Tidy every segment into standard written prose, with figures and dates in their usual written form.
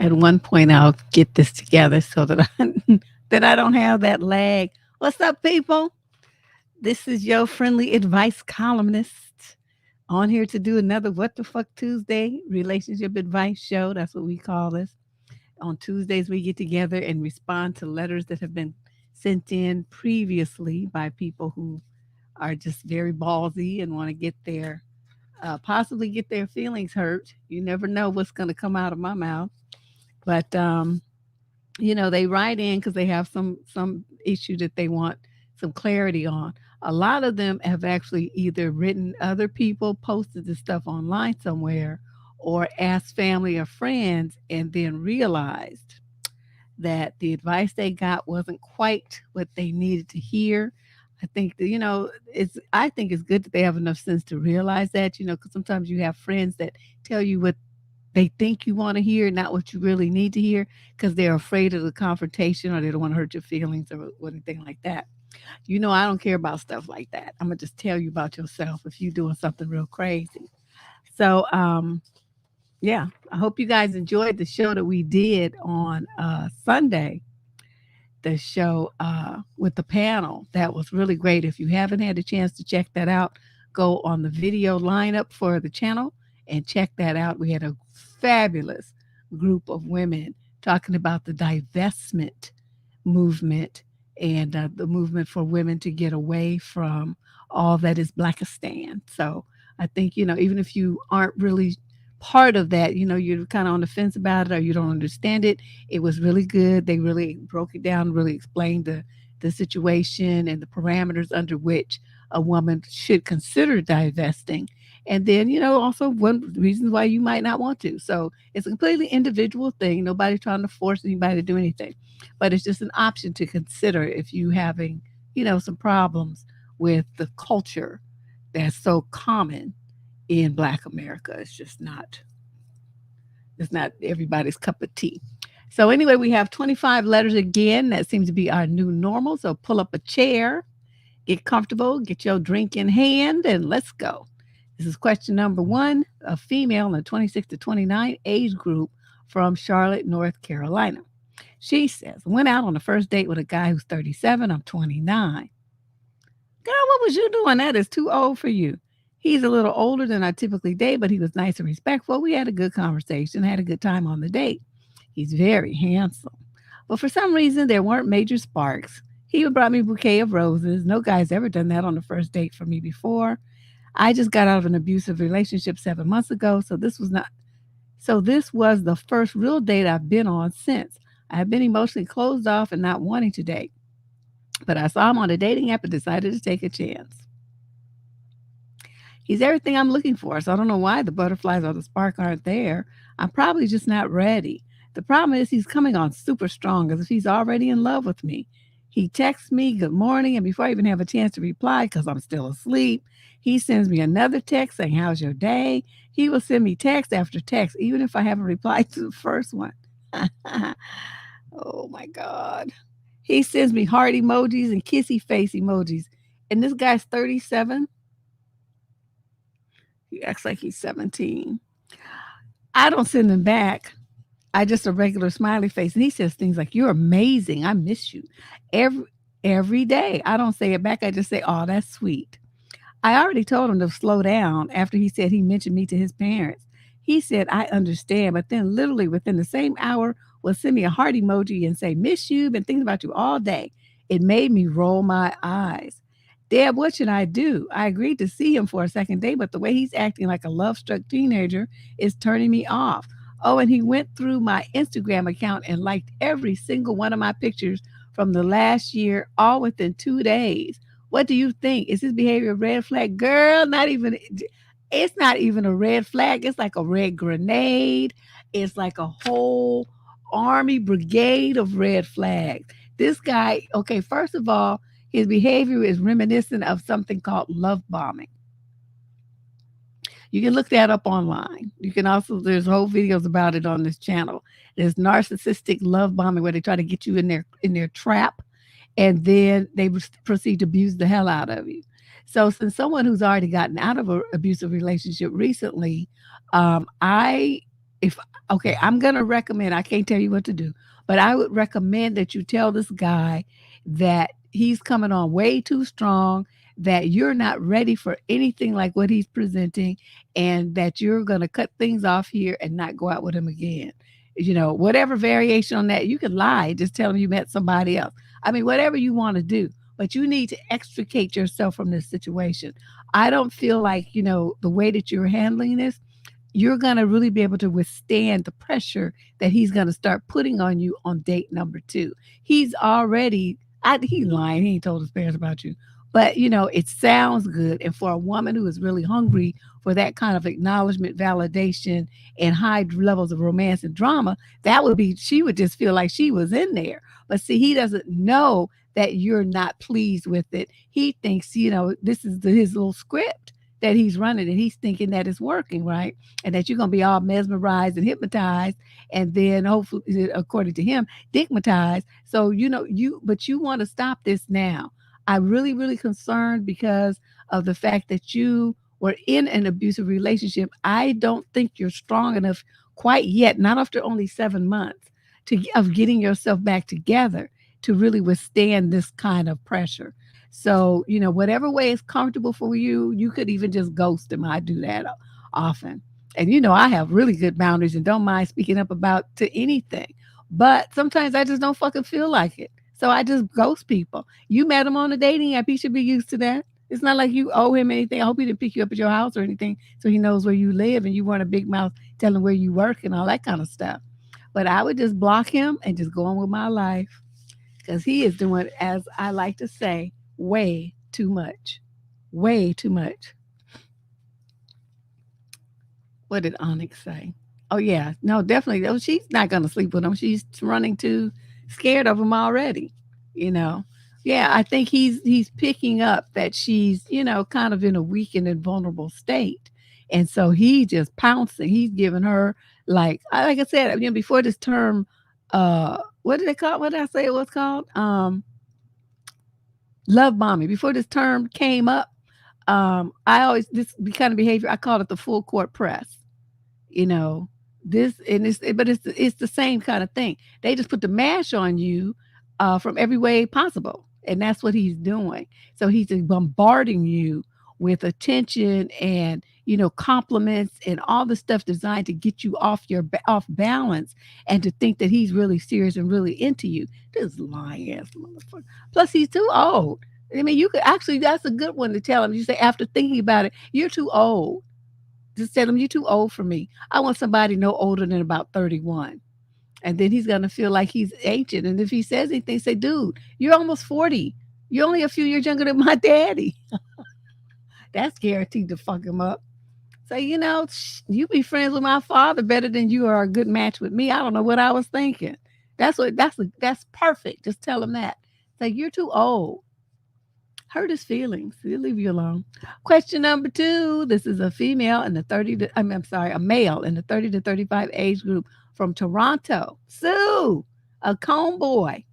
At one point, I'll get this together so that that I don't have that lag. What's up, people? This is your friendly advice columnist on here to do another What the Fuck Tuesday relationship advice show. That's what we call this. On Tuesdays, we get together and respond to letters that have been sent in previously by people who are just very ballsy and want to get their possibly get their feelings hurt. You never know what's going to come out of my mouth, but they write in because they have some issue that they want some clarity on. A lot of them have actually either written other people, posted the stuff online somewhere, or asked family or friends and then realized that the advice they got wasn't quite what they needed to hear. I think that, I think it's good that they have enough sense to realize that, because sometimes you have friends that tell you what they think you want to hear, not what you really need to hear, because they're afraid of the confrontation or they don't want to hurt your feelings or anything like that. I don't care about stuff like that. I'm gonna just tell you about yourself if you're doing something real crazy. So, yeah, I hope you guys enjoyed the show that we did on Sunday. The show with the panel that was really great. If you haven't had a chance to check that out, go on the video lineup for the channel and check that out. We had a fabulous group of women talking about the divestment movement and the movement for women to get away from all that is Blackistan. So I think, even if you aren't really part of that, you're kind of on the fence about it or you don't understand it, it was really good. They really broke it down, really explained the situation and the parameters under which a woman should consider divesting. And then, also one reason why you might not want to. So it's a completely individual thing. Nobody's trying to force anybody to do anything, but it's just an option to consider if you having, some problems with the culture that's so common in Black America. It's not everybody's cup of tea. So anyway, we have 25 letters again. That seems to be our new normal. So pull up a chair, get comfortable, get your drink in hand, and let's go. This is question number one, a female in the 26 to 29 age group from Charlotte, North Carolina. She says, went out on the first date with a guy who's 37. I'm 29. Girl, what was you doing? That is too old for you. He's a little older than I typically date, but he was nice and respectful. We had a good conversation, had a good time on the date. He's very handsome. But for some reason, there weren't major sparks. He brought me a bouquet of roses. No guy's ever done that on the first date for me before. I just got out of an abusive relationship 7 months ago, so this was the first real date I've been on since. I have been emotionally closed off and not wanting to date. But I saw him on a dating app and decided to take a chance. He's everything I'm looking for, so I don't know why the butterflies or the spark aren't there. I'm probably just not ready. The problem is he's coming on super strong as if he's already in love with me. He texts me good morning, and before I even have a chance to reply because I'm still asleep, he sends me another text saying, how's your day? He will send me text after text, even if I haven't replied to the first one. Oh my God. He sends me heart emojis and kissy face emojis. And this guy's 37. He acts like he's 17. I don't send him back. I just a regular smiley face. And he says things like, you're amazing. I miss you. Every day. I don't say it back. I just say, oh, that's sweet. I already told him to slow down after he said he mentioned me to his parents. He said, I understand. But then literally within the same hour will send me a heart emoji and say, miss you. Been thinking about you all day. It made me roll my eyes. Deb, what should I do? I agreed to see him for a second date, but the way he's acting like a love-struck teenager is turning me off. Oh, and he went through my Instagram account and liked every single one of my pictures from the last year, all within 2 days. What do you think? Is his behavior a red flag? Girl, it's not even a red flag. It's like a red grenade. It's like a whole army brigade of red flags. This guy, okay, first of all, his behavior is reminiscent of something called love bombing. You can look that up online. You can also, there's whole videos about it on this channel. There's narcissistic love bombing where they try to get you in their trap and then they proceed to abuse the hell out of you. So since someone who's already gotten out of an abusive relationship recently, I if okay, I'm gonna recommend, I can't tell you what to do, but I would recommend that you tell this guy that he's coming on way too strong, that you're not ready for anything like what he's presenting, and that you're gonna cut things off here and not go out with him again. You know, whatever variation on that, you can lie, just tell him you met somebody else. I mean, whatever you want to do, but you need to extricate yourself from this situation. I don't feel like, the way that you're handling this, you're going to really be able to withstand the pressure that he's going to start putting on you on date number two. He's already, he's lying. He ain't told his parents about you. But, it sounds good. And for a woman who is really hungry for that kind of acknowledgement, validation, and high levels of romance and drama, that would be, she would just feel like she was in there. But see, he doesn't know that you're not pleased with it. He thinks, this is his little script that he's running, and he's thinking that it's working, right? And that you're going to be all mesmerized and hypnotized, and then hopefully, according to him, digmatized. So, but you want to stop this now. I'm really, really concerned because of the fact that you were in an abusive relationship. I don't think you're strong enough quite yet, not after only 7 months, of getting yourself back together to really withstand this kind of pressure. So, whatever way is comfortable for you, you could even just ghost him. I do that often. And, I have really good boundaries and don't mind speaking up about to anything. But sometimes I just don't fucking feel like it. So I just ghost people. You met him on a dating app. He should be used to that. It's not like you owe him anything. I hope he didn't pick you up at your house or anything so he knows where you live and you weren't a big mouth telling where you work and all that kind of stuff. But I would just block him and just go on with my life because he is doing, as I like to say, way too much. Way too much. What did Onyx say? Oh, yeah. No, definitely. Oh, she's not going to sleep with him. She's running too scared of him already, you know. Yeah, I think he's picking up that she's, kind of in a weakened and vulnerable state. And so he just pouncing. He's giving her like I said, before this term, what did they call it? What did I say it was called? Love bombing. Before this term came up, I always this kind of behavior, I call it the full court press. You know, this and it's the same kind of thing. They just put the mash on you from every way possible, and that's what he's doing. So he's just bombarding you with attention and compliments and all the stuff designed to get you off balance and to think that he's really serious and really into you. This lying ass motherfucker. Plus, he's too old. I mean, you could actually, that's a good one to tell him. You say, after thinking about it, you're too old. Just tell him, you're too old for me. I want somebody no older than about 31. And then he's going to feel like he's ancient. And if he says anything, say, dude, you're almost 40. You're only a few years younger than my daddy. That's guaranteed to fuck him up. Say, you be friends with my father better than you are a good match with me. I don't know what I was thinking. That's perfect. Just tell him that. Say, you're too old. Hurt his feelings. He'll leave you alone. Question number 2. This is a female in the 30 to, I'm sorry, a male in the 30 to 35 age group from Toronto. Sue, a comb boy.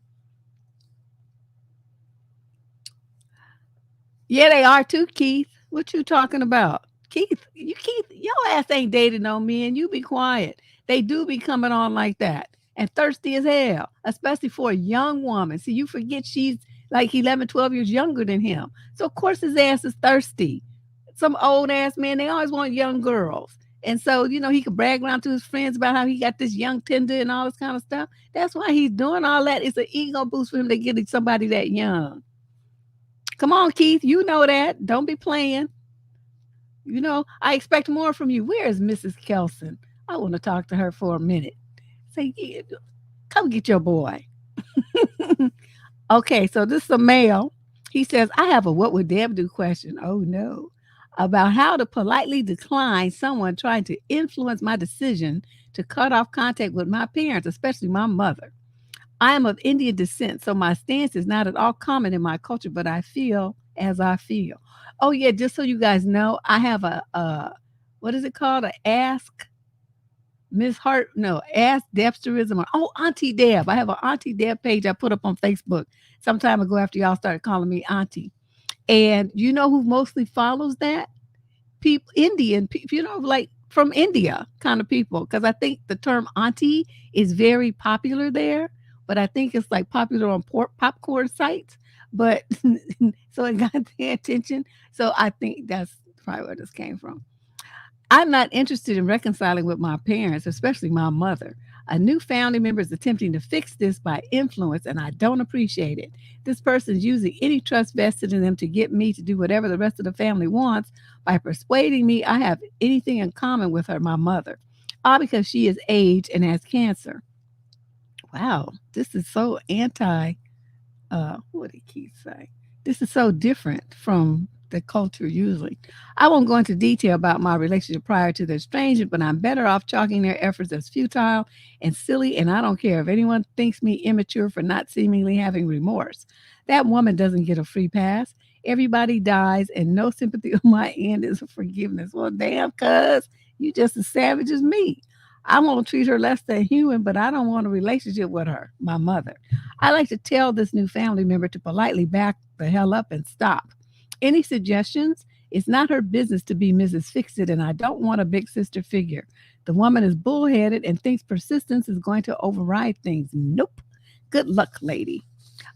Yeah, they are too, Keith. What you talking about? Keith, your ass ain't dated no men. You be quiet. They do be coming on like that and thirsty as hell, especially for a young woman. See, you forget she's like 11, 12 years younger than him. So, of course, his ass is thirsty. Some old ass men, they always want young girls. And so, he could brag around to his friends about how he got this young tender and all this kind of stuff. That's why he's doing all that. It's an ego boost for him to get somebody that young. Come on, Keith. You know that. Don't be playing. I expect more from you. Where is Mrs. Kelson? I want to talk to her for a minute. Say, yeah, come get your boy. Okay, so this is a male. He says, I have a what would Deb do question. Oh, no. About how to politely decline someone trying to influence my decision to cut off contact with my parents, especially my mother. I am of Indian descent, so my stance is not at all common in my culture, but I feel as I feel. Oh, yeah, just so you guys know, I have what is it called? Ask Debsterism. Oh, Auntie Deb. I have an Auntie Deb page I put up on Facebook some time ago after y'all started calling me Auntie. And you know who mostly follows that? People, Indian people, like from India kind of people, because I think the term auntie is very popular there, but I think it's like popular on popcorn sites. But so it got their attention. So I think that's probably where this came from. I'm not interested in reconciling with my parents, especially my mother. A new family member is attempting to fix this by influence, and I don't appreciate it. This person is using any trust vested in them to get me to do whatever the rest of the family wants by persuading me I have anything in common with her, my mother, all because she is aged and has cancer. Wow, this is so anti what did Keith say? This is so different from the culture usually. I won't go into detail about my relationship prior to the estrangement, but I'm better off chalking their efforts as futile and silly, and I don't care if anyone thinks me immature for not seemingly having remorse. That woman doesn't get a free pass. Everybody dies, and no sympathy on my end is forgiveness. Well, damn, cuz you just as savage as me. I won't treat her less than human, but I don't want a relationship with her, my mother. I like to tell this new family member to politely back the hell up and stop. Any suggestions? It's not her business to be Mrs. Fix It, and I don't want a big sister figure. The woman is bullheaded and thinks persistence is going to override things. Nope. Good luck, lady.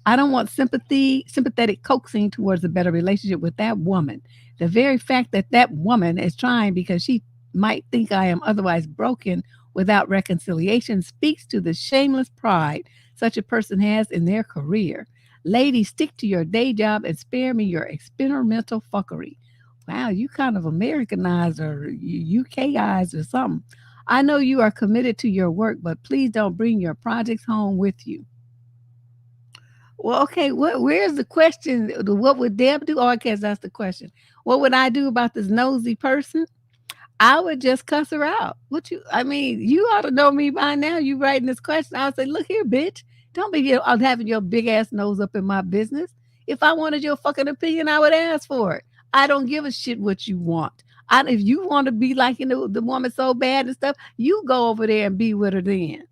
I don't want sympathetic coaxing towards a better relationship with that woman. The very fact that that woman is trying because she might think I am otherwise broken without reconciliation speaks to the shameless pride such a person has in their career. Ladies, stick to your day job and spare me your experimental fuckery. Wow, you kind of Americanized or UKized or something. I know you are committed to your work, but please don't bring your projects home with you. Well, okay, where's the question? What would Deb do? Oh, I guess that's the question. What would I do about this nosy person? I would just cuss her out. I mean, you ought to know me by now. You writing this question. I would say, look here, bitch. Don't be out having your big ass nose up in my business. If I wanted your fucking opinion, I would ask for it. I don't give a shit what you want. If you want to be like, the woman so bad and stuff, you go over there and be with her then,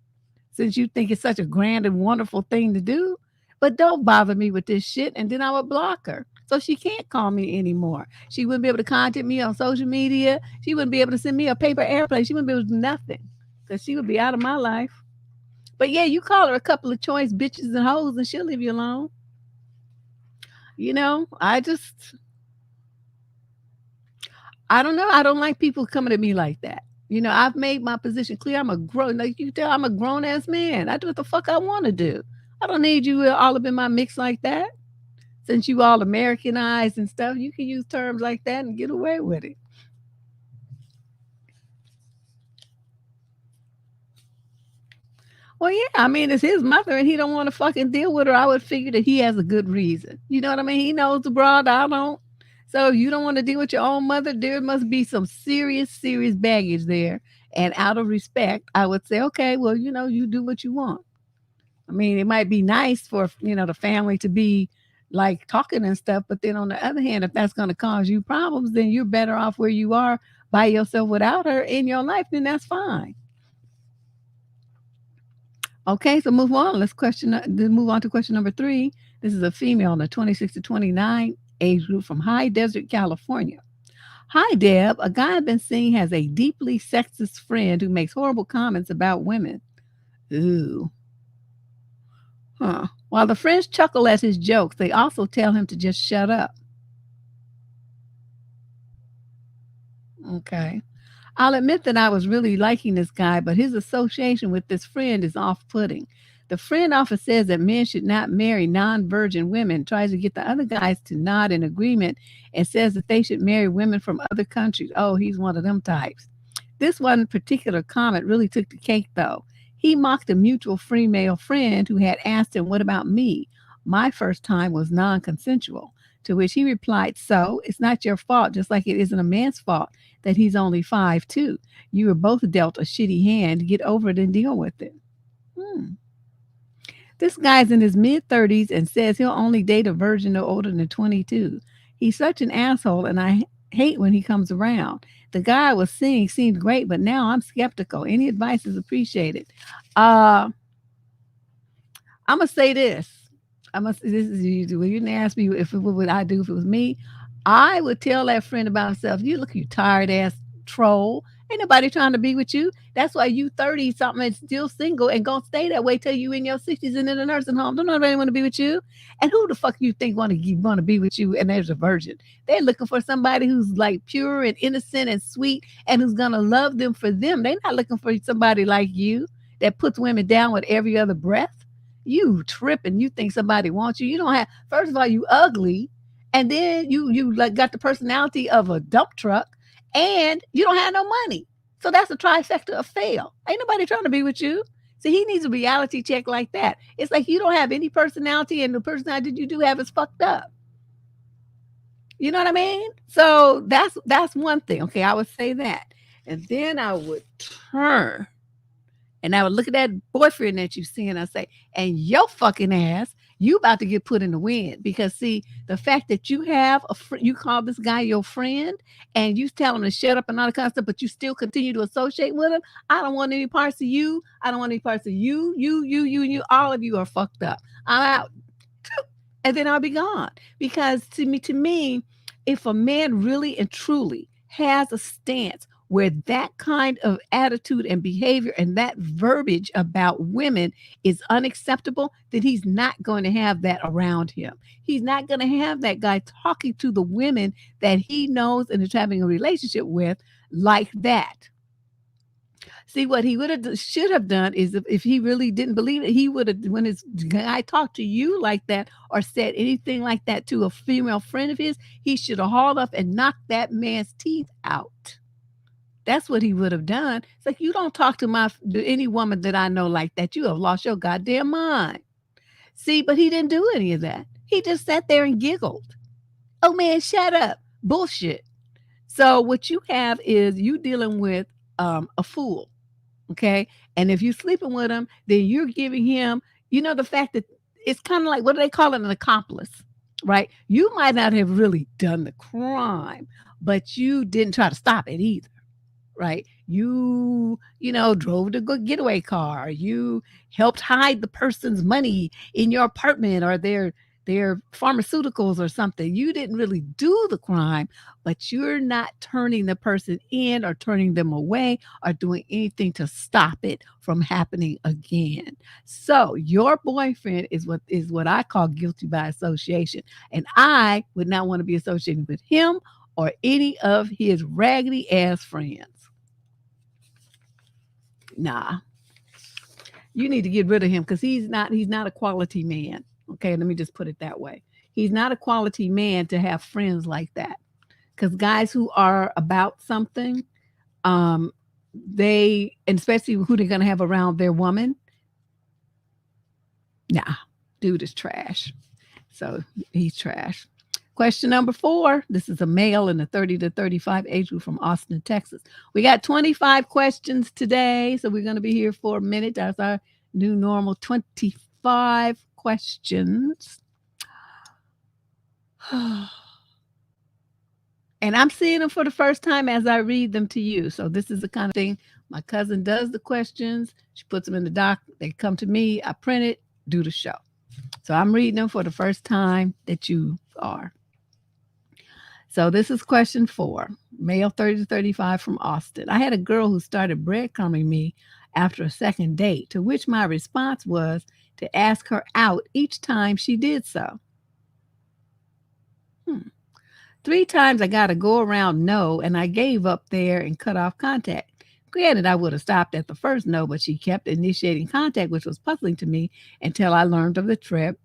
since you think it's such a grand and wonderful thing to do. But don't bother me with this shit. And then I would block her. So she can't call me anymore. She wouldn't be able to contact me on social media. She wouldn't be able to send me a paper airplane. She wouldn't be able to do nothing because she would be out of my life. But yeah, you call her a couple of choice bitches and hoes and she'll leave you alone. I don't know. I don't like people coming at me like that. I've made my position clear. Like you can tell, I'm a grown ass man. I do what the fuck I want to do. I don't need you all up in my mix like that. Since you all Americanized and stuff, you can use terms like that and get away with it. Well, yeah, I mean, it's his mother and he don't want to fucking deal with her. I would figure that he has a good reason. You know what I mean? He knows the broad, I don't. So if you don't want to deal with your own mother, there must be some serious, serious baggage there. And out of respect, I would say, okay, well, you do what you want. I mean, it might be nice for, the family to be like talking and stuff. But then on the other hand, if that's going to cause you problems, then you're better off where you are by yourself without her in your life. Then that's fine. Okay, so move on to question number 3. This is a female in the 26 to 29 age group from High Desert, California. Hi, Deb. A guy I've been seeing has a deeply sexist friend who makes horrible comments about women. Ooh. Huh. While the friends chuckle at his jokes, they also tell him to just shut up. Okay. I'll admit that I was really liking this guy, but his association with this friend is off putting. The friend often says that men should not marry non virgin women, tries to get the other guys to nod in agreement, and says that they should marry women from other countries. Oh, he's one of them types. This one particular comment really took the cake, though. He mocked a mutual female friend who had asked him, "What about me? My first time was non consensual." To which he replied, "So it's not your fault, just like it isn't a man's fault that he's only 5'2". You were both dealt a shitty hand. Get over it and deal with it. Hmm. This guy's in his mid-30s and says he'll only date a virgin no older than 22. He's such an asshole, and I hate when he comes around. The guy I was seeing seemed great, but now I'm skeptical. Any advice is appreciated. Uh, I'm gonna say this. This is you. When you ask me what would I do if it was me, I would tell that friend about himself. You look, you tired ass troll, Ain't nobody trying to be with you. That's why you 30 something and still single and gonna stay that way till you in your 60s and in a nursing home. Don't nobody want to be with you. And who the fuck you think want to be with you? And there's a virgin. They're looking for somebody who's like pure and innocent and sweet and who's gonna love them for them. They're not looking for somebody like you that puts women down with every other breath. You tripping. You think somebody wants you. You don't have. First of all, you ugly, and then you like got the personality of a dump truck, and you don't have no money. So that's a trifecta of fail. Ain't nobody trying to be with you. See, he needs a reality check like that. It's like you don't have any personality, and the personality you do have is fucked up. You know what I mean? So that's one thing. Okay, I would say that. And then I would turn and I would look at that boyfriend that you see and I say, and your fucking ass, you about to get put in the wind. Because see, the fact that you have you call this guy your friend and you tell him to shut up and all that kind of stuff, but you still continue to associate with him. I don't want any parts of you. I don't want any parts of you, and you. All of you are fucked up. I'm out. And then I'll be gone. Because to me, if a man really and truly has a stance where that kind of attitude and behavior and that verbiage about women is unacceptable, then he's not going to have that around him. He's not going to have that guy talking to the women that he knows and is having a relationship with like that. See, what he should have done is if he really didn't believe it, he would have, when his guy talked to you like that or said anything like that to a female friend of his, he should have hauled up and knocked that man's teeth out. That's what he would have done. It's like, you don't talk to any woman that I know like that. You have lost your goddamn mind. See, but he didn't do any of that. He just sat there and giggled. Oh man, shut up. Bullshit. So what you have is you dealing with a fool. Okay. And if you're sleeping with him, then you're giving him, the fact that it's kind of like, what do they call it? An accomplice, right? You might not have really done the crime, but you didn't try to stop it either. Right. You drove the good getaway car. You helped hide the person's money in your apartment or their pharmaceuticals or something. You didn't really do the crime, but you're not turning the person in or turning them away or doing anything to stop it from happening again. So your boyfriend is what I call guilty by association. And I would not want to be associated with him or any of his raggedy ass friends. Nah, you need to get rid of him because he's not a quality man. Okay, let me just put it that way. He's not a quality man to have friends like that. Because guys who are about something, and especially who they're going to have around their woman, nah, dude is trash. So he's trash. Question number 4. This is a male in the 30 to 35 age group from Austin, Texas. We got 25 questions today, so we're going to be here for a minute. That's our new normal 25 questions. And I'm seeing them for the first time as I read them to you. So this is the kind of thing my cousin does the questions. She puts them in the doc. They come to me. I print it, do the show. So I'm reading them for the first time that you are. So this is question 4, male 30 to 35 from Austin. I had a girl who started breadcrumbing me after a second date, to which my response was to ask her out each time she did so. 3 times I got a go around no, and I gave up there and cut off contact. Granted, I would have stopped at the first no, but she kept initiating contact, which was puzzling to me until I learned of the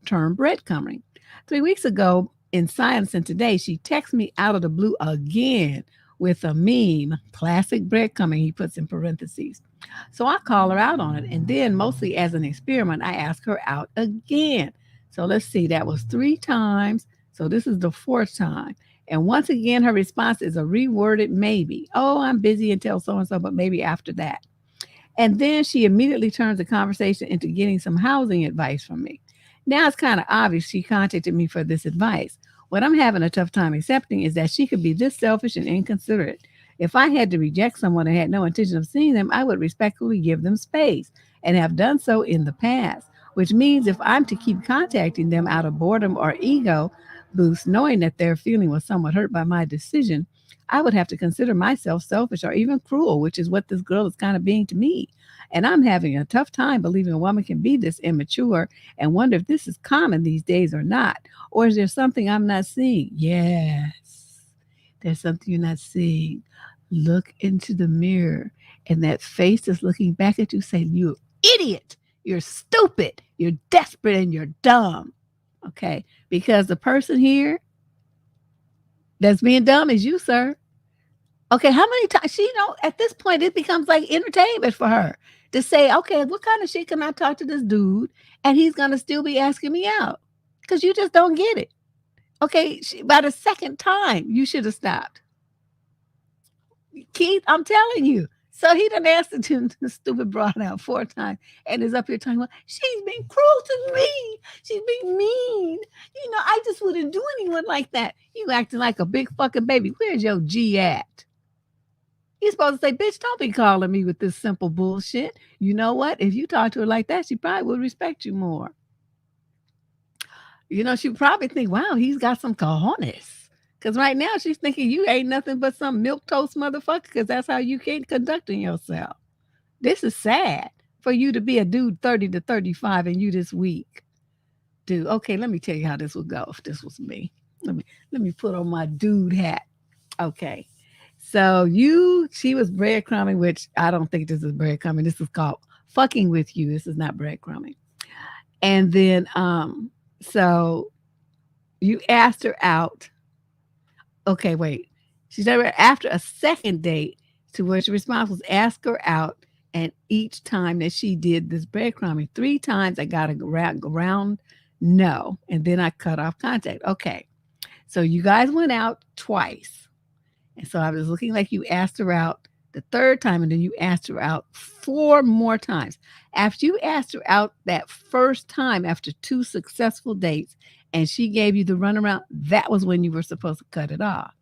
term breadcrumbing. 3 weeks ago, in Science and Today, she texts me out of the blue again with a meme, classic breadcrumbing, he puts in parentheses. So I call her out on it. And then, mostly as an experiment, I ask her out again. So let's see, that was 3 times. So this is the 4th time. And once again, her response is a reworded maybe. Oh, I'm busy until so-and-so, but maybe after that. And then she immediately turns the conversation into getting some housing advice from me. Now it's kind of obvious she contacted me for this advice. What I'm having a tough time accepting is that she could be this selfish and inconsiderate. If I had to reject someone and had no intention of seeing them, I would respectfully give them space and have done so in the past, which means if I'm to keep contacting them out of boredom or ego boost, knowing that their feeling was somewhat hurt by my decision, I would have to consider myself selfish or even cruel, which is what this girl is kind of being to me. And I'm having a tough time believing a woman can be this immature and wonder if this is common these days or not. Or is there something I'm not seeing? Yes, there's something you're not seeing. Look into the mirror, and that face is looking back at you saying, "You idiot, you're stupid, you're desperate, and you're dumb." Okay, because the person here that's being dumb is you, sir. Okay, how many times at this point it becomes like entertainment for her to say, okay, what kind of shit can I talk to this dude and he's gonna still be asking me out? Because you just don't get it. Okay, by the second time, you should have stopped. Keith, I'm telling you. So he done asked the stupid broad out 4 times and is up here talking about, she's been cruel to me. She's been mean. I just wouldn't do anyone like that. You acting like a big fucking baby. Where's your G at? You're supposed to say, bitch, don't be calling me with this simple bullshit. You know what? If you talk to her like that, she probably would respect you more. She would probably think, wow, he's got some cojones. Because right now she's thinking you ain't nothing but some milquetoast motherfucker because that's how you can't conducting yourself. This is sad for you to be a dude 30 to 35 and you this weak. Dude, okay, let me tell you how this would go if this was me. Let me put on my dude hat. Okay. So she was breadcrumbing, which I don't think this is breadcrumbing. This is called fucking with you. This is not breadcrumbing. And then, so you asked her out. Okay, wait. She said after a second date, to which the response was ask her out. And each time that she did this breadcrumbing, 3 times I got a round no. And then I cut off contact. Okay. So you guys went out twice. And so I was looking like you asked her out the 3rd time, and then you asked her out 4 more times. After you asked her out that first time, after 2 successful dates, and she gave you the runaround, that was when you were supposed to cut it off.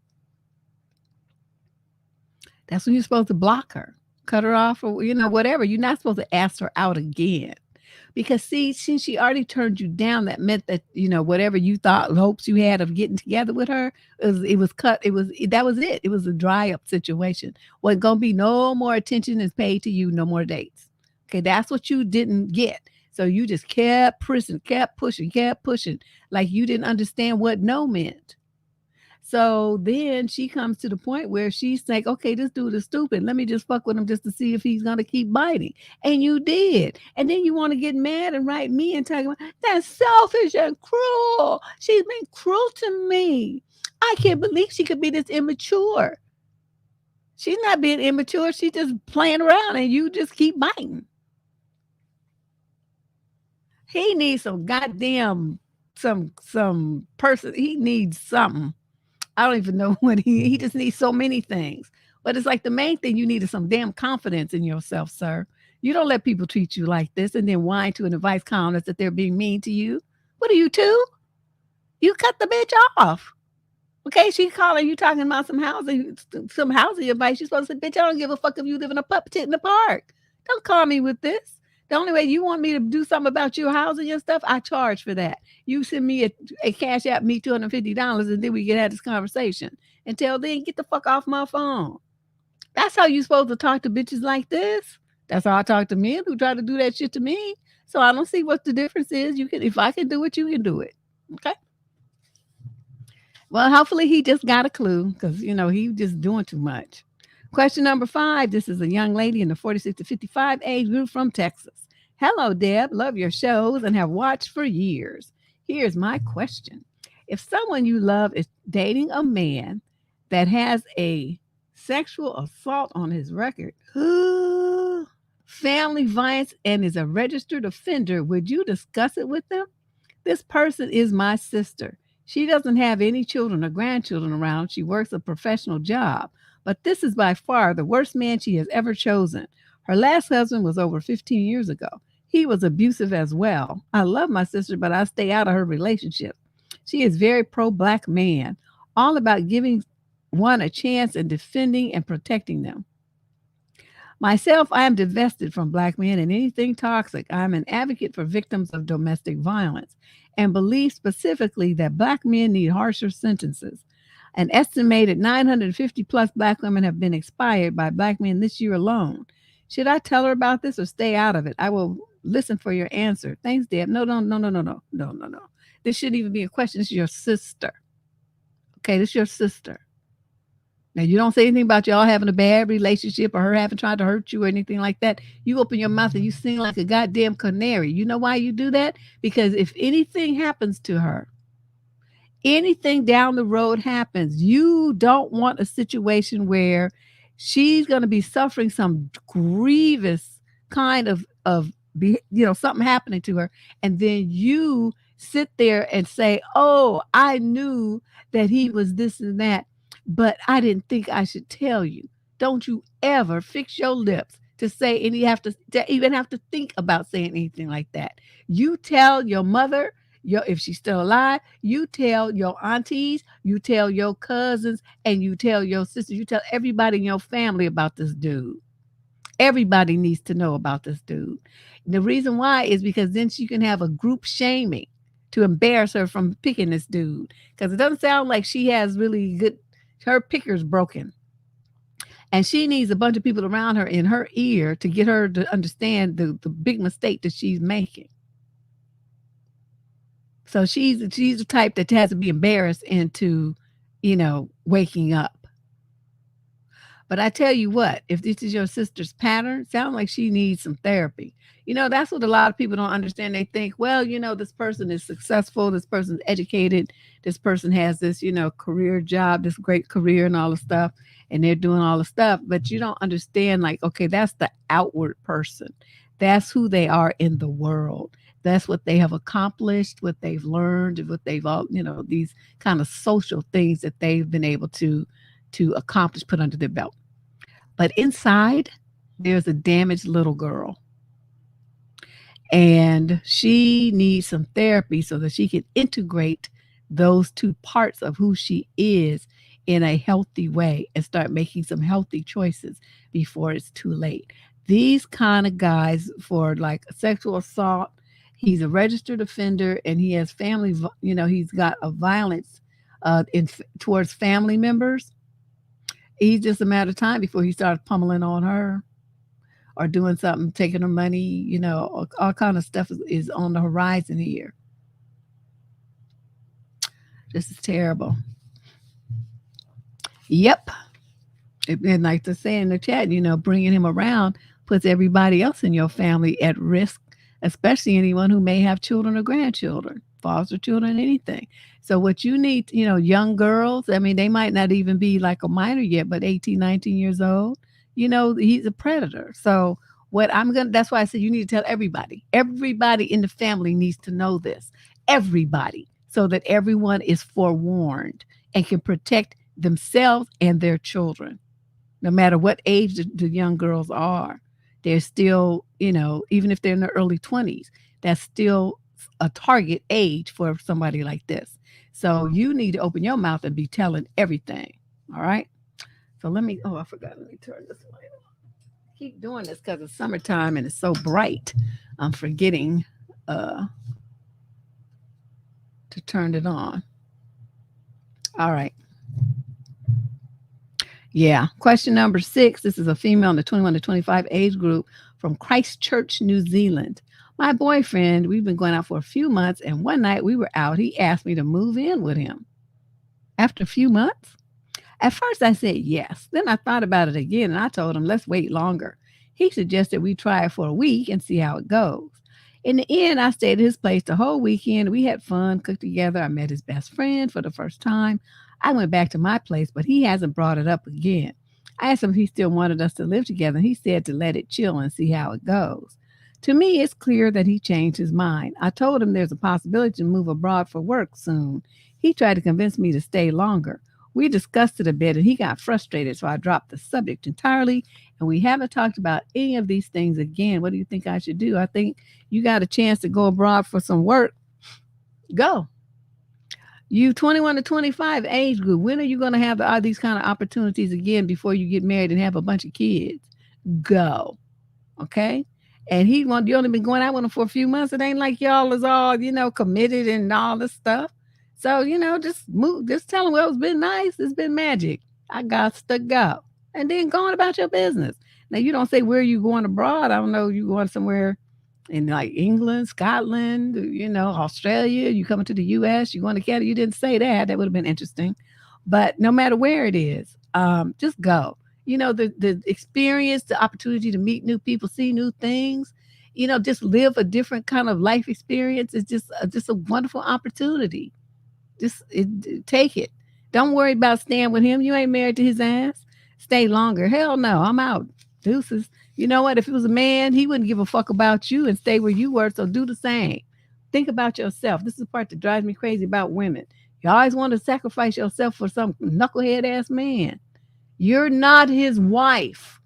That's when you're supposed to block her, cut her off, or whatever. You're not supposed to ask her out again. Because see, since she already turned you down, that meant that, whatever you thought, hopes you had of getting together with her, it was cut. That was it. It was a dry up situation. Wasn't going to be no more attention is paid to you, no more dates. Okay, that's what you didn't get. So you just kept pushing, like you didn't understand what no meant. So then she comes to the point where she's like, okay, this dude is stupid. Let me just fuck with him just to see if he's going to keep biting. And you did. And then you want to get mad and write me and talk about, that's selfish and cruel. She's been cruel to me. I can't believe she could be this immature. She's not being immature. She's just playing around and you just keep biting. He needs some goddamn, some person. He needs something. I don't even know what he just needs so many things. But it's like the main thing you need is some damn confidence in yourself, sir. You don't let people treat you like this and then whine to an advice columnist that they're being mean to you. What are you, 2? You cut the bitch off. Okay, she's calling you talking about some housing advice. You're supposed to say, bitch, I don't give a fuck if you live in a puppet tent in the park. Don't call me with this. The only way you want me to do something about your housing and stuff, I charge for that. You send me a cash app, me $250, and then we can have this conversation. Until then, get the fuck off my phone. That's how you supposed to talk to bitches like this. That's how I talk to men who try to do that shit to me. So I don't see what the difference is. If I can do it, you can do it. Okay. Well, hopefully he just got a clue because, he just doing too much. Question number 5. This is a young lady in the 46 to 55 age group from Texas. Hello, Deb. Love your shows and have watched for years. Here's my question. If someone you love is dating a man that has a sexual assault on his record, family violence, and is a registered offender, would you discuss it with them? This person is my sister. She doesn't have any children or grandchildren around. She works a professional job. But this is by far the worst man she has ever chosen. Her last husband was over 15 years ago. He was abusive as well. I love my sister, but I stay out of her relationship. She is very pro-black man, all about giving one a chance and defending and protecting them. Myself, I am divested from black men and anything toxic. I'm an advocate for victims of domestic violence and believe specifically that black men need harsher sentences. An estimated 950 plus black women have been expired by black men this year alone. Should I tell her about this or stay out of it? I will listen for your answer. Thanks, Deb. No, no, no, no, no, no, no, no, no. This shouldn't even be a question. This is your sister. Okay, this is your sister. Now, you don't say anything about y'all having a bad relationship or her having tried to hurt you or anything like that. You open your mouth and you sing like a goddamn canary. You know why you do that? Because if anything happens to her, anything down the road happens, you don't want a situation where she's going to be suffering some grievous kind of something happening to her, and then you sit there and say, oh, I knew that he was this and that, but I didn't think I should tell you. Don't you ever fix your lips to say any to even have to think about saying anything like that. You tell your mother, if she's still alive, you tell your aunties, you tell your cousins, and you tell your sisters, you tell everybody in your family about this dude. Everybody needs to know about this dude. And the reason why is because then she can have a group shaming to embarrass her from picking this dude. Because it doesn't sound like she has really good, her picker's broken. And she needs a bunch of people around her in her ear to get her to understand the big mistake that she's making. So she's the type that has to be embarrassed into, waking up. But I tell you what, if this is your sister's pattern, sounds like she needs some therapy. That's what a lot of people don't understand. They think, well, this person is successful, this person's educated, this person has this, career job, this great career and all the stuff, and they're doing all the stuff. But you don't understand, like, okay, that's the outward person. That's who they are in the world. That's what they have accomplished, what they've learned, what they've all, these kind of social things that they've been able to accomplish, put under their belt. But inside, there's a damaged little girl. And she needs some therapy so that she can integrate those two parts of who she is in a healthy way and start making some healthy choices before it's too late. These kind of guys, for like sexual assault, he's a registered offender and he has family, he's got a violence towards family members. He's just a matter of time before he starts pummeling on her or doing something, taking her money, all kind of stuff is on the horizon here. This is terrible. Yep. And like to say in the chat, bringing him around puts everybody else in your family at risk, especially anyone who may have children or grandchildren, foster children, anything. So what you need, young girls, I mean, they might not even be like a minor yet, but 18, 19 years old, he's a predator. So that's why I said you need to tell everybody. Everybody in the family needs to know this. Everybody. So that everyone is forewarned and can protect themselves and their children. No matter what age the young girls are, they're still, even if they're in their early 20s, that's still a target age for somebody like this. So you need to open your mouth and be telling everything. All right. So I forgot. Let me turn this light on. I keep doing this because it's summertime and it's so bright. I'm forgetting to turn it on. All right. Yeah. Question number 6. This is a female in the 21 to 25 age group from Christchurch, New Zealand. My boyfriend, we've been going out for a few months, and one night we were out. He asked me to move in with him. After a few months? At first I said yes. Then I thought about it again, and I told him, let's wait longer. He suggested we try it for a week and see how it goes. In the end, I stayed at his place the whole weekend. We had fun, cooked together. I met his best friend for the first time. I went back to my place, but he hasn't brought it up again. I asked him if he still wanted us to live together, and he said to let it chill and see how it goes. To me, it's clear that he changed his mind. I told him there's a possibility to move abroad for work soon. He tried to convince me to stay longer. We discussed it a bit, and he got frustrated, so I dropped the subject entirely, and we haven't talked about any of these things again. What do you think I should do? I think you got a chance to go abroad for some work. Go. You 21 to 25 age group, when are you going to have all these kind of opportunities again before you get married and have a bunch of kids? Go. Okay? And you only been going out with him for a few months. It ain't like y'all is all, committed and all this stuff. So, just move, just tell them, well, it's been nice. It's been magic. I got to go. And then go on about your business. Now, you don't say where you going abroad. I don't know. You going somewhere in like England, Scotland, Australia. You coming to the U.S. You going to Canada. You didn't say that. That would have been interesting. But no matter where it is, just go. The experience, the opportunity to meet new people, see new things. Just live a different kind of life experience is just a wonderful opportunity. Take it. Don't worry about staying with him. You ain't married to his ass. Stay longer. Hell no, I'm out. Deuces. You know what? If it was a man, he wouldn't give a fuck about you and stay where you were. So do the same. Think about yourself. This is the part that drives me crazy about women. You always want to sacrifice yourself for some knucklehead ass man. You're not his wife.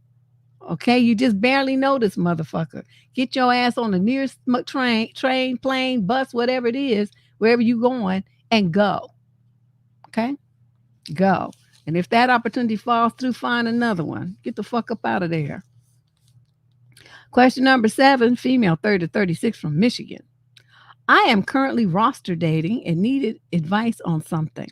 Okay, you just barely know this motherfucker. Get your ass on the nearest train, plane, bus, whatever it is, wherever you going, and go. Okay, go. And if that opportunity falls through, find another one. Get the fuck up out of there. Question number 7, female 30 to 36 from Michigan. I am currently roster dating and needed advice on something.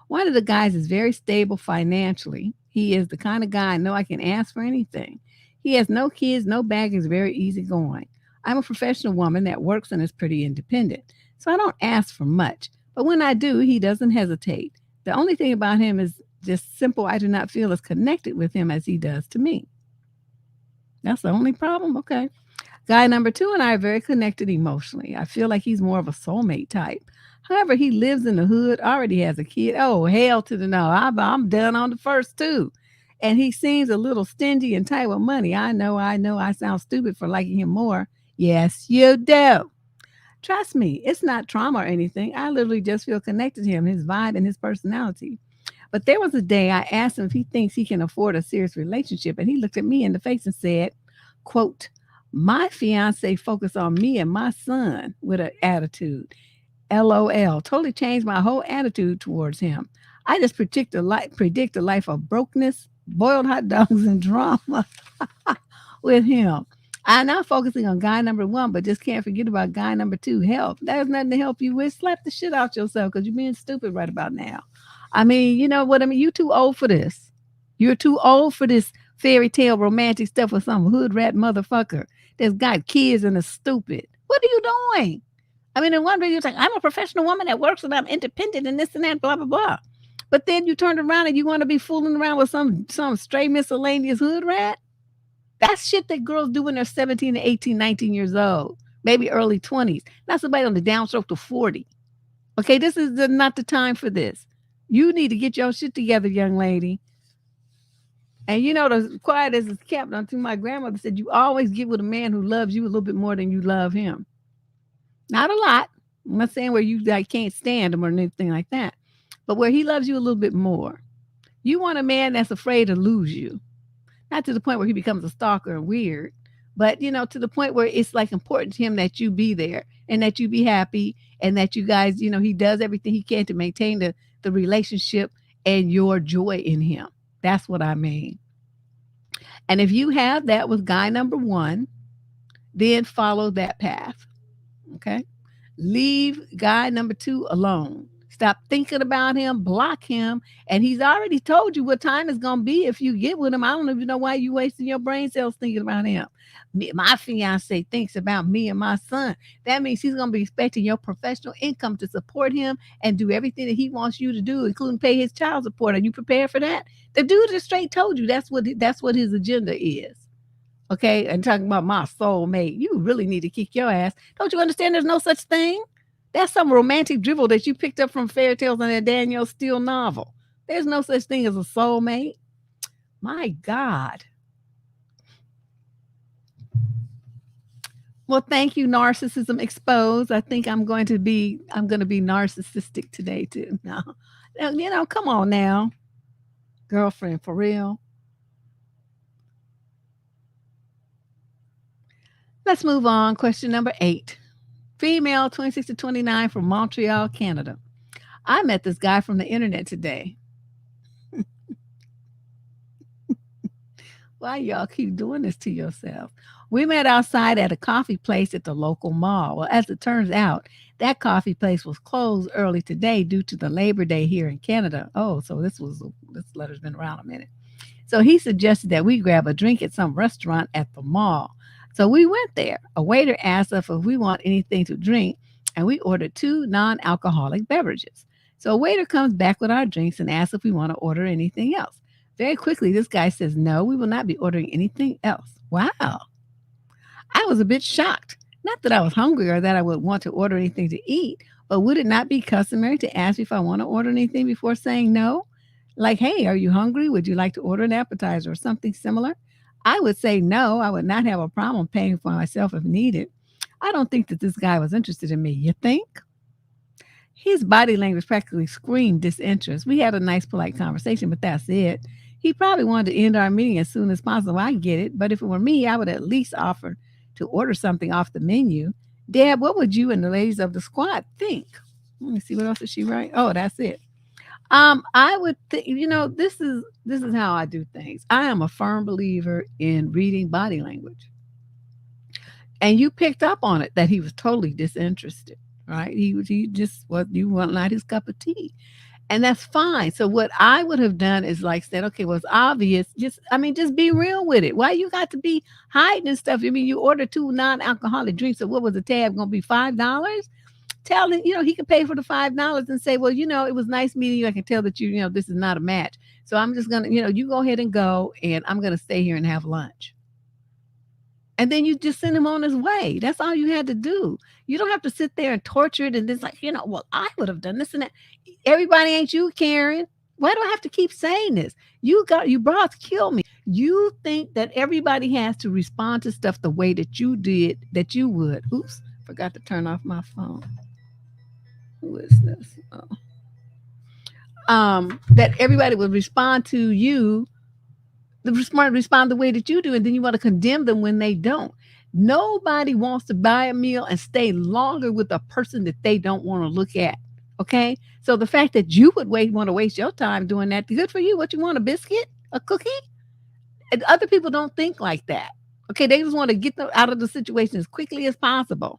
One of the guys is very stable financially. He is the kind of guy I know I can ask for anything. He has no kids, no baggage, very easygoing. I'm a professional woman that works and is pretty independent, so I don't ask for much. But when I do, he doesn't hesitate. The only thing about him is just simple. I do not feel as connected with him as he does to me. That's the only problem? Okay. Guy number 2 and I are very connected emotionally. I feel like he's more of a soulmate type. However, he lives in the hood, already has a kid. Oh, hell to the no. I'm done on the first 2. And he seems a little stingy and tight with money. I know. I sound stupid for liking him more. Yes, you do. Trust me, it's not trauma or anything. I literally just feel connected to him, his vibe, and his personality. But there was a day I asked him if he thinks he can afford a serious relationship, and he looked at me in the face and said, quote, my fiance focused on me and my son with an attitude. LOL. Totally changed my whole attitude towards him. I just predict a life of brokenness, boiled hot dogs, and drama with him. I'm not focusing on guy number 1, but just can't forget about guy number 2. Help. There's nothing to help you with. Slap the shit out yourself because you're being stupid right about now. I mean, you know what I mean? You're too old for this. You're too old for this fairy tale romantic stuff with some hood rat motherfucker that's got kids and is stupid. What are you doing? I mean, in one way, you're like, I'm a professional woman that works and I'm independent and this and that, blah, blah, blah. But then you turn around and you want to be fooling around with some stray miscellaneous hood rat? That's shit that girls do when they're 17 to 18, 19 years old, maybe early 20s. Not somebody on the downstroke to 40. Okay, this is not the time for this. You need to get your shit together, young lady. And the quiet as it's kept unto my grandmother said, you always get with a man who loves you a little bit more than you love him. Not a lot. I'm not saying where you can't stand him or anything like that, but where he loves you a little bit more. You want a man that's afraid to lose you. Not to the point where he becomes a stalker and weird, but to the point where it's like important to him that you be there and that you be happy and that you guys, he does everything he can to maintain the relationship and your joy in him. That's what I mean. And if you have that with guy number 1, then follow that path. Okay. Leave guy number 2 alone. Stop thinking about him, block him. And he's already told you what time it's going to be if you get with him. I don't even know why you wasting your brain cells thinking about him. My fiance thinks about me and my son. That means he's going to be expecting your professional income to support him and do everything that he wants you to do, including pay his child support. Are you prepared for that? The dude just straight told you that's what his agenda is. Okay, and talking about my soulmate, you really need to kick your ass. Don't you understand there's no such thing? That's some romantic dribble that you picked up from fairy tales and a Danielle Steele novel. There's no such thing as a soulmate. My God. Well, thank you, Narcissism Exposed. I think I'm going to be narcissistic today too. No, come on now. Girlfriend, for real. Let's move on. Question number 8. Female, 26 to 29 from Montreal, Canada. I met this guy from the internet today. Why y'all keep doing this to yourself? We met outside at a coffee place at the local mall. Well, as it turns out, that coffee place was closed early today due to the Labor Day here in Canada. Oh, so this letter's been around a minute. So he suggested that we grab a drink at some restaurant at the mall. So we went there. A waiter asked us if we want anything to drink, and we ordered two non alcoholic beverages. So a waiter comes back with our drinks and asks if we want to order anything else. Very quickly, this guy says, no, we will not be ordering anything else. Wow. I was a bit shocked. Not that I was hungry or that I would want to order anything to eat, but would it not be customary to ask me if I want to order anything before saying no? Like, hey, are you hungry? Would you like to order an appetizer or something similar? I would say no. I would not have a problem paying for myself if needed. I don't think that this guy was interested in me. You think? His body language practically screamed disinterest. We had a nice, polite conversation, but that's it. He probably wanted to end our meeting as soon as possible. I get it. But if it were me, I would at least offer to order something off the menu. Deb, what would you and the ladies of the squad think? Let me see, what else did she write? Oh, that's it. I would think, this is how I do things. I am a firm believer in reading body language. And you picked up on it that he was totally disinterested, right? He just was you want not his cup of tea. And that's fine. So what I would have done is like said, okay, well, it's obvious. Just be real with it. Why you got to be hiding and stuff? I mean, you ordered two non-alcoholic drinks. So what was the tab going to be $5? Tell him, he can pay for the $5 and say, well, it was nice meeting you. I can tell that this is not a match. So I'm just gonna, you go ahead and go, and I'm gonna stay here and have lunch. And then you just send him on his way. That's all you had to do. You don't have to sit there and torture it and it's like, well, I would have done this and that. Everybody ain't you, Karen. Why do I have to keep saying this? You brought to kill me. You think that everybody has to respond to stuff the way that you did, that you would. Oops, forgot to turn off my phone. Who is this? Oh. That everybody would respond to you, respond the way that you do, and then you want to condemn them when they don't. Nobody wants to buy a meal and stay longer with a person that they don't want to look at. Okay, so the fact that you would want to waste your time doing that, good for you. What you want, a biscuit, a cookie? And other people don't think like that. Okay, they just want to get them out of the situation as quickly as possible.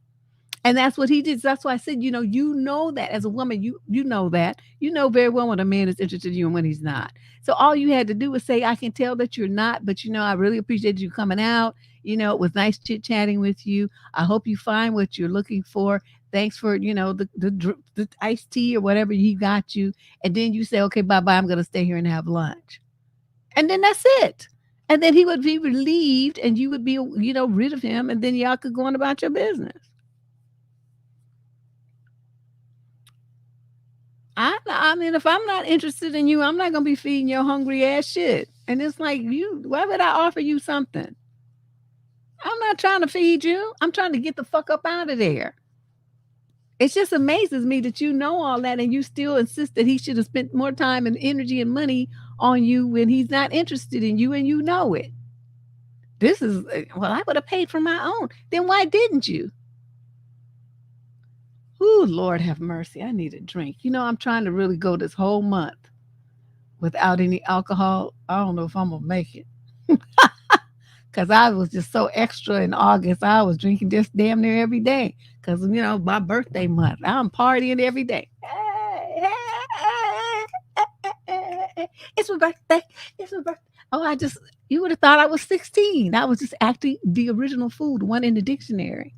And that's what he did. That's why I said, that as a woman, you know that. You know very well when a man is interested in you and when he's not. So all you had to do was say, I can tell that you're not, but I really appreciate you coming out. It was nice chit-chatting with you. I hope you find what you're looking for. Thanks for, the iced tea or whatever he got you. And then you say, okay, bye-bye. I'm going to stay here and have lunch. And then that's it. And then he would be relieved and you would be, rid of him. And then y'all could go on about your business. I mean, if I'm not interested in you, I'm not going to be feeding your hungry ass shit. And it's like, why would I offer you something? I'm not trying to feed you. I'm trying to get the fuck up out of there. It just amazes me that you know all that and you still insist that he should have spent more time and energy and money on you when he's not interested in you and you know it. I would have paid for my own. Then why didn't you? Ooh, Lord have mercy. I need a drink. I'm trying to really go this whole month without any alcohol. I don't know if I'm going to make it. Because I was just so extra in August. I was drinking just damn near every day. Because, my birthday month. I'm partying every day. It's my birthday. It's my birthday. Oh, you would have thought I was 16. I was just acting the original fool, the one in the dictionary.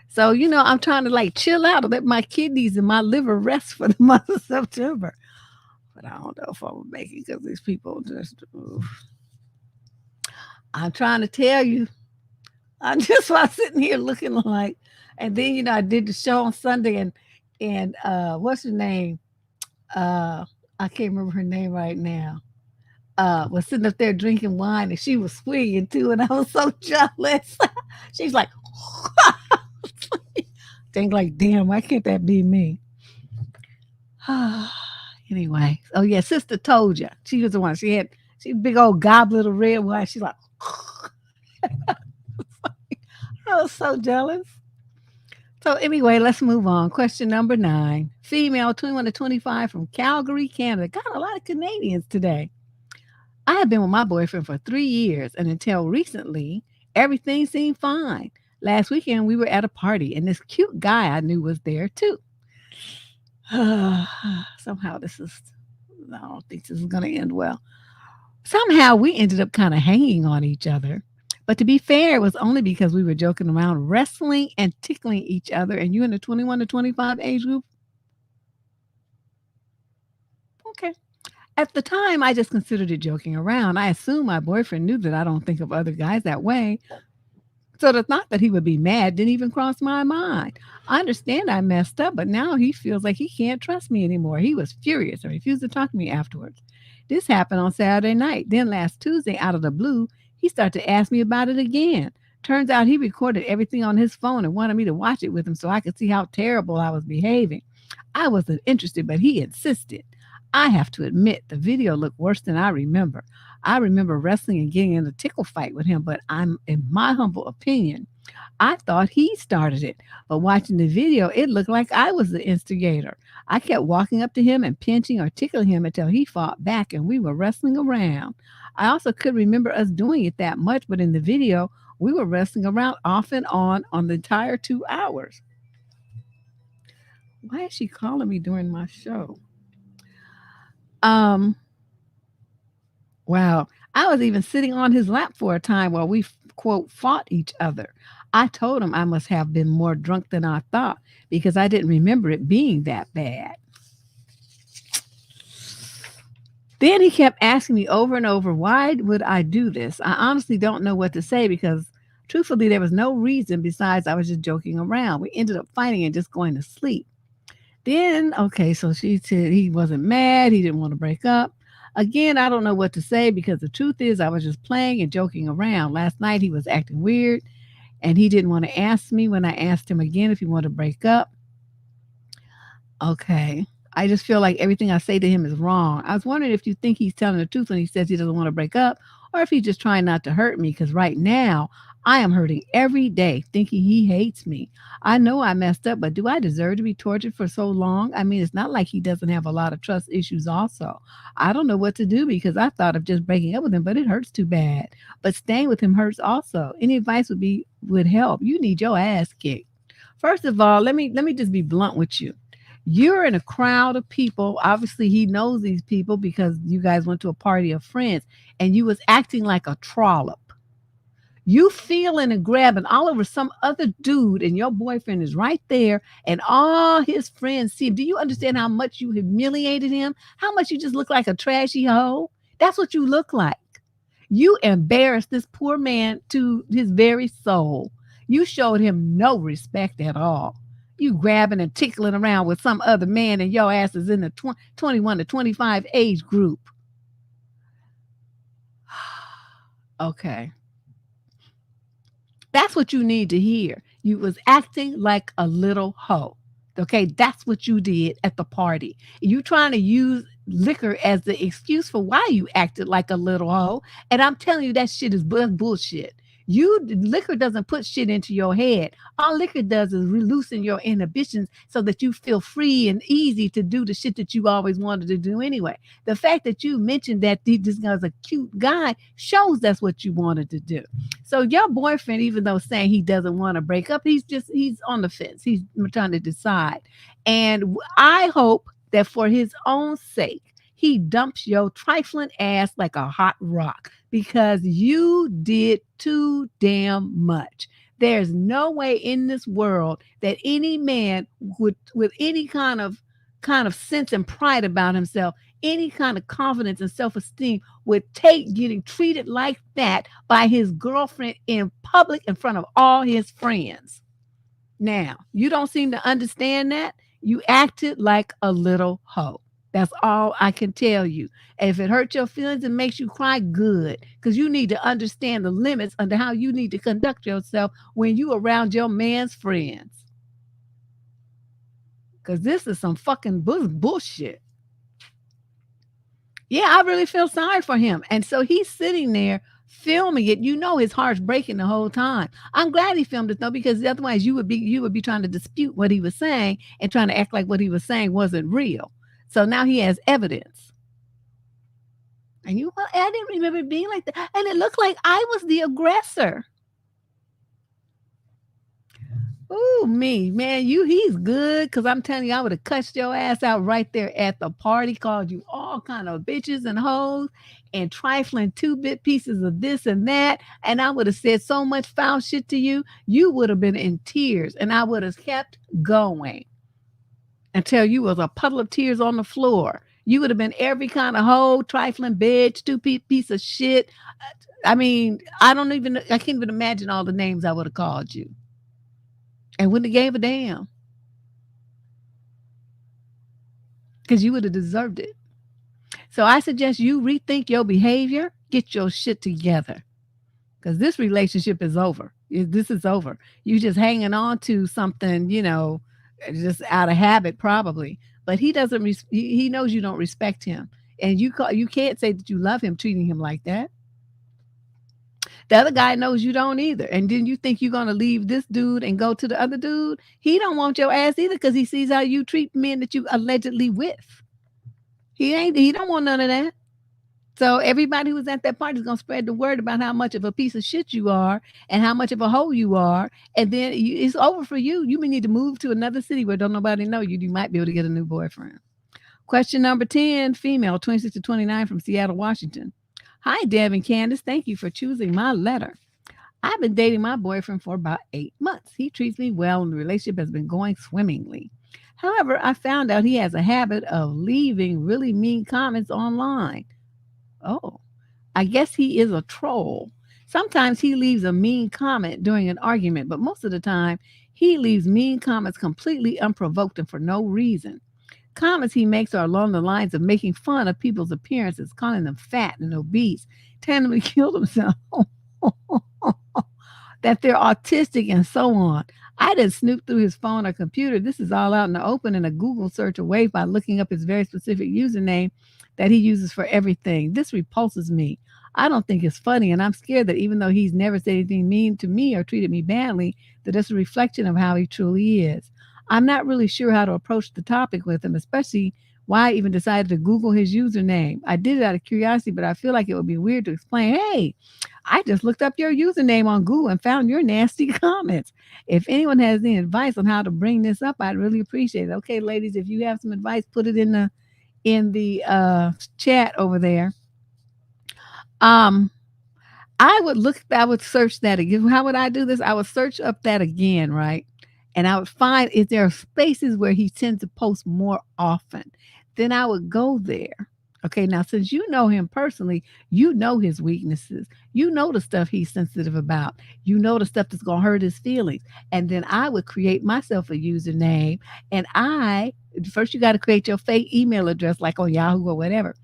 So, I'm trying to chill out and let my kidneys and my liver rest for the month of September. But I don't know if I'm going to make it because these people just, I'm trying to tell you. I just was sitting here looking like, and then, I did the show on Sunday and what's her name? I can't remember her name right now. Was sitting up there drinking wine and she was swinging too. And I was so jealous. She's like, think like, damn, why can't that be me? Anyway, oh yeah, sister told you. She was the one. She big old goblet of red wine. She's like, I was so jealous. So anyway, let's move on. Question number 9. Female, 21 to 25 from Calgary, Canada. Got a lot of Canadians today. I had been with my boyfriend for 3 years, and until recently, everything seemed fine. Last weekend, we were at a party, and this cute guy I knew was there too. Somehow, I don't think this is going to end well. Somehow, we ended up kind of hanging on each other. But to be fair, it was only because we were joking around, wrestling and tickling each other. And you in the 21 to 25 age group? Okay. At the time, I just considered it joking around. I assumed my boyfriend knew that I don't think of other guys that way. So the thought that he would be mad didn't even cross my mind. I understand I messed up, but now he feels like he can't trust me anymore. He was furious and refused to talk to me afterwards. This happened on Saturday night. Then last Tuesday, out of the blue, he started to ask me about it again. Turns out he recorded everything on his phone and wanted me to watch it with him so I could see how terrible I was behaving. I wasn't interested, but he insisted. I have to admit, the video looked worse than I remember. I remember wrestling and getting in a tickle fight with him, but in my humble opinion, I thought he started it. But watching the video, it looked like I was the instigator. I kept walking up to him and pinching or tickling him until he fought back and we were wrestling around. I also couldn't remember us doing it that much, but in the video, we were wrestling around off and on the entire 2 hours. Why is she calling me during my show? Um, Wow. I was even sitting on his lap for a time while we, quote, fought each other. I told him I must have been more drunk than I thought because I didn't remember it being that bad. Then he kept asking me over and over, why would I do this? I honestly don't know what to say because truthfully, there was no reason besides I was just joking around. We ended up fighting and just going to sleep. Then, okay, so she said he wasn't mad. He didn't want to break up. Again, I don't know what to say because the truth is I was just playing and joking around. Last night he was acting weird and he didn't want to ask me when I asked him again if he wanted to break up. Okay. I just feel like everything I say to him is wrong. I was wondering if you think he's telling the truth when he says he doesn't want to break up or if he's just trying not to hurt me because right now I am hurting every day thinking he hates me. I know I messed up, but do I deserve to be tortured for so long? I mean, it's not like he doesn't have a lot of trust issues also. I don't know what to do because I thought of just breaking up with him, but it hurts too bad. But staying with him hurts also. Any advice would help. You need your ass kicked. First of all, let me just be blunt with you. You're in a crowd of people. Obviously, he knows these people because you guys went to a party of friends and you was acting like a trollop. You feeling and grabbing all over some other dude, and your boyfriend is right there, and all his friends see him. Do you understand how much you humiliated him? How much you just look like a trashy hoe? That's what you look like. You embarrassed this poor man to his very soul. You showed him no respect at all. You grabbing and tickling around with some other man, and your ass is in the 21 to 25 age group. Okay. That's what you need to hear. You was acting like a little hoe. Okay, that's what you did at the party. You trying to use liquor as the excuse for why you acted like a little hoe. And I'm telling you, that shit is bullshit. Liquor doesn't put shit into your head. All liquor does is loosen your inhibitions so that you feel free and easy to do the shit that you always wanted to do anyway. The fact that you mentioned that this guy's a cute guy shows that's what you wanted to do. So your boyfriend, even though saying he doesn't want to break up, he's on the fence. He's trying to decide. And I hope that for his own sake, he dumps your trifling ass like a hot rock because you did too damn much. There's no way in this world that any man would, with any kind of sense and pride about himself, any kind of confidence and self-esteem, would take getting treated like that by his girlfriend in public in front of all his friends. Now, you don't seem to understand that. You acted like a little hoe. That's all I can tell you. And if it hurts your feelings and makes you cry, good. Because you need to understand the limits under how you need to conduct yourself when you around your man's friends. Because this is some fucking bullshit. Yeah, I really feel sorry for him. And so he's sitting there filming it. You know his heart's breaking the whole time. I'm glad he filmed it though, because otherwise you would be trying to dispute what he was saying and trying to act like what he was saying wasn't real. So now he has evidence. And I didn't remember it being like that. And it looked like I was the aggressor. Ooh, me, man, he's good. Cause I'm telling you, I would have cussed your ass out right there at the party, called you all kind of bitches and hoes and trifling 2-bit pieces of this and that. And I would have said so much foul shit to you, you would have been in tears and I would have kept going until you was a puddle of tears on the floor. You would have been every kind of hoe, trifling bitch, piece of shit. I mean, I can't even imagine all the names I would have called you. And wouldn't have gave a damn. Because you would have deserved it. So I suggest you rethink your behavior, get your shit together. Because this relationship is over. This is over. You just hanging on to something, just out of habit probably. But he doesn't. He knows you don't respect him, and you can't say that you love him treating him like that. The other guy knows you don't either. And then you think you're going to leave this dude and go to the other dude. He don't want your ass either because he sees how you treat men that you allegedly with. He don't want none of that. So everybody who's at that party is going to spread the word about how much of a piece of shit you are and how much of a hoe you are. And then it's over for you. You may need to move to another city where don't nobody know you. You might be able to get a new boyfriend. Question number 10, female, 26 to 29 from Seattle, Washington. Hi, Deb and Candace. Thank you for choosing my letter. I've been dating my boyfriend for about 8 months. He treats me well and the relationship has been going swimmingly. However, I found out he has a habit of leaving really mean comments online. Oh, I guess he is a troll. Sometimes he leaves a mean comment during an argument, but most of the time he leaves mean comments completely unprovoked and for no reason. Comments he makes are along the lines of making fun of people's appearances, calling them fat and obese, telling them to kill themselves, that they're autistic, and so on. I didn't snoop through his phone or computer. This is all out in the open in a Google search away by looking up his very specific username that he uses for everything. This repulses me. I don't think it's funny, and I'm scared that even though he's never said anything mean to me or treated me badly, that it's a reflection of how he truly is. I'm not really sure how to approach the topic with him, especially why I even decided to Google his username. I did it out of curiosity, but I feel like it would be weird to explain, hey, I just looked up your username on Google and found your nasty comments. If anyone has any advice on how to bring this up, I'd really appreciate it. Okay, ladies, if you have some advice, put it in the chat over there. I would search that again. How would I do this? I would search up that again, right? And I would find if there are spaces where he tends to post more often. Then I would go there. Okay, now since you know him personally, you know his weaknesses. You know the stuff he's sensitive about. You know the stuff that's going to hurt his feelings. And then I would create myself a username. And first you got to create your fake email address like on Yahoo or whatever.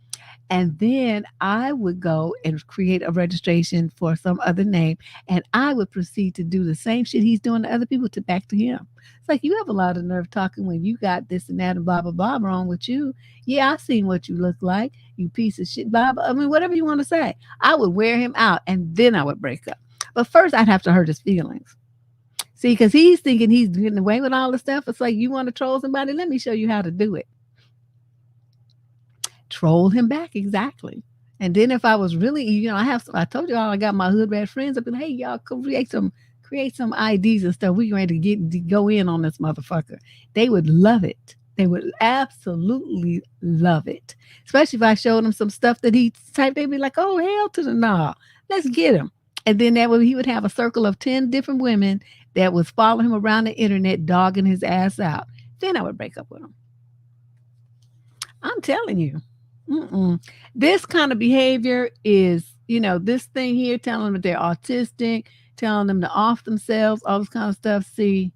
And then I would go and create a registration for some other name. And I would proceed to do the same shit he's doing to other people to back to him. It's like, you have a lot of nerve talking when you got this and that and blah, blah, blah wrong with you. Yeah, I seen what you look like, you piece of shit, blah, blah. I mean, whatever you want to say. I would wear him out and then I would break up. But first I'd have to hurt his feelings. See, because he's thinking he's getting away with all the stuff. It's like, you want to troll somebody? Let me show you how to do it. Troll him back, exactly. And then if I was really, I told you all I got my hood rat friends. I've been, hey, y'all, create some IDs and stuff. We ready to go in on this motherfucker. They would love it. They would absolutely love it. Especially if I showed them some stuff that he typed. They'd be like, oh, hell to the nah. Let's get him. And then he would have a circle of 10 different women that would follow him around the internet, dogging his ass out. Then I would break up with him. I'm telling you. This kind of behavior is, this thing here, telling them that they're autistic, telling them to off themselves, all this kind of stuff. See,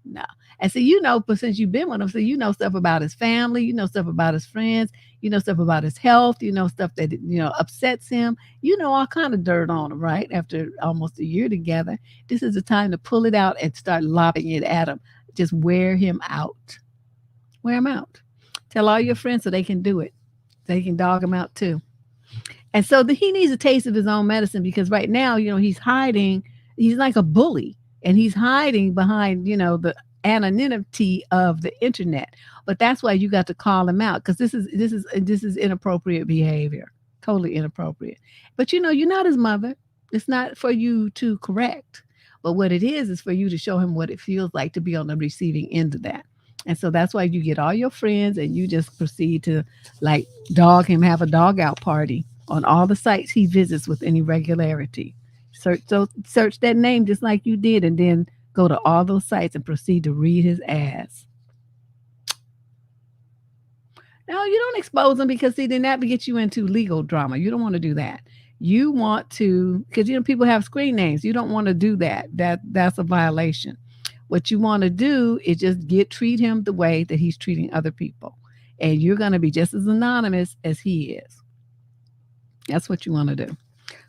no. And so, but since you've been with him, so you know stuff about his family, you know stuff about his friends, you know stuff about his health, you know stuff that, upsets him, all kind of dirt on him, right? After almost a year together, this is the time to pull it out and start lobbing it at him. Just wear him out. Wear him out. Tell all your friends so they can do it. They can dog him out too. And so he needs a taste of his own medicine because right now, he's hiding. He's like a bully and he's hiding behind, the anonymity of the internet. But that's why you got to call him out because this is inappropriate behavior. Totally inappropriate. But you're not his mother. It's not for you to correct. But what it is for you to show him what it feels like to be on the receiving end of that. And so that's why you get all your friends and you just proceed to like dog him, have a dog out party on all the sites he visits with any regularity. Search that name just like you did, and then go to all those sites and proceed to read his ass. No, you don't expose them because see, then that gets you into legal drama. You don't want to do that. You want to, because people have screen names. You don't want to do that. That's a violation. What you want to do is just treat him the way that he's treating other people, and you're going to be just as anonymous as he is. That's what you want to do.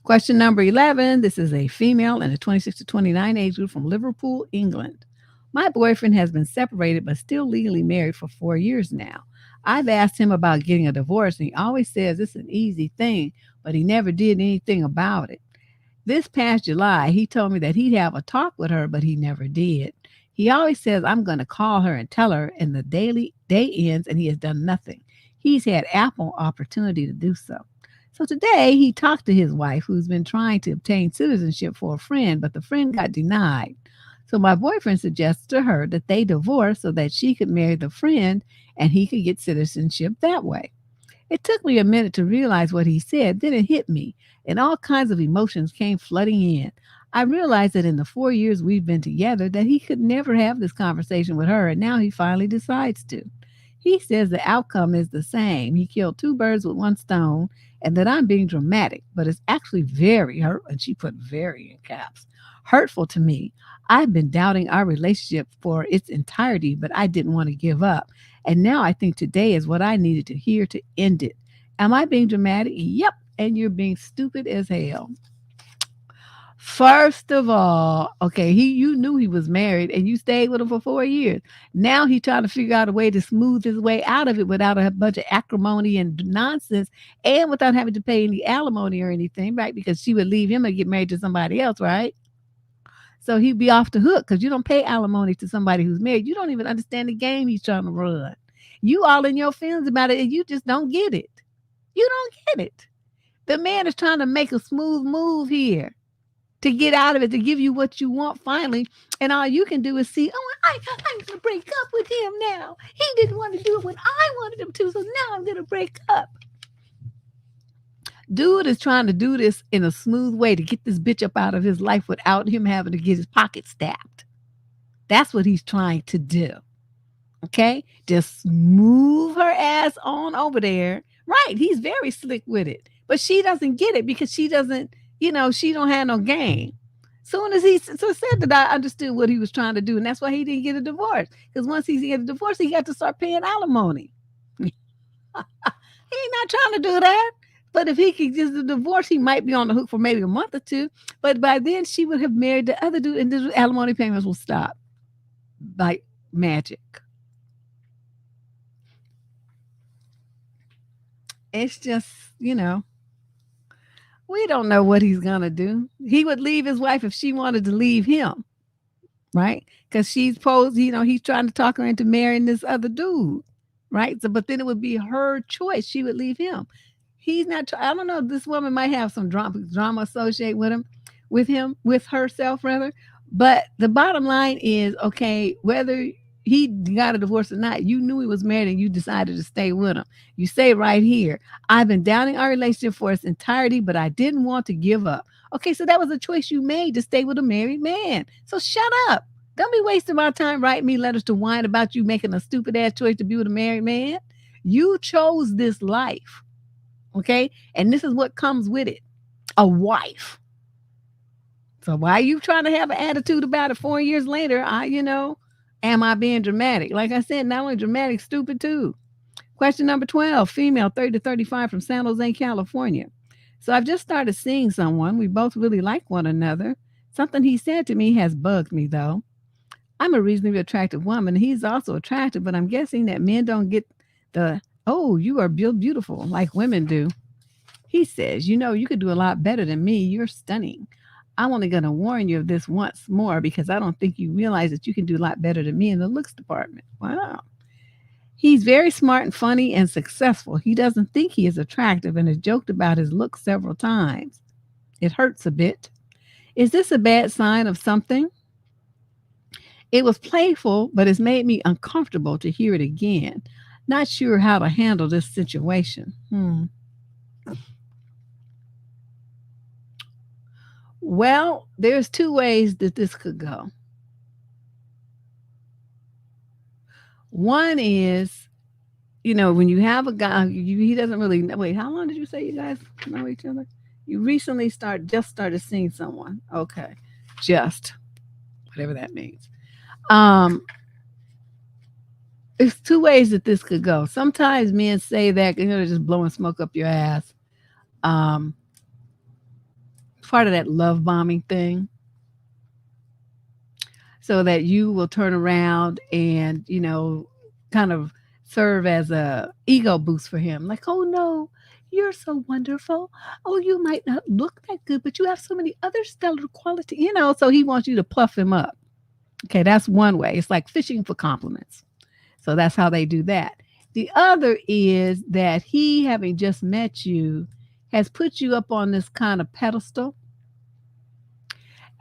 Question number 11. This is a female in the 26 to 29 age group from Liverpool, England. My boyfriend has been separated but still legally married for 4 years now. I've asked him about getting a divorce, and he always says it's an easy thing, but he never did anything about it. This past July, he told me that he'd have a talk with her, but he never did. He always says, I'm going to call her and tell her, and the day ends, and he has done nothing. He's had ample opportunity to do so. So today, he talked to his wife, who's been trying to obtain citizenship for a friend, but the friend got denied. So my boyfriend suggested to her that they divorce so that she could marry the friend and he could get citizenship that way. It took me a minute to realize what he said. Then it hit me, and all kinds of emotions came flooding in. I realized that in the 4 years we've been together that he could never have this conversation with her, and now he finally decides to. He says the outcome is the same. He killed two birds with one stone, and that I'm being dramatic, but it's actually very hurt, and she put very in caps, hurtful to me. I've been doubting our relationship for its entirety, but I didn't want to give up. And now I think today is what I needed to hear to end it. Am I being dramatic? Yep. And you're being stupid as hell. First of all, okay, you knew he was married and you stayed with him for 4 years. Now he's trying to figure out a way to smooth his way out of it without a bunch of acrimony and nonsense, and without having to pay any alimony or anything, right? Because she would leave him and get married to somebody else, right? So he'd be off the hook because you don't pay alimony to somebody who's married. You don't even understand the game he's trying to run. You all in your feelings about it and you just don't get it. You don't get it. The man is trying to make a smooth move here to get out of it, to give you what you want finally. And all you can do is see, I'm going to break up with him now. He didn't want to do it when I wanted him to, so now I'm going to break up. Dude is trying to do this in a smooth way to get this bitch up out of his life without him having to get his pocket stabbed. That's what he's trying to do. Okay? Just move her ass on over there. Right. He's very slick with it. But she doesn't get it because she doesn't, she don't have no game. Soon as he said that, I understood what he was trying to do. And that's why he didn't get a divorce. Because once he get a divorce, he got to start paying alimony. He ain't not trying to do that. But if he could get a divorce, he might be on the hook for maybe a month or two. But by then, she would have married the other dude, and the alimony payments will stop like magic. It's just, we don't know what he's going to do. He would leave his wife if she wanted to leave him, right? Because she's posed, he's trying to talk her into marrying this other dude, right? So, but then it would be her choice. She would leave him. He's not. I don't know. This woman might have some drama associated with herself rather. But the bottom line is, okay, whether he got a divorce or not, you knew he was married and you decided to stay with him. You say right here, I've been doubting our relationship for its entirety, but I didn't want to give up. Okay, so that was a choice you made to stay with a married man. So shut up. Don't be wasting my time writing me letters to whine about you making a stupid ass choice to be with a married man. You chose this life. Okay. And this is what comes with it. A wife. So why are you trying to have an attitude about it 4 years later? Am I being dramatic? Like I said, not only dramatic, stupid too. Question number 12, female, 30 to 35 from San Jose, California. So I've just started seeing someone. We both really like one another. Something he said to me has bugged me though. I'm a reasonably attractive woman. He's also attractive, but I'm guessing that men don't get the, oh, you are beautiful like women do. He says, you could do a lot better than me. You're stunning. I'm only going to warn you of this once more because I don't think you realize that you can do a lot better than me in the looks department. Wow. He's very smart and funny and successful. He doesn't think he is attractive and has joked about his looks several times. It hurts a bit. Is this a bad sign of something? It was playful, but it's made me uncomfortable to hear it again. Not sure how to handle this situation. Well, there's two ways that this could go. One is, when you have a guy, he doesn't really know. Wait, how long did you say you guys know each other? You recently just started seeing someone. Okay, just whatever that means. There's two ways that this could go. Sometimes men say that they're just blowing smoke up your ass. Um, Part of that love bombing thing, so that you will turn around and kind of serve as a ego boost for him. Like, oh no, you're so wonderful. Oh, you might not look that good, but you have so many other stellar qualities. So he wants you to puff him up. Okay, that's one way. It's like fishing for compliments. So that's how they do that. The other is that he, having just met you, has put you up on this kind of pedestal.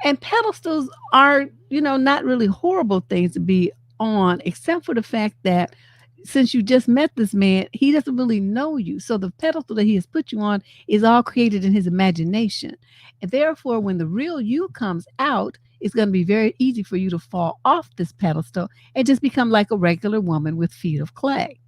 And pedestals are, not really horrible things to be on, except for the fact that since you just met this man, he doesn't really know you. So the pedestal that he has put you on is all created in his imagination. And therefore, when the real you comes out, it's going to be very easy for you to fall off this pedestal and just become like a regular woman with feet of clay.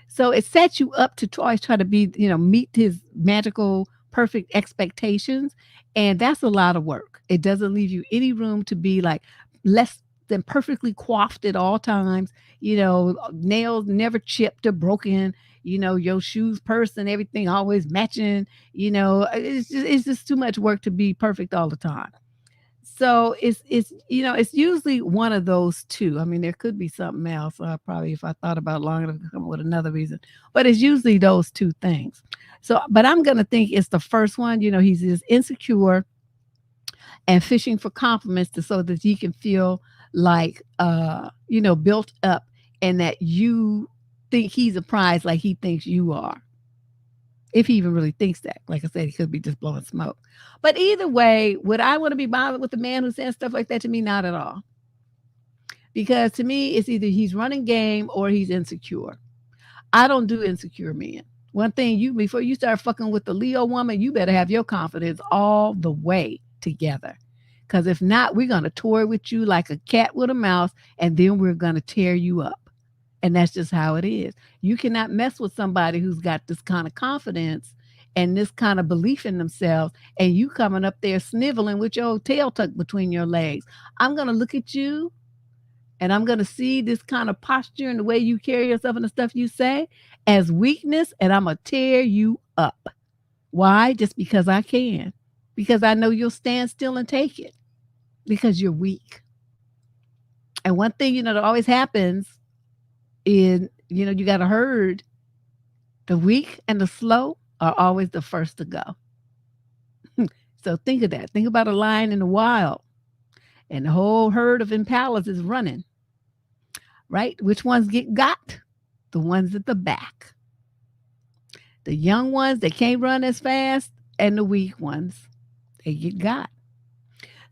So it sets you up to always try to be, meet his magical, perfect expectations. And that's a lot of work. It doesn't leave you any room to be like less than perfectly coiffed at all times, nails never chipped or broken, your shoes, purse, and everything always matching, it's just too much work to be perfect all the time. So it's usually one of those two. I mean, there could be something else. Probably if I thought about it long enough, come up with another reason. But it's usually those two things. So, but I'm gonna think it's the first one. He's just insecure and fishing for compliments so that he can feel like built up, and that you think he's a prize like he thinks you are. If he even really thinks that. Like I said, he could be just blowing smoke. But either way, would I want to be bothered with a man who says stuff like that to me? Not at all. Because to me, it's either he's running game or he's insecure. I don't do insecure men. One thing, before you start fucking with the Leo woman, you better have your confidence all the way together. Because if not, we're going to toy with you like a cat with a mouse, and then we're going to tear you up. And that's just how it is. You cannot mess with somebody who's got this kind of confidence and this kind of belief in themselves, and you coming up there sniveling with your tail tucked between your legs. I'm going to look at you, and I'm going to see this kind of posture and the way you carry yourself and the stuff you say as weakness, and I'm going to tear you up. Why? Just because I can. Because I know you'll stand still and take it. Because you're weak. And one thing, that always happens is, you got a herd. The weak and the slow are always the first to go. So think of that. Think about a lion in the wild, and the whole herd of impalas is running. Right? Which ones get got? The ones at the back. The young ones, they can't run as fast, and the weak ones, they get got.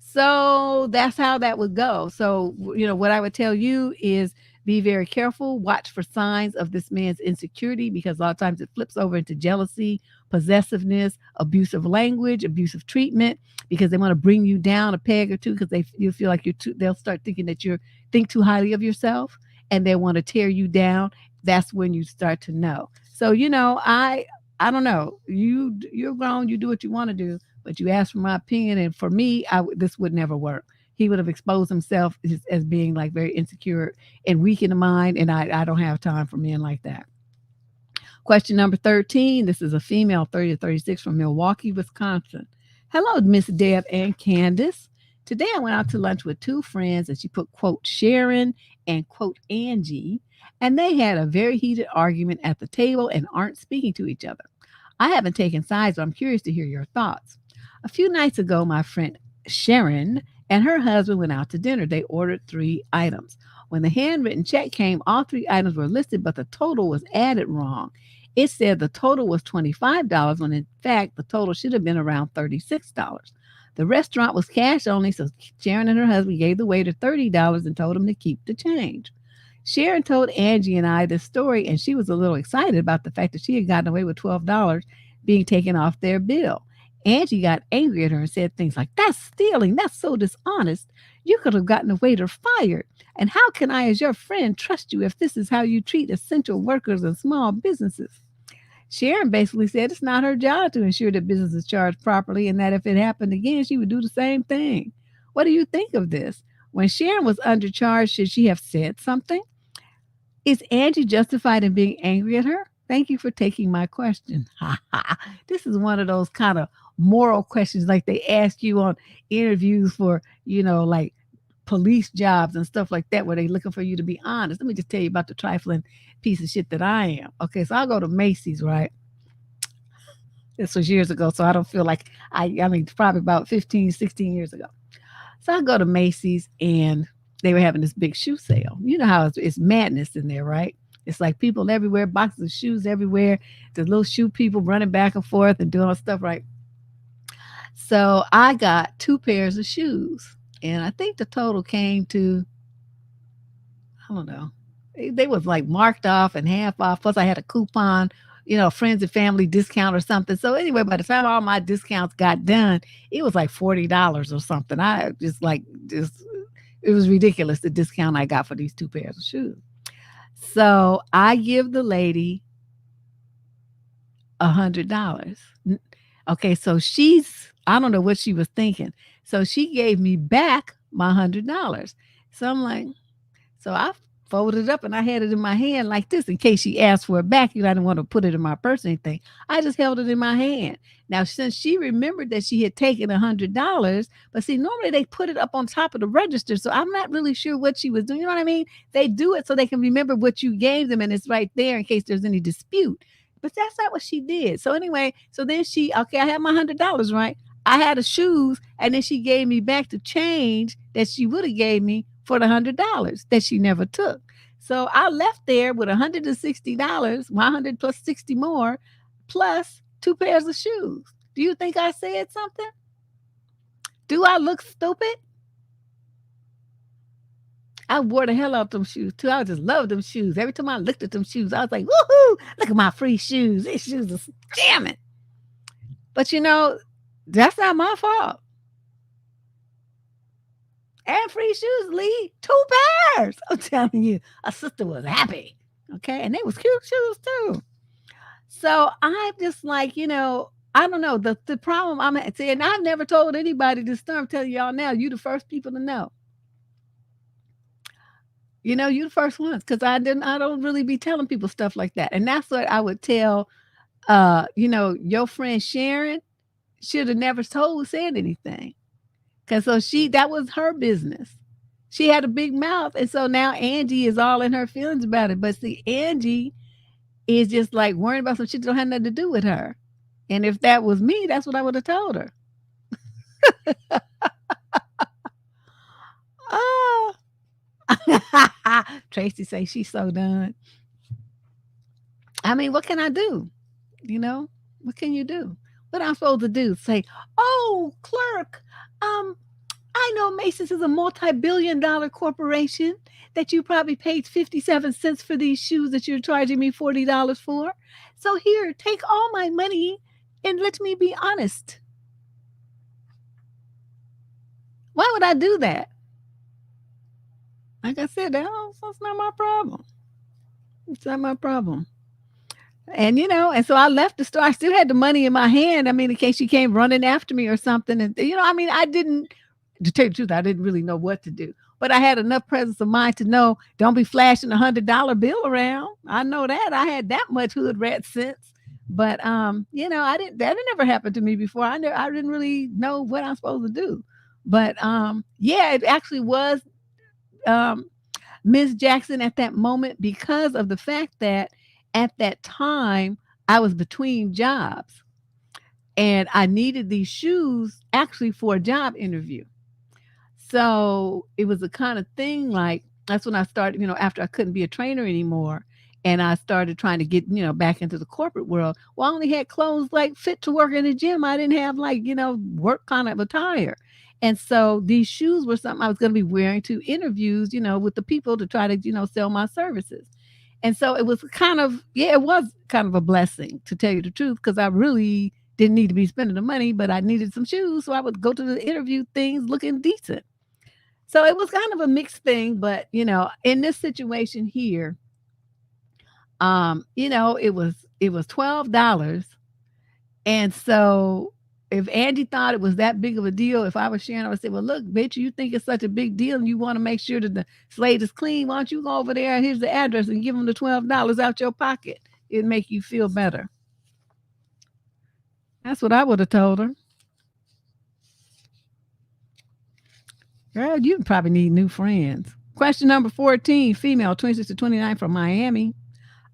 So that's how that would go. So, what I would tell you is be very careful. Watch for signs of this man's insecurity, because a lot of times it flips over into jealousy, possessiveness, abusive language, abusive treatment, because they want to bring you down a peg or two, because you feel like they'll start thinking that you think too highly of yourself, and they want to tear you down. That's when you start to know. So, I don't know. You're grown. You do what you want to do, but you asked for my opinion, and for me, this would never work. He would have exposed himself as being like very insecure and weak in the mind, and I don't have time for men like that. Question number 13. This is a female, 30 to 36, from Milwaukee, Wisconsin. Hello, Miss Deb and Candace. Today I went out to lunch with two friends, and she put quote Sharon and quote Angie, and they had a very heated argument at the table and aren't speaking to each other. I haven't taken sides, but I'm curious to hear your thoughts. A few nights ago, my friend Sharon and her husband went out to dinner. They ordered 3 items. When the handwritten check came, all three items were listed, but the total was added wrong. It said the total was $25 when in fact the total should have been around $36. The restaurant was cash only, so Sharon and her husband gave the waiter $30 and told him to keep the change. Sharon told Angie and I this story, and she was a little excited about the fact that she had gotten away with $12 being taken off their bill. Angie got angry at her and said things like, "That's stealing. That's so dishonest. You could have gotten the waiter fired. And how can I, as your friend, trust you if this is how you treat essential workers and small businesses?" Sharon basically said it's not her job to ensure that business is charged properly and that if it happened again, she would do the same thing. What do you think of this? When Sharon was undercharged, should she have said something? Is Angie justified in being angry at her? Thank you for taking my question. This is one of those kind of moral questions like they ask you on interviews for, like police jobs and stuff like that, where they're looking for you to be honest. Let me just tell you about the trifling piece of shit that I am. Okay, so I'll go to Macy's, right? This was years ago, so I don't feel like probably about 15, 16 years ago. So I go to Macy's and they were having this big shoe sale. You know how it's madness in there, right? It's like people everywhere, boxes of shoes everywhere. The little shoe people running back and forth and doing all stuff, right? So I got 2 pairs of shoes. And I think the total came to, I don't know, they was like marked off and half off. Plus I had a coupon, friends and family discount or something. So anyway, by the time all my discounts got done, it was like $40 or something. It was ridiculous, the discount I got for these 2 pairs of shoes. So I give the lady $100. Okay, so I don't know what she was thinking. So she gave me back my $100. So I'm like, so I folded it up and I had it in my hand like this in case she asked for it back. I didn't want to put it in my purse or anything. I just held it in my hand. Now, since she remembered that she had taken $100, but see, normally they put it up on top of the register. So I'm not really sure what she was doing. You know what I mean? They do it so they can remember what you gave them and it's right there in case there's any dispute. But that's not what she did. So anyway, so then I had my $100, right? I had the shoes, and then she gave me back the change that she would have gave me for the $100 that she never took. So I left there with $160, 100 plus 60 more, plus 2 pairs of shoes. Do you think I said something? Do I look stupid? I wore the hell out them shoes too. I just loved them shoes. Every time I looked at them shoes, I was like, woohoo, look at my free shoes. These shoes are jamming. But that's not my fault. And free shoes, Lee. 2 pairs. I'm telling you, a sister was happy. Okay. And they was cute shoes too. So I'm just like, I don't know. The problem I'm at, and I've never told anybody this story. I'm telling y'all now, you the first people to know. You the first ones, because I don't really be telling people stuff like that. And that's what I would tell your friend Sharon should have never said anything. Because that was her business. She had a big mouth. And so now Angie is all in her feelings about it. But see, Angie is just like worrying about some shit that don't have nothing to do with her. And if that was me, that's what I would have told her. Oh. Tracy says she's so done. I mean, what can I do? What can you do? What I'm supposed to do? Say, "Oh, clerk, I know Macy's is a multi-billion-dollar corporation that you probably paid 57 cents for these shoes that you're charging me $40 for. So here, take all my money and let me be honest." Why would I do that? Like I said, that's not my problem. It's not my problem. And, and so I left the store. I still had the money in my hand. I mean, in case she came running after me or something. And, I didn't, to tell you the truth, I didn't really know what to do. But I had enough presence of mind to know, don't be flashing $100 bill around. I know that. I had that much hood rat sense. But, that never happened to me before. I didn't really know what I'm supposed to do. But, it actually was Miss Jackson at that moment because of the fact that at that time I was between jobs and I needed these shoes actually for a job interview. So it was the kind of thing like That's when I started, after I couldn't be a trainer anymore. And I started trying to get, back into the corporate world. Well, I only had clothes like fit to work in the gym. I didn't have like, work kind of attire. And so these shoes were something I was going to be wearing to interviews, with the people to try to, sell my services. And so it was kind of, yeah, it was kind of a blessing to tell you the truth, because I really didn't need to be spending the money, but I needed some shoes. So I would go to the interview things looking decent. So it was kind of a mixed thing, but in this situation here, it was $12. And so if Andy thought it was that big of a deal, if I was sharing, I would say, well, look, bitch, you think it's such a big deal and you want to make sure that the slate is clean. Why don't you go over there? Here's the address and give them the $12 out your pocket. It'd make you feel better. That's what I would have told her. Girl, you probably need new friends. Question number 14, female, 26 to 29 from Miami.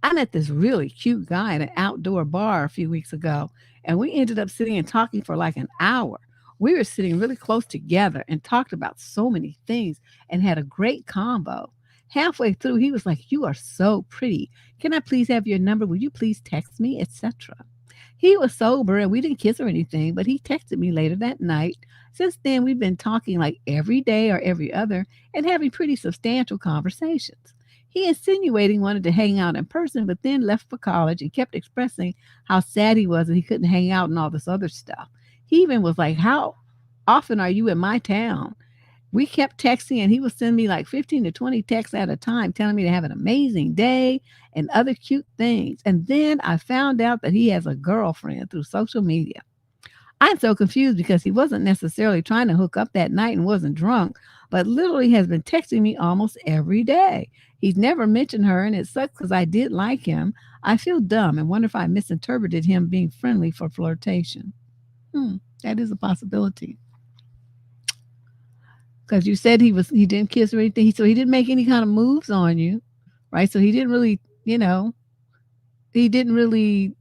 I met this really cute guy at an outdoor bar a few weeks ago, and we ended up sitting and talking for like an hour. We were sitting really close together and talked about so many things and had a great combo. Halfway through, he was like, "You are so pretty. Can I please have your number? Will you please text me, etc." He was sober and we didn't kiss or anything, but he texted me later that night. Since then, we've been talking like every day or every other and having pretty substantial conversations. He insinuating wanted to hang out in person, but then left for college and kept expressing how sad he was that he couldn't hang out and all this other stuff. He even was like, "How often are you in my town?" We kept texting and he would send me like 15 to 20 texts at a time telling me to have an amazing day and other cute things. And then I found out that he has a girlfriend through social media. I'm so confused because he wasn't necessarily trying to hook up that night and wasn't drunk, but literally has been texting me almost every day. He's never mentioned her, and it sucks because I did like him. I feel dumb and wonder if I misinterpreted him being friendly for flirtation. That is a possibility. Because you said he didn't kiss or anything, so he didn't make any kind of moves on you, right? So he didn't really, he didn't really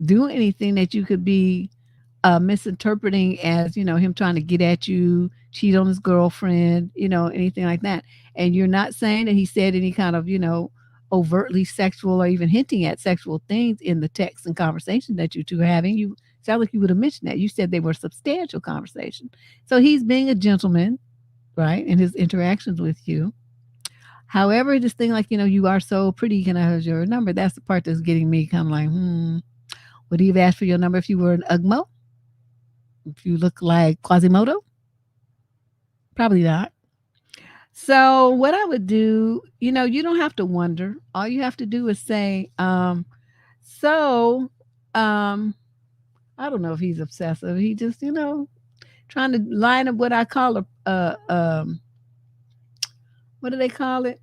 do anything that you could be misinterpreting as, him trying to get at you, cheat on his girlfriend, anything like that. And you're not saying that he said any kind of, overtly sexual or even hinting at sexual things in the text and conversation that you two are having. You sound like you would have mentioned that. You said they were substantial conversation. So he's being a gentleman, right, in his interactions with you. However, this thing like, you are so pretty, can I have your number? That's the part that's getting me kind of like, would he have asked for your number if you were an Ugmo? If you look like Quasimodo? Probably not. So what I would do, you don't have to wonder. All you have to do is say, so, I don't know if he's obsessive. He just, trying to line up what I call what do they call it?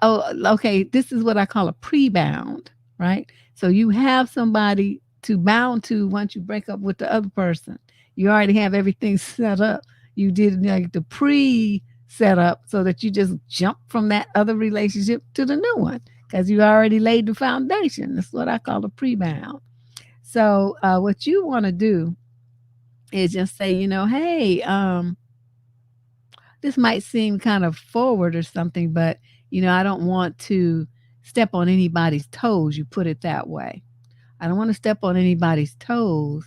Oh, okay. This is what I call a pre-bound, right? So you have somebody to bound to once you break up with the other person. You already have everything set up. You did like the pre-set up so that you just jump from that other relationship to the new one because you already laid the foundation. That's what I call a pre-bound. So what you want to do is just say, hey, this might seem kind of forward or something, but I don't want to step on anybody's toes. You put it that way. I don't want to step on anybody's toes.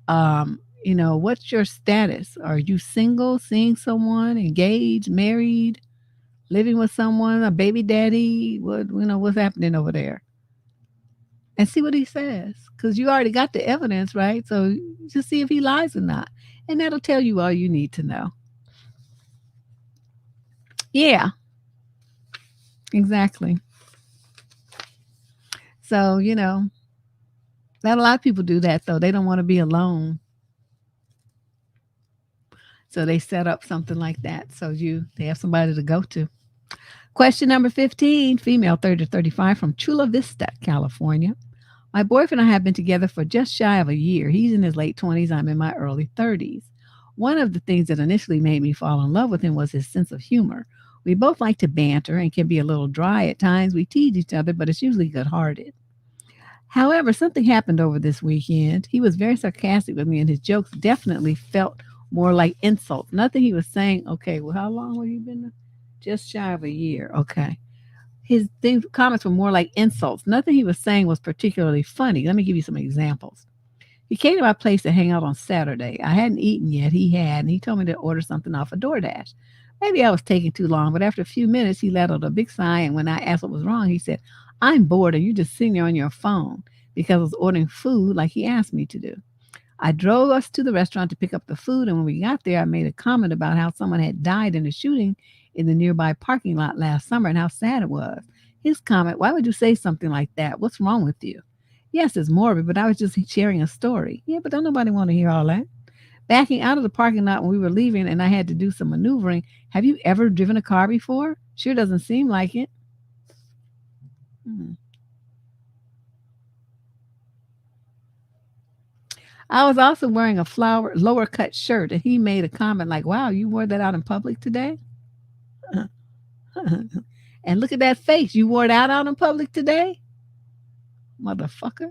What's your status? Are you single, seeing someone, engaged, married, living with someone, a baby daddy? What's happening over there? And see what he says, because you already got the evidence, right? So just see if he lies or not, and that'll tell you all you need to know. Yeah, exactly. So that a lot of people do that though. They don't want to be alone, so they set up something like that so they have somebody to go to. Question number 15, female, 30 to 35 from Chula Vista, California. My boyfriend and I have been together for just shy of a year. He's in his late 20s. I'm in my early 30s. One of the things that initially made me fall in love with him was his sense of humor. We both like to banter and can be a little dry at times. We tease each other, but it's usually good-hearted. However, something happened over this weekend. He was very sarcastic with me, and his jokes definitely felt more like insults. Nothing he was saying, okay, well, how long have you been Just shy of a year. Okay. His things, comments were more like insults. Nothing he was saying was particularly funny. Let me give you some examples. He came to my place to hang out on Saturday. I hadn't eaten yet. He had, and he told me to order something off a DoorDash. Maybe I was taking too long, but after a few minutes, he let out a big sigh. And when I asked what was wrong, he said, I'm bored and you're just sitting there on your phone because I was ordering food like he asked me to do. I drove us to the restaurant to pick up the food, and when we got there, I made a comment about how someone had died in a shooting in the nearby parking lot last summer and how sad it was. His comment, why would you say something like that? What's wrong with you? Yes, it's morbid, but I was just sharing a story. Yeah, but don't nobody want to hear all that. Backing out of the parking lot when we were leaving and I had to do some maneuvering. Have you ever driven a car before? Sure doesn't seem like it. Hmm. I was also wearing a flower lower cut shirt, and he made a comment like, wow, you wore that out in public today? And look at that face. You wore it out in public today? Motherfucker.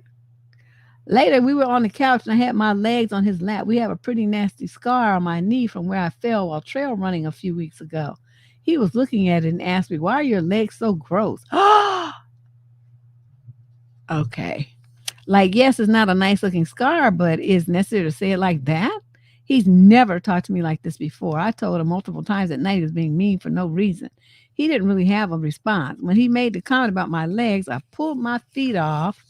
Later, we were on the couch and I had my legs on his lap. We have a pretty nasty scar on my knee from where I fell while trail running a few weeks ago. He was looking at it and asked me, why are your legs so gross? Okay. Like, yes, it's not a nice looking scar, but it's necessary to say it like that. He's never talked to me like this before. I told him multiple times at night he was being mean for no reason. He didn't really have a response. When he made the comment about my legs, I pulled my feet off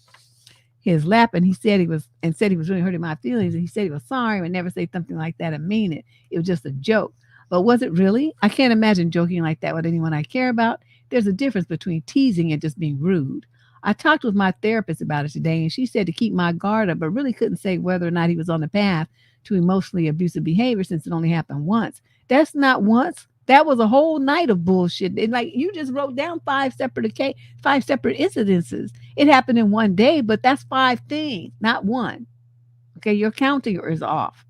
his lap and he said he was really hurting my feelings. And he said he was sorry and never say something like that and mean it. It was just a joke. But was it really? I can't imagine joking like that with anyone I care about. There's a difference between teasing and just being rude. I talked with my therapist about it today, and she said to keep my guard up, but really couldn't say whether or not he was on the path to emotionally abusive behavior since it only happened once. That's not once. That was a whole night of bullshit. And like you just wrote down five separate incidences. It happened in one day, but that's five things, not one. Okay, your counting is off.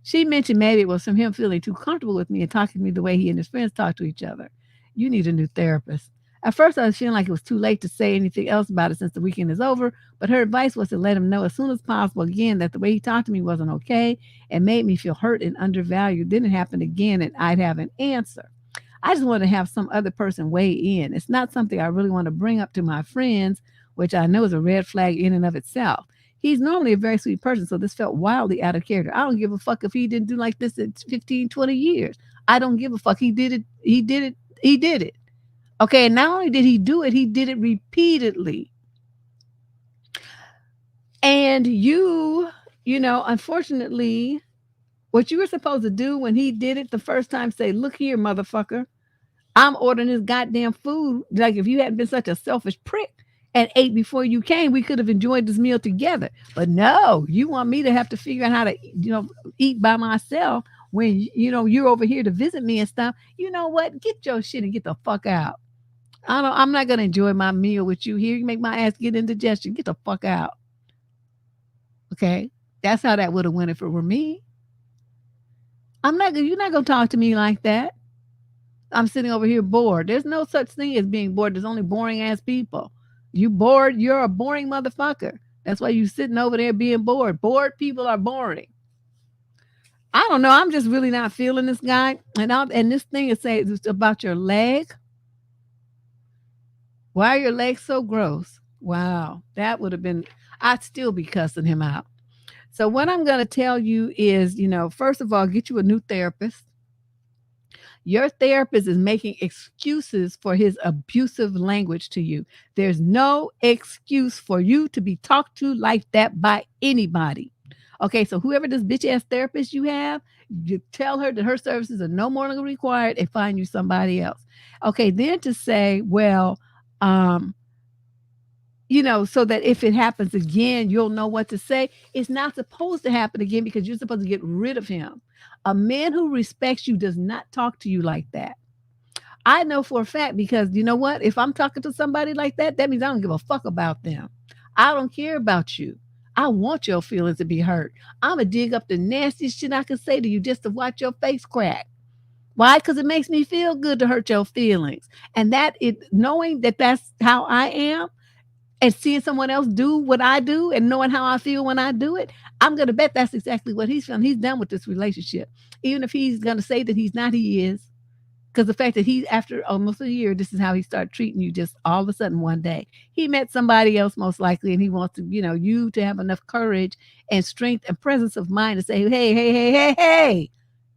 She mentioned maybe it was from him feeling too comfortable with me and talking to me the way he and his friends talk to each other. You need a new therapist. At first, I was feeling like it was too late to say anything else about it since the weekend is over, but her advice was to let him know as soon as possible again that the way he talked to me wasn't okay and made me feel hurt and undervalued. Then it happened again and I'd have an answer. I just want to have some other person weigh in. It's not something I really want to bring up to my friends, which I know is a red flag in and of itself. He's normally a very sweet person, so this felt wildly out of character. I don't give a fuck if he didn't do like this in 15, 20 years. I don't give a fuck. He did it. He did it. He did it. Okay, and not only did he do it, he did it repeatedly. And unfortunately, what you were supposed to do when he did it the first time, say, look here, motherfucker, I'm ordering this goddamn food. Like if you hadn't been such a selfish prick and ate before you came, we could have enjoyed this meal together. But no, you want me to have to figure out how to, eat by myself when, you're over here to visit me and stuff. You know what? Get your shit and get the fuck out. I'm not gonna enjoy my meal with you here. You make my ass get indigestion. Get the fuck out. Okay? That's how that would have went if it were me. You're not gonna talk to me like that. I'm sitting over here bored. There's no such thing as being bored. There's only boring ass people. You bored, you're a boring motherfucker. That's why you sitting over there being bored. Bored people are boring. I don't know. I'm just really not feeling this guy. And this thing is saying it's about your leg. Why are your legs so gross? Wow. That would have been, I'd still be cussing him out. So what I'm going to tell you is, first of all, get you a new therapist. Your therapist is making excuses for his abusive language to you. There's no excuse for you to be talked to like that by anybody. Okay, so whoever this bitch ass therapist you have, you tell her that her services are no more required and find you somebody else. Okay, then to say, well, so that if it happens again, you'll know what to say. It's not supposed to happen again because you're supposed to get rid of him. A man who respects you does not talk to you like that. I know for a fact because you know what? If I'm talking to somebody like that, that means I don't give a fuck about them. I don't care about you. I want your feelings to be hurt. I'm going to dig up the nastiest shit I can say to you just to watch your face crack. Why? Because it makes me feel good to hurt your feelings. And knowing that that's how I am, and seeing someone else do what I do and knowing how I feel when I do it, I'm going to bet that's exactly what he's feeling. He's done with this relationship. Even if he's going to say that he's not, he is. Because the fact that he, after almost a year, this is how he started treating you just all of a sudden one day. He met somebody else most likely, and he wants to, you to have enough courage and strength and presence of mind to say, hey, hey, hey, hey,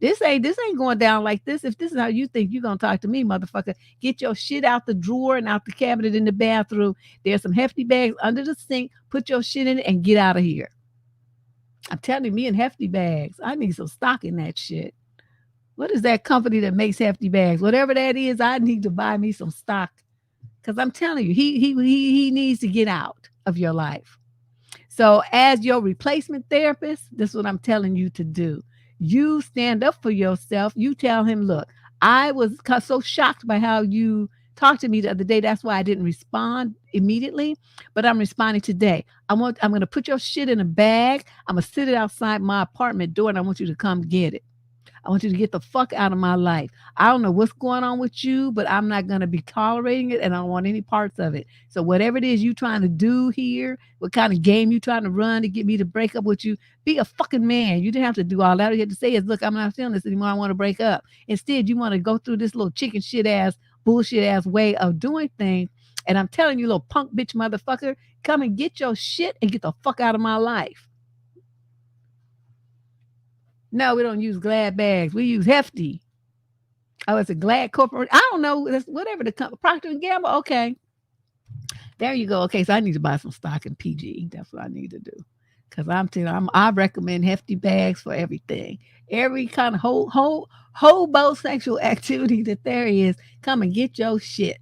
hey, this ain't going down like this. If this is how you think you're gonna talk to me, motherfucker, get your shit out the drawer and out the cabinet in the bathroom. There's some hefty bags under the sink. Put your shit in it and get out of here. I'm telling you, me and hefty bags. I need some stock in that shit. What is that company that makes hefty bags? Whatever that is, I need to buy me some stock. Because I'm telling you, he needs to get out of your life. So as your replacement therapist, this is what I'm telling you to do. You stand up for yourself. You tell him, look, I was so shocked by how you talked to me the other day. That's why I didn't respond immediately, but I'm responding today. I'm going to put your shit in a bag. I'm going to sit it outside my apartment door, and I want you to come get it. I want you to get the fuck out of my life. I don't know what's going on with you, but I'm not going to be tolerating it, and I don't want any parts of it. So whatever it is you trying to do here, what kind of game you trying to run to get me to break up with you, be a fucking man. You didn't have to do all that. All you had to say is, look, I'm not feeling this anymore. I want to break up. Instead, you want to go through this little chicken shit ass, bullshit ass way of doing things. And I'm telling you, little punk bitch motherfucker, come and get your shit and get the fuck out of my life. No, we don't use Glad bags. We use Hefty. Oh, it's a Glad Corporation. I don't know. That's whatever the company. Procter and Gamble. Okay. There you go. Okay, so I need to buy some stock in PG. That's what I need to do. Because I'm telling you, I recommend Hefty bags for everything. Every kind of hobosexual activity that there is, come and get your shit.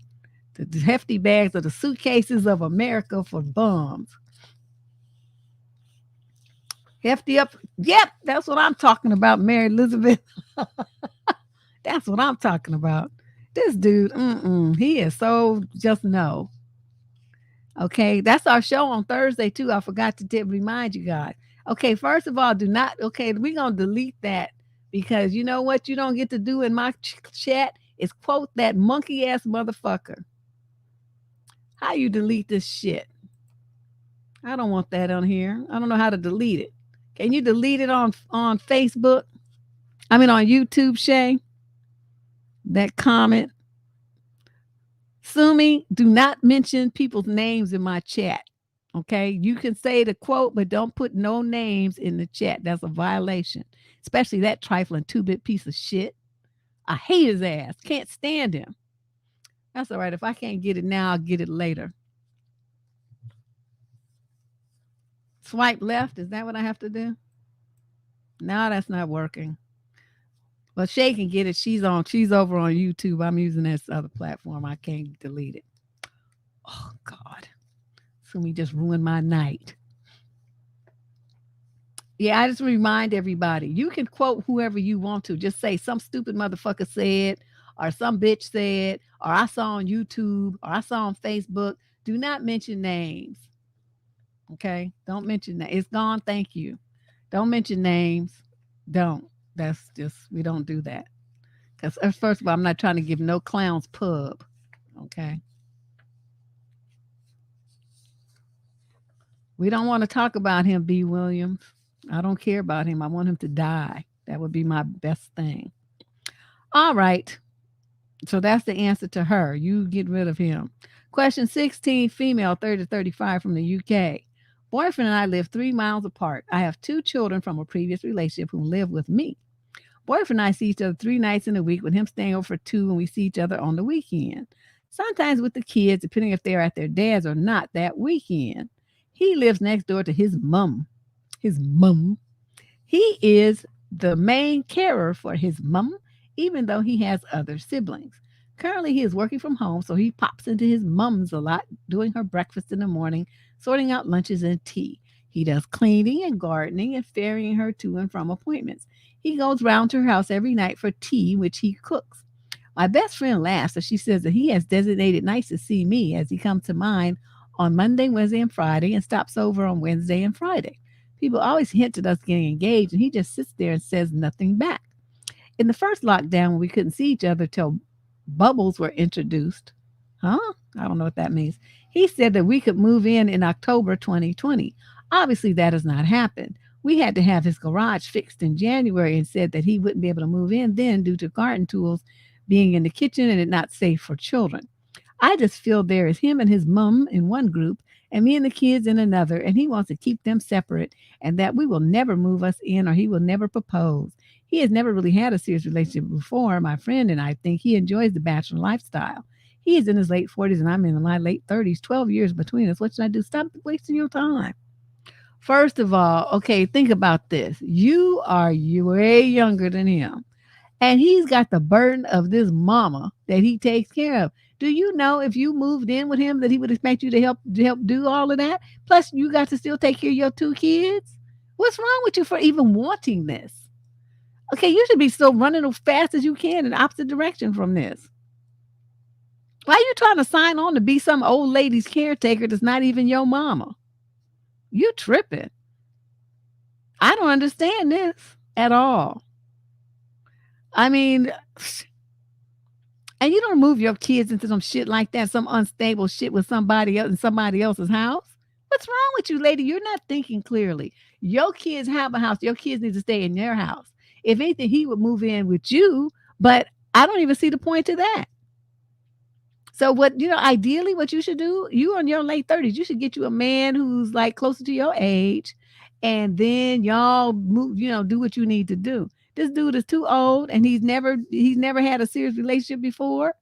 The Hefty bags are the suitcases of America for bums. Hefty up. Yep, that's what I'm talking about, Mary Elizabeth. That's what I'm talking about. This dude, he is so just no. Okay, that's our show on Thursday too. I forgot to remind you guys. Okay, first of all, do not. Okay, we're gonna delete that because you know what you don't get to do in my chat is quote that monkey ass motherfucker. How you delete this shit? I don't want that on here. I don't know how to delete it. Can you delete it on Facebook? I mean on YouTube, Shay? That comment. Sumi, do not mention people's names in my chat. Okay? You can say the quote, but don't put no names in the chat. That's a violation. Especially that trifling 2-bit piece of shit. I hate his ass. Can't stand him. That's all right. If I can't get it now, I'll get it later. Swipe left. Is that what I have to do? No, that's not working. Well, Shay can get it. She's over on YouTube. I'm using this other platform. I can't delete it. Oh God. Sumi just ruined my night. Yeah, I just remind everybody. You can quote whoever you want to. Just say some stupid motherfucker said, or some bitch said, or I saw on YouTube, or I saw on Facebook. Do not mention names. Okay? Don't mention that. It's gone. Thank you. Don't mention names. Don't. That's just, we don't do that. Because first of all, I'm not trying to give no clowns pub. Okay? We don't want to talk about him, B. Williams. I don't care about him. I want him to die. That would be my best thing. All right. So that's the answer to her. You get rid of him. Question 16, female, 30 to 35 from the UK. Boyfriend and I live 3 miles apart. I have 2 children from a previous relationship who live with me. Boyfriend and I see each other 3 nights in a week, with him staying over for 2, and we see each other on the weekend. Sometimes with the kids, depending if they're at their dad's or not that weekend. He lives next door to his mom. His mom. He is the main carer for his mom, even though he has other siblings. Currently, he is working from home, so he pops into his mom's a lot, doing her breakfast in the morning, sorting out lunches and tea. He does cleaning and gardening and ferrying her to and from appointments. He goes round to her house every night for tea, which he cooks. My best friend laughs as she says that he has designated nights to see me, as he comes to mine on Monday, Wednesday, and Friday, and stops over on Wednesday and Friday. People always hint at us getting engaged, and he just sits there and says nothing back. In the first lockdown, when we couldn't see each other till bubbles were introduced, I don't know what that means. He said that we could move in October 2020. Obviously, that has not happened. We had to have his garage fixed in January and said that he wouldn't be able to move in then due to garden tools being in the kitchen and it not safe for children. I just feel there is him and his mom in one group and me and the kids in another, and he wants to keep them separate and that we will never move us in or he will never propose. He has never really had a serious relationship before. My friend and I think he enjoys the bachelor lifestyle. He is in his late 40s and I'm in my late 30s, 12 years between us. What should I do? Stop wasting your time. First of all, okay, think about this. You way younger than him. And he's got the burden of this mama that he takes care of. Do you know if you moved in with him that he would expect you to help do all of that? Plus, you got to still take care of your two kids. What's wrong with you for even wanting this? Okay, you should be still running as fast as you can in the opposite direction from this. Why are you trying to sign on to be some old lady's caretaker that's not even your mama? You tripping. I don't understand this at all. I mean, and you don't move your kids into some shit like that, some unstable shit with somebody else in somebody else's house. What's wrong with you, lady? You're not thinking clearly. Your kids have a house. Your kids need to stay in their house. If anything, he would move in with you, but I don't even see the point to that. So ideally what you should do, you in your late 30s, you should get you a man who's like closer to your age, and then y'all move, do what you need to do. This dude is too old and he's never had a serious relationship before.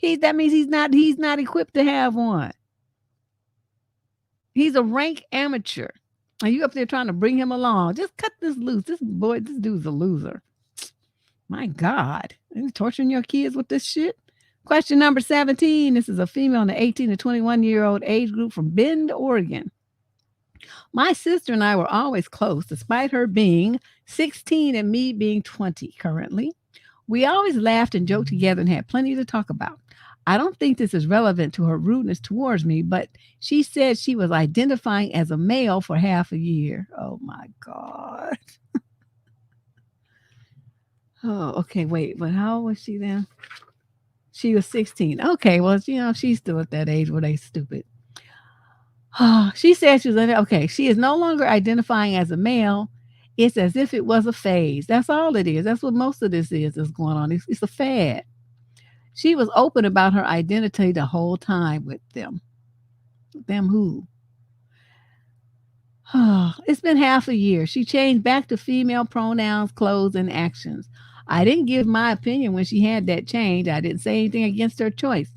That means he's not equipped to have one. He's a rank amateur. And you up there trying to bring him along. Just cut this loose. This dude's a loser. My God. Are you torturing your kids with this shit? Question number 17. This is a female in the 18 to 21-year-old age group from Bend, Oregon. My sister and I were always close, despite her being 16 and me being 20 currently. We always laughed and joked together and had plenty to talk about. I don't think this is relevant to her rudeness towards me, but she said she was identifying as a male for half a year. Oh, my God. Oh, okay, wait, but how old was she then? She was 16. Okay, well, she's still at that age where they stupid. She said she is no longer identifying as a male. It's as if it was a phase. That's all it is. That's what most of this is going on. It's a fad. She was open about her identity the whole time with them. Them who? It's been half a year. She changed back to female pronouns, clothes, and actions. I didn't give my opinion when she had that change. I didn't say anything against her choice.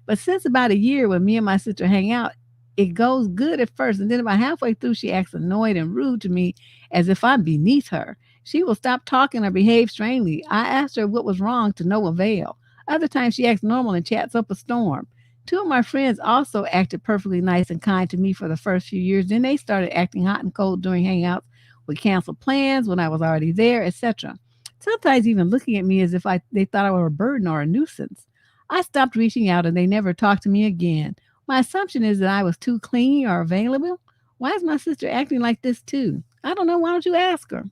But since about a year when me and my sister hang out, it goes good at first. And then about halfway through, she acts annoyed and rude to me as if I'm beneath her. She will stop talking or behave strangely. I asked her what was wrong to no avail. Other times she acts normal and chats up a storm. Two of my friends also acted perfectly nice and kind to me for the first few years. Then they started acting hot and cold during hangouts, would cancel plans when I was already there, etc. Sometimes even looking at me as if they thought I were a burden or a nuisance. I stopped reaching out and they never talked to me again. My assumption is that I was too clingy or available. Why is my sister acting like this too? I don't know. Why don't you ask her?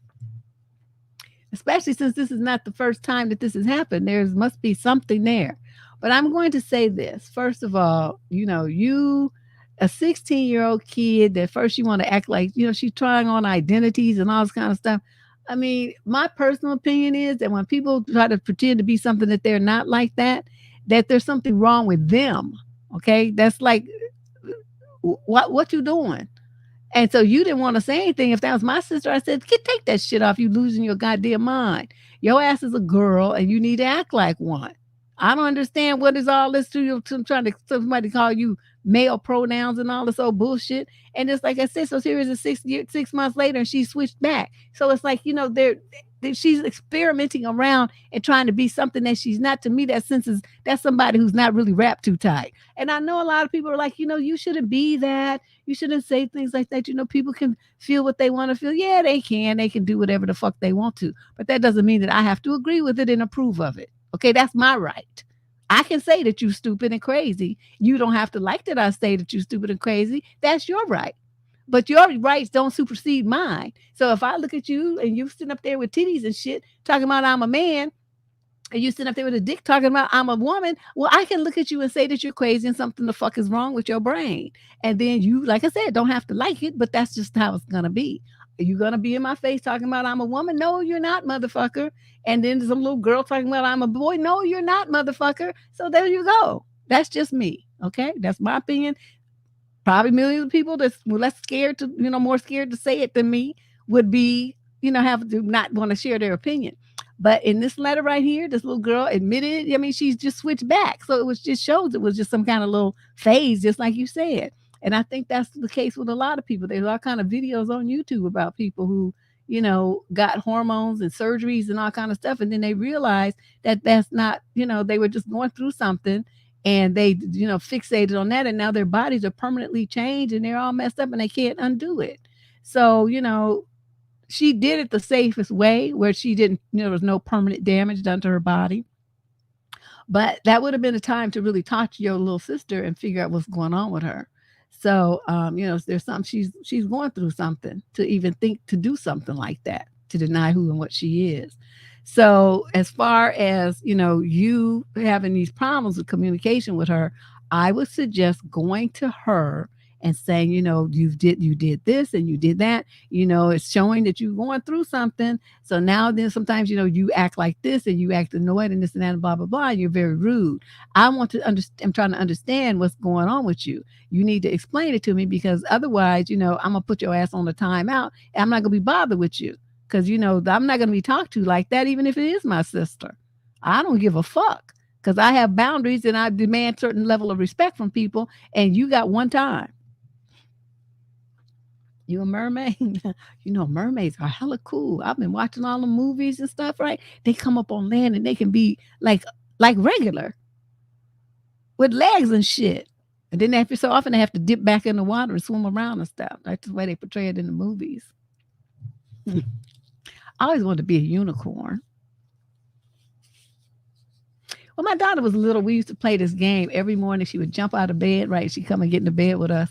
Especially since this is not the first time that this has happened. There must be something there. But I'm going to say this. First of all, you, a 16-year-old kid that first you want to act like, she's trying on identities and all this kind of stuff. I mean, my personal opinion is that when people try to pretend to be something that they're not like that there's something wrong with them. Okay. That's like, what you doing? And so you didn't want to say anything. If that was my sister, I said, take that shit off. You losing your goddamn mind. Your ass is a girl and you need to act like one. I don't understand what is all this to you. Trying to somebody call you male pronouns and all this old bullshit. And it's like I said, so here is 6 months later and she switched back. So it's like, she's experimenting around and trying to be something that she's not. To me, that's somebody who's not really wrapped too tight. And I know a lot of people are like, you shouldn't be that. You shouldn't say things like that. People can feel what they want to feel. Yeah, they can. They can do whatever the fuck they want to. But that doesn't mean that I have to agree with it and approve of it. Okay, that's my right. I can say that you're stupid and crazy. You don't have to like that I say that you're stupid and crazy. That's your right. But your rights don't supersede mine. So if I look at you and you sitting up there with titties and shit, talking about I'm a man, and you sitting up there with a dick talking about I'm a woman, well, I can look at you and say that you're crazy and something the fuck is wrong with your brain. And then you, like I said, don't have to like it, but that's just how it's going to be. Are you gonna be in my face talking about I'm a woman? No, you're not, motherfucker. And then some little girl talking about I'm a boy. No, you're not, motherfucker. So there you go. That's just me. Okay. That's my opinion. Probably millions of people that's less scared to, more scared to say it than me would be, have to not want to share their opinion. But in this letter right here, this little girl admitted, I mean, she's just switched back. So it was just shows it was just some kind of little phase, just like you said. And I think that's the case with a lot of people. There's all kind of videos on YouTube about people who, got hormones and surgeries and all kind of stuff. And then they realized that that's not, they were just going through something and they, fixated on that. And now their bodies are permanently changed and they're all messed up and they can't undo it. So, she did it the safest way where she didn't, there was no permanent damage done to her body. But that would have been a time to really talk to your little sister and figure out what's going on with her. So, there's something she's going through something to even think to do something like that, to deny who and what she is. So as far as, you having these problems with communication with her, I would suggest going to her and saying, you did this and you did that, it's showing that you're going through something. So now then sometimes, you act like this and you act annoyed and this and that and blah, blah, blah. And you're very rude. I'm trying to understand what's going on with you. You need to explain it to me because otherwise, I'm going to put your ass on the timeout and I'm not going to be bothered with you. Because, I'm not going to be talked to like that, even if it is my sister. I don't give a fuck because I have boundaries and I demand certain level of respect from people. And you got one time. You a mermaid? Mermaids are hella cool. I've been watching all the movies and stuff, right? They come up on land and they can be like regular with legs and shit. And then after so often they have to dip back in the water and swim around and stuff. That's the way they portray it in the movies. I always wanted to be a unicorn. When my daughter was little, we used to play this game every morning. She would jump out of bed, right? She'd come and get into bed with us.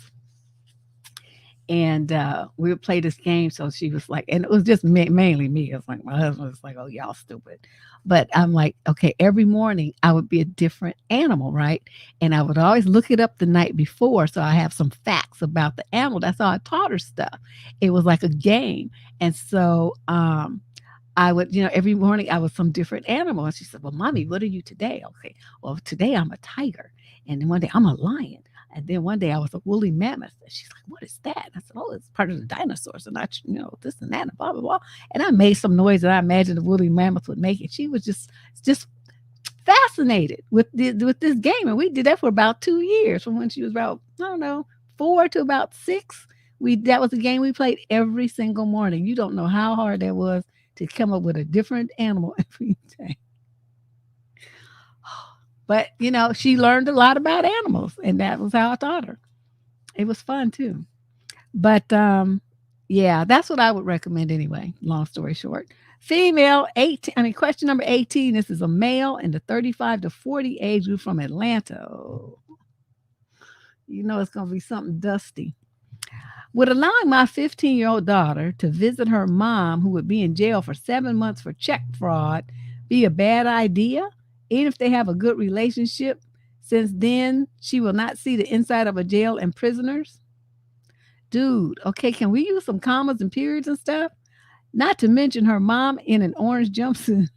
And we would play this game. So she was like, and it was just mainly me. It was like, my husband was like, oh, y'all stupid. But I'm like, okay, every morning I would be a different animal, right? And I would always look it up the night before. So I have some facts about the animal. That's how I taught her stuff. It was like a game. And so I would, every morning I was some different animal. And she said, well, mommy, what are you today? Okay. Well, today I'm a tiger. And then one day I'm a lion. And then one day I was a woolly mammoth. And she's like, what is that? I said, oh, it's part of the dinosaurs. And I, this and that and blah, blah, blah. And I made some noise that I imagined the woolly mammoth would make. And she was just fascinated with this game. And we did that for about 2 years, from when she was about, 4 to about 6. That was a game we played every single morning. You don't know how hard that was to come up with a different animal every day. But, she learned a lot about animals, and that was how I taught her. It was fun, too. But, yeah, that's what I would recommend anyway, long story short. Female, question number 18. This is a male in the 35 to 40 age group from Atlanta. Oh, it's going to be something dusty. Would allowing my 15-year-old daughter to visit her mom, who would be in jail for 7 months for check fraud, be a bad idea? Even if they have a good relationship, since then she will not see the inside of a jail and prisoners. Dude, okay, can we use some commas and periods and stuff? Not to mention her mom in an orange jumpsuit.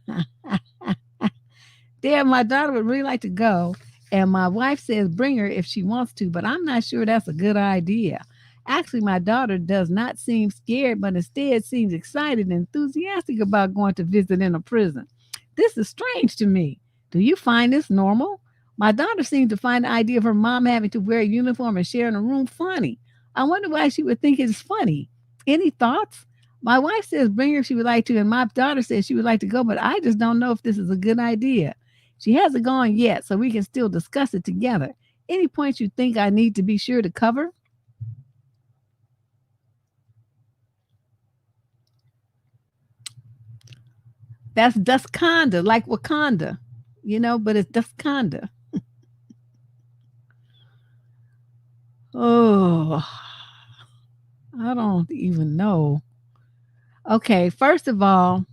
Damn, my daughter would really like to go. And my wife says bring her if she wants to, but I'm not sure that's a good idea. Actually, my daughter does not seem scared, but instead seems excited and enthusiastic about going to visit in a prison. This is strange to me. Do you find this normal? My daughter seems to find the idea of her mom having to wear a uniform and share in a room funny. I wonder why she would think it's funny. Any thoughts? My wife says bring her if she would like to, and my daughter says she would like to go, but I just don't know if this is a good idea. She hasn't gone yet, so we can still discuss it together. Any points you think I need to be sure to cover? That's Dusconda, like Wakanda, but it's Dusconda. Oh, I don't even know. Okay, first of all,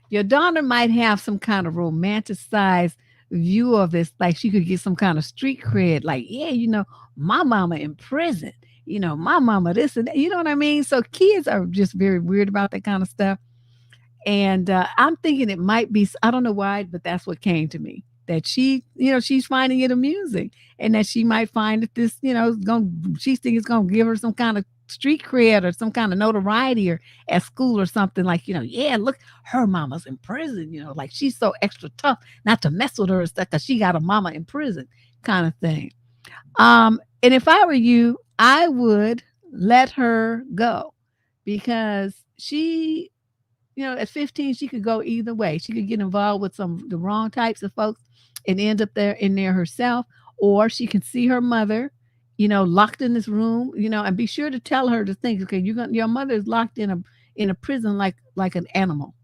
your daughter might have some kind of romanticized view of this, like she could get some kind of street cred, like, yeah, my mama in prison. my mama, this and that, you know what I mean? So kids are just very weird about that kind of stuff. And I'm thinking it might be, I don't know why, but that's what came to me. That she's finding it amusing, and that she might find that this, she thinks it's going to give her some kind of street cred or some kind of notoriety or at school or something like, yeah, look, her mama's in prison, like she's so extra tough not to mess with her and stuff because she got a mama in prison kind of thing. And if I were you, I would let her go because at 15, she could go either way. She could get involved with the wrong types of folks and end up in there herself, or she can see her mother, locked in this room, and be sure to tell her to think, okay, your mother is locked in a prison like an animal.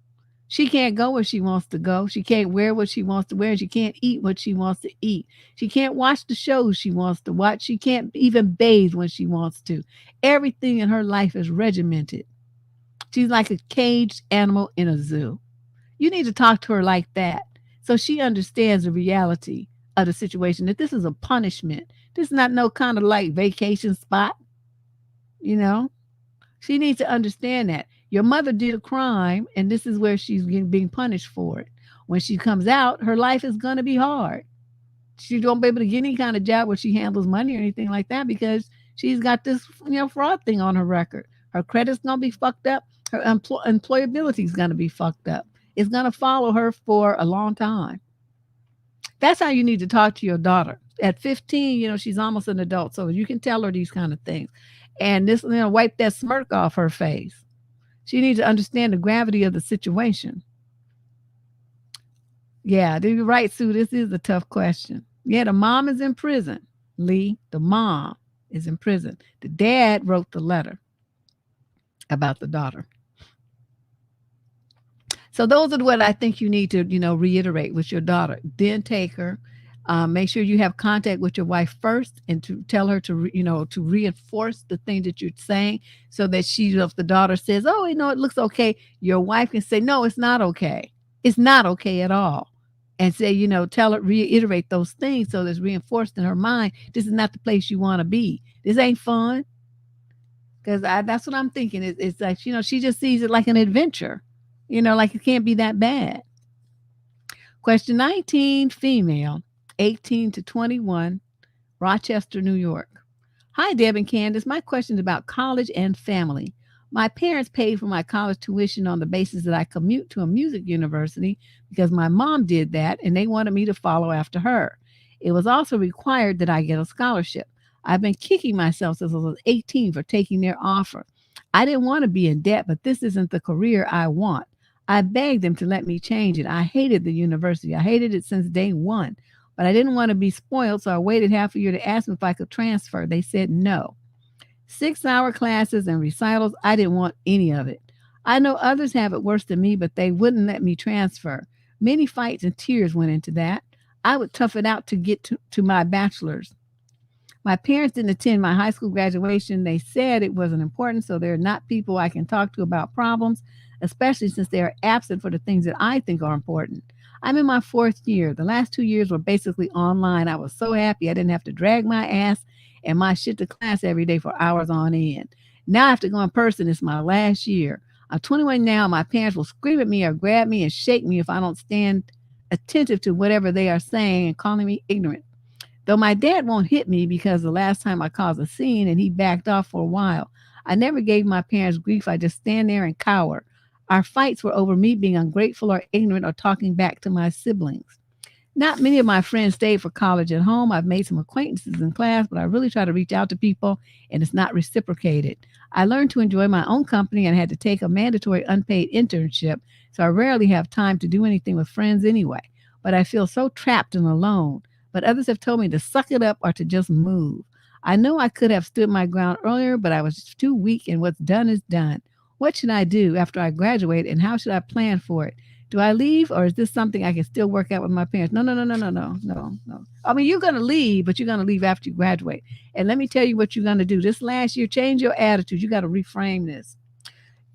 She can't go where she wants to go. She can't wear what she wants to wear. And she can't eat what she wants to eat. She can't watch the shows she wants to watch. She can't even bathe when she wants to. Everything in her life is regimented. She's like a caged animal in a zoo. You need to talk to her like that so she understands the reality of the situation, that this is a punishment. This is not no kind of like vacation spot. You know, she needs to understand that. Your mother did a crime, and this is where she's being punished for it. When she comes out, her life is going to be hard. She won't be able to get any kind of job where she handles money or anything like that because she's got this, fraud thing on her record. Her credit's going to be fucked up. Her employability is going to be fucked up. It's going to follow her for a long time. That's how you need to talk to your daughter. At 15, she's almost an adult, so you can tell her these kind of things. And this, wipe that smirk off her face. She needs to understand the gravity of the situation. Yeah, you're right, Sue. This is a tough question. Yeah, the mom is in prison. Lee, the mom is in prison. The dad wrote the letter about the daughter. So those are what I think you need to, reiterate with your daughter. Then take her. Make sure you have contact with your wife first and to tell her to reinforce the thing that you're saying so that if the daughter says, oh, it looks okay, your wife can say, no, it's not okay. It's not okay at all. And say, tell her, reiterate those things so that's reinforced in her mind. This is not the place you want to be. This ain't fun. Because that's what I'm thinking. It's like, she just sees it like an adventure. Like it can't be that bad. Question 19, female, 18 to 21, Rochester, New York. Hi, Deb and Candace. My question is about college and family. My parents paid for my college tuition on the basis that I commute to a music university because my mom did that and they wanted me to follow after her. It was also required that I get a scholarship. I've been kicking myself since I was 18 for taking their offer. I didn't want to be in debt, but this isn't the career I want. I begged them to let me change it. I hated the university. I hated it since day one, but I didn't want to be spoiled, so I waited half a year to ask them if I could transfer. They said no. 6-hour classes and recitals, I didn't want any of it. I know others have it worse than me, but they wouldn't let me transfer. Many fights and tears went into that. I would tough it out to get to my bachelor's. My parents didn't attend my high school graduation. They said it wasn't important, so they're not people I can talk to about problems, especially since they are absent for the things that I think are important. I'm in my 4th year. The last 2 years were basically online. I was so happy I didn't have to drag my ass and my shit to class every day for hours on end. Now I have to go in person. It's my last year. I'm 21 now. My parents will scream at me or grab me and shake me if I don't stand attentive to whatever they are saying and calling me ignorant. Though my dad won't hit me because the last time I caused a scene and he backed off for a while. I never gave my parents grief. I just stand there and cower. Our fights were over me being ungrateful or ignorant or talking back to my siblings. Not many of my friends stayed for college at home. I've made some acquaintances in class, but I really try to reach out to people and it's not reciprocated. I learned to enjoy my own company and had to take a mandatory unpaid internship, so I rarely have time to do anything with friends anyway. But I feel so trapped and alone. But others have told me to suck it up or to just move. I know I could have stood my ground earlier, but I was too weak and what's done is done. What should I do after I graduate and how should I plan for it? Do I leave or is this something I can still work out with my parents? No. I mean, you're going to leave, but you're going to leave after you graduate. And let me tell you what you're going to do. This last year, change your attitude. You got to reframe this.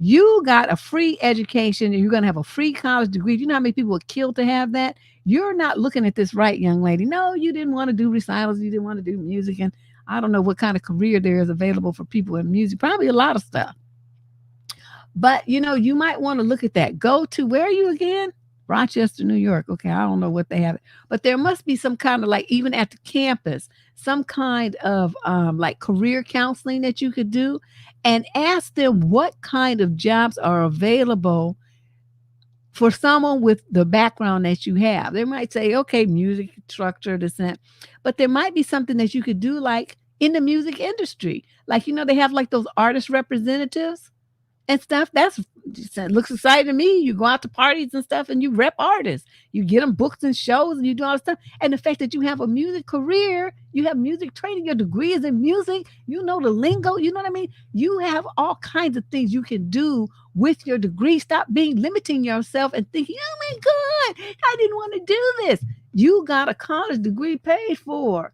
You got a free education and you're going to have a free college degree. Do you know how many people would kill to have that? You're not looking at this right, young lady. No, you didn't want to do recitals. You didn't want to do music. And I don't know what kind of career there is available for people in music. Probably a lot of stuff. But you might want to look at that. Go to, where are you again? Rochester, New York. Okay, I don't know what they have, but there must be some kind of, like, even at the campus, some kind of like career counseling that you could do, and ask them what kind of jobs are available for someone with the background that you have. They might say, okay, music structure, this and that, but there might be something that you could do, like in the music industry. Like, they have like those artist representatives and stuff. That looks exciting to me. You go out to parties and stuff and you rep artists. You get them books and shows and you do all this stuff. And the fact that you have a music career, you have music training, your degree is in music, you know the lingo, you know what I mean? You have all kinds of things you can do with your degree. Stop limiting yourself and thinking, oh my God, I didn't want to do this. You got a college degree paid for.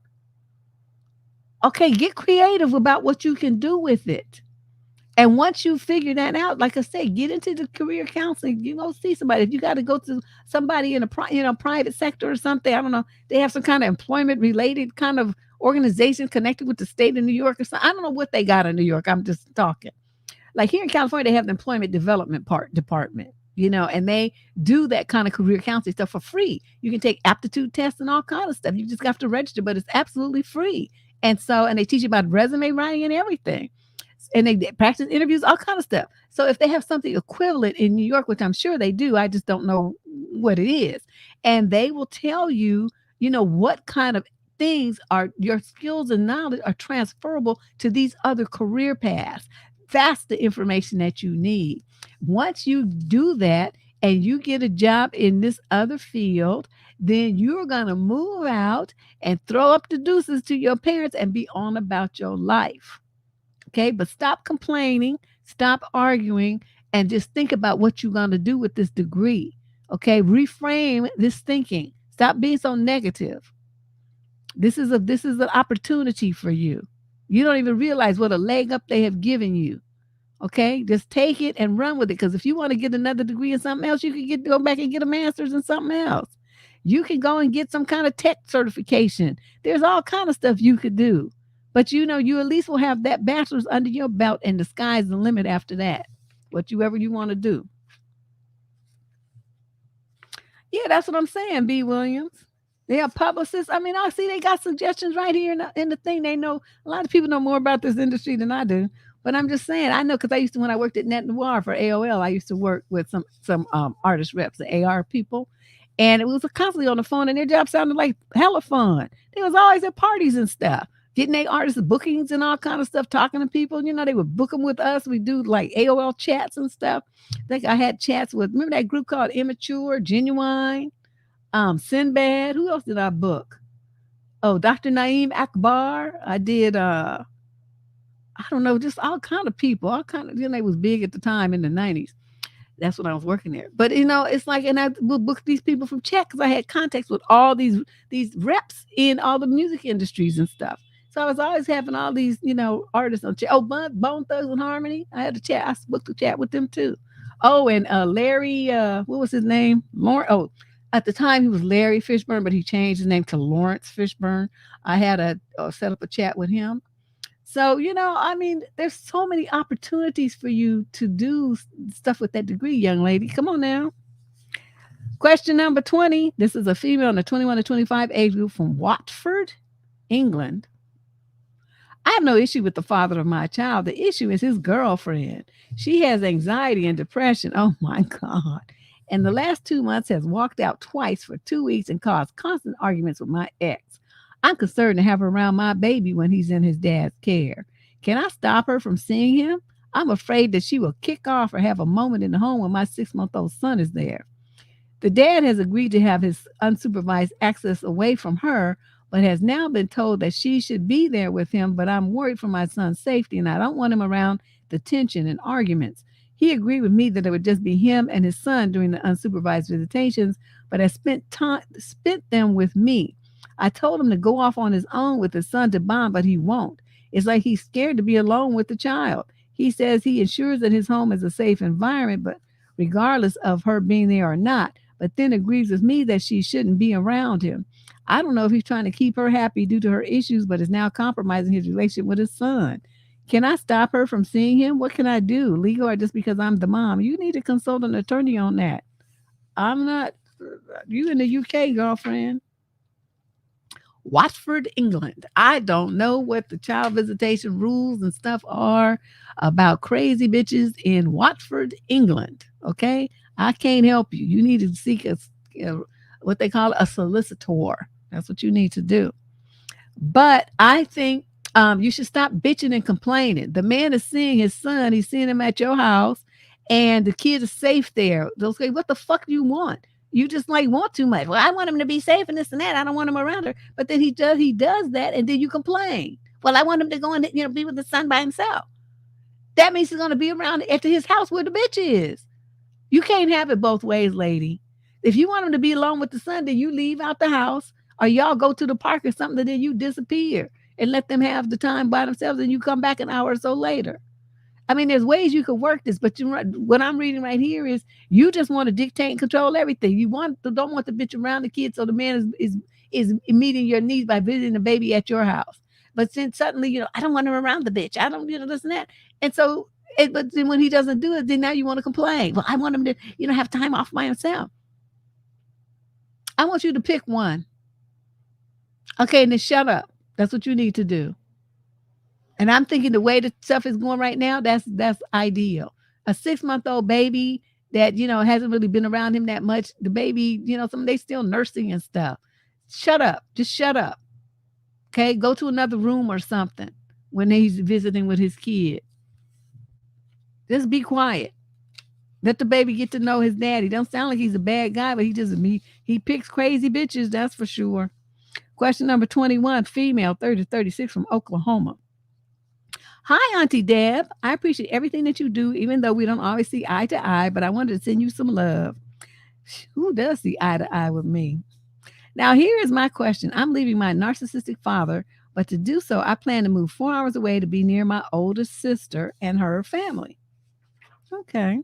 Okay, get creative about what you can do with it. And once you figure that out, like I said, get into the career counseling. See somebody. If you got to go to somebody in a private sector or something, I don't know. They have some kind of employment related kind of organization connected with the state of New York or something. I don't know what they got in New York. I'm just talking. Like here in California, they have the employment development department. And they do that kind of career counseling stuff for free. You can take aptitude tests and all kind of stuff. You just have to register, but it's absolutely free. And they teach you about resume writing and everything. And they practice interviews, all kind of stuff. So if they have something equivalent in New York, which I'm sure they do, I just don't know what it is. And they will tell you, what kind of things are your skills and knowledge are transferable to these other career paths. That's the information that you need. Once you do that and you get a job in this other field, then you're going to move out and throw up the deuces to your parents and be on about your life. Okay, but stop complaining, stop arguing, and just think about what you're going to do with this degree. Okay, reframe this thinking. Stop being so negative. This is an opportunity for you. You don't even realize what a leg up they have given you. Okay, just take it and run with it. Because if you want to get another degree in something else, you can go back and get a master's in something else. You can go and get some kind of tech certification. There's all kind of stuff you could do. But you at least will have that bachelor's under your belt, and the sky's the limit after that. Whatever you want to do. Yeah, that's what I'm saying, B. Williams. They are publicists. I mean, I see they got suggestions right here in the thing. They know, a lot of people know more about this industry than I do. But I'm just saying, I know, because I used to, when I worked at Net Noir for AOL, I used to work with some artist reps, the AR people. And it was constantly on the phone, and their job sounded like hella fun. They was always at parties and stuff, getting their artists bookings and all kind of stuff, talking to people. They would book them with us. We do like AOL chats and stuff. I think I had chats with, remember that group called Immature, Genuine, Sinbad. Who else did I book? Oh, Dr. Naeem Akbar. I did, I don't know, just all kind of people. All kind of, they was big at the time in the 90s. That's when I was working there. But it's like, and I would book these people from chat because I had contacts with all these reps in all the music industries and stuff. So I was always having all these, artists on chat. Oh, Bone Thugs and Harmony. I had a chat. I booked a chat with them too. Oh, and Larry, what was his name? Lawrence. Oh, at the time he was Larry Fishburne, but he changed his name to Lawrence Fishburne. I had set up a chat with him. So, there's so many opportunities for you to do stuff with that degree, young lady. Come on now. Question number 20. This is a female in the 21 to 25 age group from Watford, England. I have no issue with the father of my child. The issue is his girlfriend. She has anxiety and depression. Oh, my God. And the last 2 months has walked out twice for 2 weeks and caused constant arguments with my ex. I'm concerned to have her around my baby when he's in his dad's care. Can I stop her from seeing him? I'm afraid that she will kick off or have a moment in the home when my 6-month-old son is there. The dad has agreed to have his unsupervised access away from her, but has now been told that she should be there with him, but I'm worried for my son's safety, and I don't want him around the tension and arguments. He agreed with me that it would just be him and his son during the unsupervised visitations, but has spent them with me. I told him to go off on his own with his son to bond, but he won't. It's like he's scared to be alone with the child. He says he ensures that his home is a safe environment, but regardless of her being there or not. but then agrees with me that she shouldn't be around him. I don't know if he's trying to keep her happy due to her issues, but is now compromising his relationship with his son. Can I stop her from seeing him? What can I do? Legal or just because I'm the mom? You need to consult an attorney on that. I'm not, you in the UK, girlfriend. Watford, England. I don't know what the child visitation rules and stuff are about crazy bitches in Watford, England. Okay. I can't help you. You need to seek what they call a solicitor. That's what you need to do. But I think you should stop bitching and complaining. The man is seeing his son. He's seeing him at your house, and the kid is safe there. They'll say, "What the fuck do you want? You just like want too much. Well, I want him to be safe and this and that. I don't want him around her." But then he does that, and then you complain. Well, I want him to go and be with the son by himself. That means he's going to be around at his house where the bitch is. You can't have it both ways, lady. If you want him to be alone with the son, then you leave out the house or y'all go to the park or something, and then you disappear and let them have the time by themselves and you come back an hour or so later. I mean, there's ways you could work this, but what I'm reading right here is you just want to dictate and control everything. You don't want the bitch around the kid, so the man is meeting your needs by visiting the baby at your house. But then suddenly, I don't want him around the bitch. I don't, this and that. And so, but then when he doesn't do it, then now you want to complain. Well, I want him to, have time off by himself. I want you to pick one. Okay, and then shut up. That's what you need to do. And I'm thinking the way the stuff is going right now, that's ideal. A 6-month-old baby that, hasn't really been around him that much. The baby, they still nursing and stuff. Shut up. Just shut up. Okay, go to another room or something when he's visiting with his kid. Just be quiet. Let the baby get to know his daddy. Don't sound like he's a bad guy, but he picks crazy bitches, that's for sure. Question number 21, female, 30 to 36 from Oklahoma. Hi, Auntie Deb. I appreciate everything that you do, even though we don't always see eye to eye, but I wanted to send you some love. Who does see eye to eye with me? Now, here is my question. I'm leaving my narcissistic father, but to do so, I plan to move 4 hours away to be near my oldest sister and her family. Okay.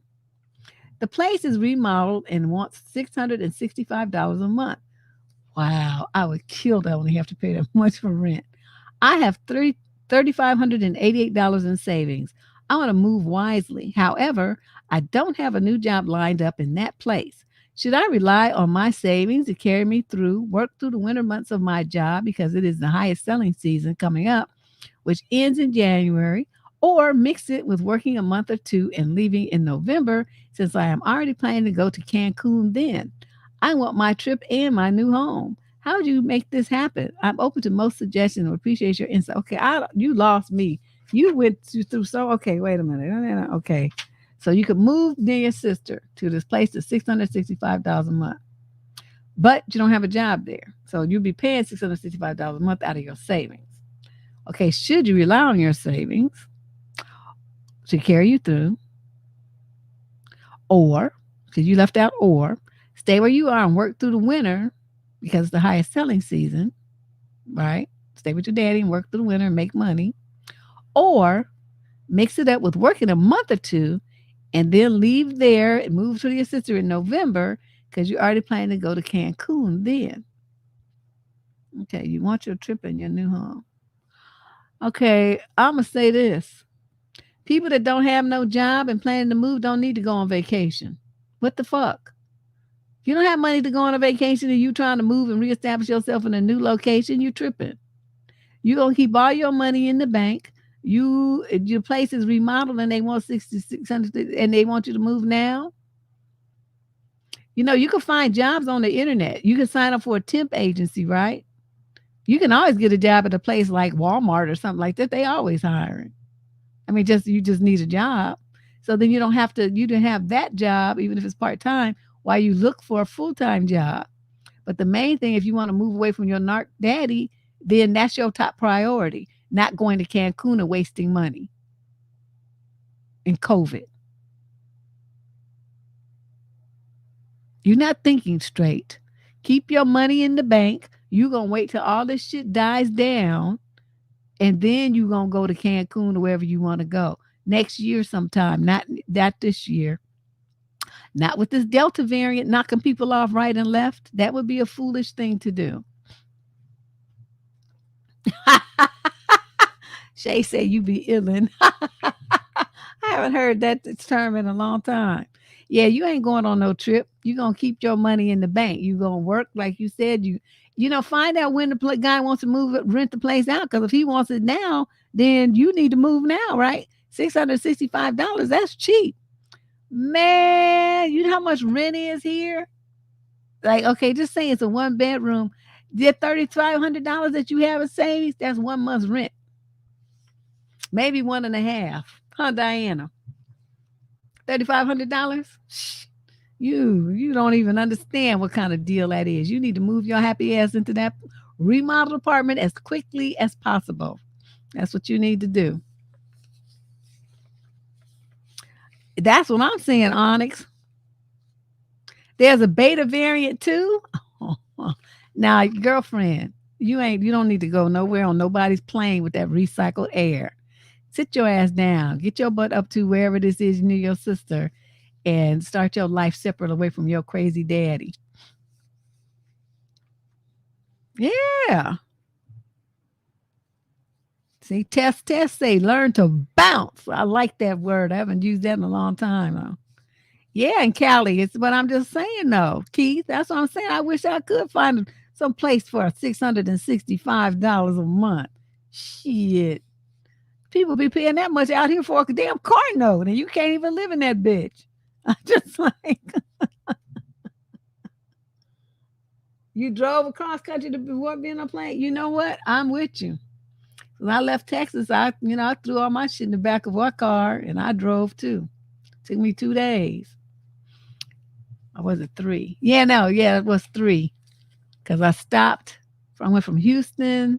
The place is remodeled and wants $665 a month. Wow, I would kill to only have to pay that much for rent. I have $3,588 in savings. I want to move wisely. However, I don't have a new job lined up in that place. Should I rely on my savings to carry me through, work through the winter months of my job because it is the highest selling season coming up, which ends in January, or mix it with working a month or two and leaving in November since I am already planning to go to Cancun then? I want my trip and my new home. How would you make this happen? I'm open to most suggestions and appreciate your insight. Okay, you lost me. You went through okay, wait a minute. Okay. So you could move near your sister to this place that's $665 a month. But you don't have a job there. So you'll be paying $665 a month out of your savings. Okay, should you rely on your savings to carry you through? Or, because you left out or, stay where you are and work through the winter because it's the highest selling season, right? Stay with your daddy and work through the winter and make money. Or mix it up with working a month or two and then leave there and move to your sister in November because you're already planning to go to Cancun then. Okay, you want your trip and your new home. Okay, I'm going to say this. People that don't have no job and planning to move don't need to go on vacation. What the fuck? If you don't have money to go on a vacation and you trying to move and reestablish yourself in a new location, you're tripping. You're going to keep all your money in the bank. Your place is remodeled and they want $6,600 and they want you to move now. You can find jobs on the internet. You can sign up for a temp agency, right? You can always get a job at a place like Walmart or something like that. They always hiring. I mean, you just need a job. So then you don't have that job, even if it's part-time, while you look for a full-time job. But the main thing, if you want to move away from your narc daddy, then that's your top priority, not going to Cancun and wasting money in COVID. You're not thinking straight. Keep your money in the bank. You're going to wait till all this shit dies down, and then you're going to go to Cancun or wherever you want to go. Next year sometime, not this year. Not with this Delta variant knocking people off right and left. That would be a foolish thing to do. Shay said you be illin'. I haven't heard that term in a long time. Yeah, you ain't going on no trip. You gonna keep your money in the bank. You gonna work like you said. Find out when the guy wants to move it, rent the place out. Because if he wants it now, then you need to move now, right? $665. That's cheap, man. You know how much rent is here? Like, okay, just say it's a 1 bedroom. The $3,500 that you have in savings, that's 1 month's rent. Maybe 1.5. Huh, Diana? $3,500? You don't even understand what kind of deal that is. You need to move your happy ass into that remodeled apartment as quickly as possible. That's what you need to do. That's what I'm saying, Onyx. There's a beta variant too. Now, girlfriend, you don't need to go nowhere on nobody's plane with that recycled air. Sit your ass down. Get your butt up to wherever this is near your sister and start your life separate away from your crazy daddy. Yeah. See, test, say, learn to bounce. I like that word. I haven't used that in a long time, though. Yeah, and Cali, it's what I'm just saying, though, Keith. That's what I'm saying. I wish I could find some place for $665 a month. Shit. People be paying that much out here for a damn car note, and you can't even live in that bitch. I'm just like, you drove across country to being on a plane. You know what? I'm with you. When I left Texas, I threw all my shit in the back of our car, and I drove too. Took me 2 days. Or was it 3? It was 3. Because I stopped. I went from Houston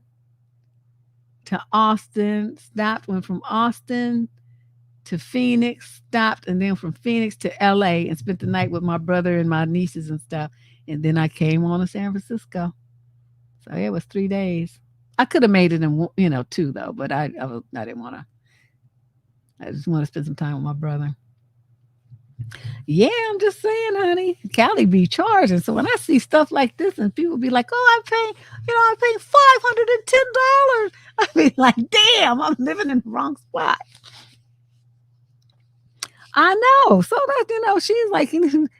to Austin, went from Austin to Phoenix, stopped, and then from Phoenix to LA and spent the night with my brother and my nieces and stuff. And then I came on to San Francisco. So it was 3 days. I could have made it in 2 though, but I didn't want to. I just want to spend some time with my brother. Yeah, I'm just saying, honey. Cali be charging. So when I see stuff like this and people be like, "Oh, I'm paying $510," I be like, "Damn, I'm living in the wrong spot." I know. So that she's like,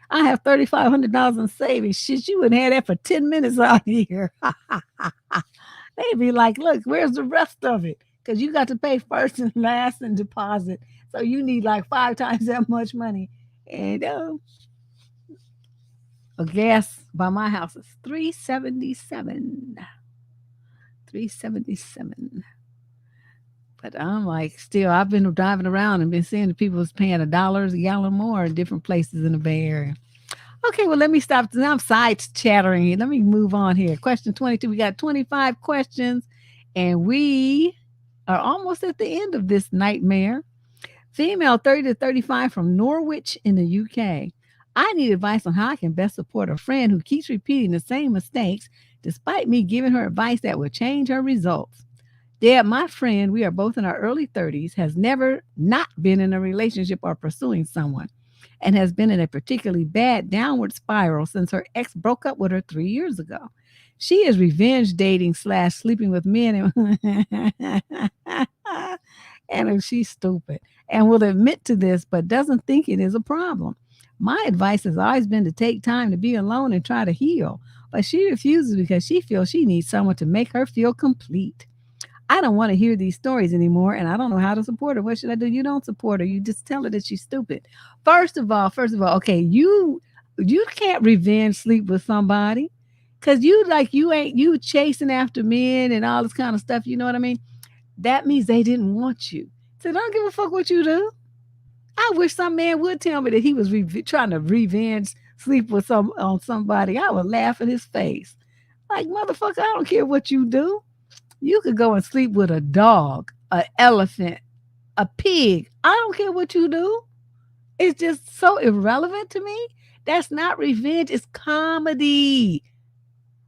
I have $3,500 in savings. Shit, you wouldn't have that for 10 minutes out here. They'd be like, "Look, where's the rest of it? Because you got to pay first and last and deposit. So you need like 5 times that much money." And gas by my house is $3.77. $3.77. But I'm like, still, I've been driving around and been seeing the people paying $1 a gallon more in different places in the Bay Area. Okay, well, let me stop. Now I'm side chattering here. Let me move on here. Question 22. We got 25 questions, and we are almost at the end of this nightmare. Female 30 to 35 from Norwich in the UK. I need advice on how I can best support a friend who keeps repeating the same mistakes despite me giving her advice that will change her results. Dad, my friend, we are both in our early 30s, has never not been in a relationship or pursuing someone and has been in a particularly bad downward spiral since her ex broke up with her 3 years ago. She is revenge dating / sleeping with men and she's stupid and will admit to this, but doesn't think it is a problem. My advice has always been to take time to be alone and try to heal, but she refuses because she feels she needs someone to make her feel complete. I don't want to hear these stories anymore, and I don't know how to support her. What should I do? You don't support her. You just tell her that she's stupid. First of all, okay, you can't revenge sleep with somebody because you chasing after men and all this kind of stuff. You know what I mean? That means they didn't want you. So don't give a fuck what you do. I wish some man would tell me that he was trying to revenge sleep with on somebody. I would laugh in his face. Like, motherfucker, I don't care what you do. You could go and sleep with a dog, an elephant, a pig. I don't care what you do. It's just so irrelevant to me. That's not revenge. It's comedy.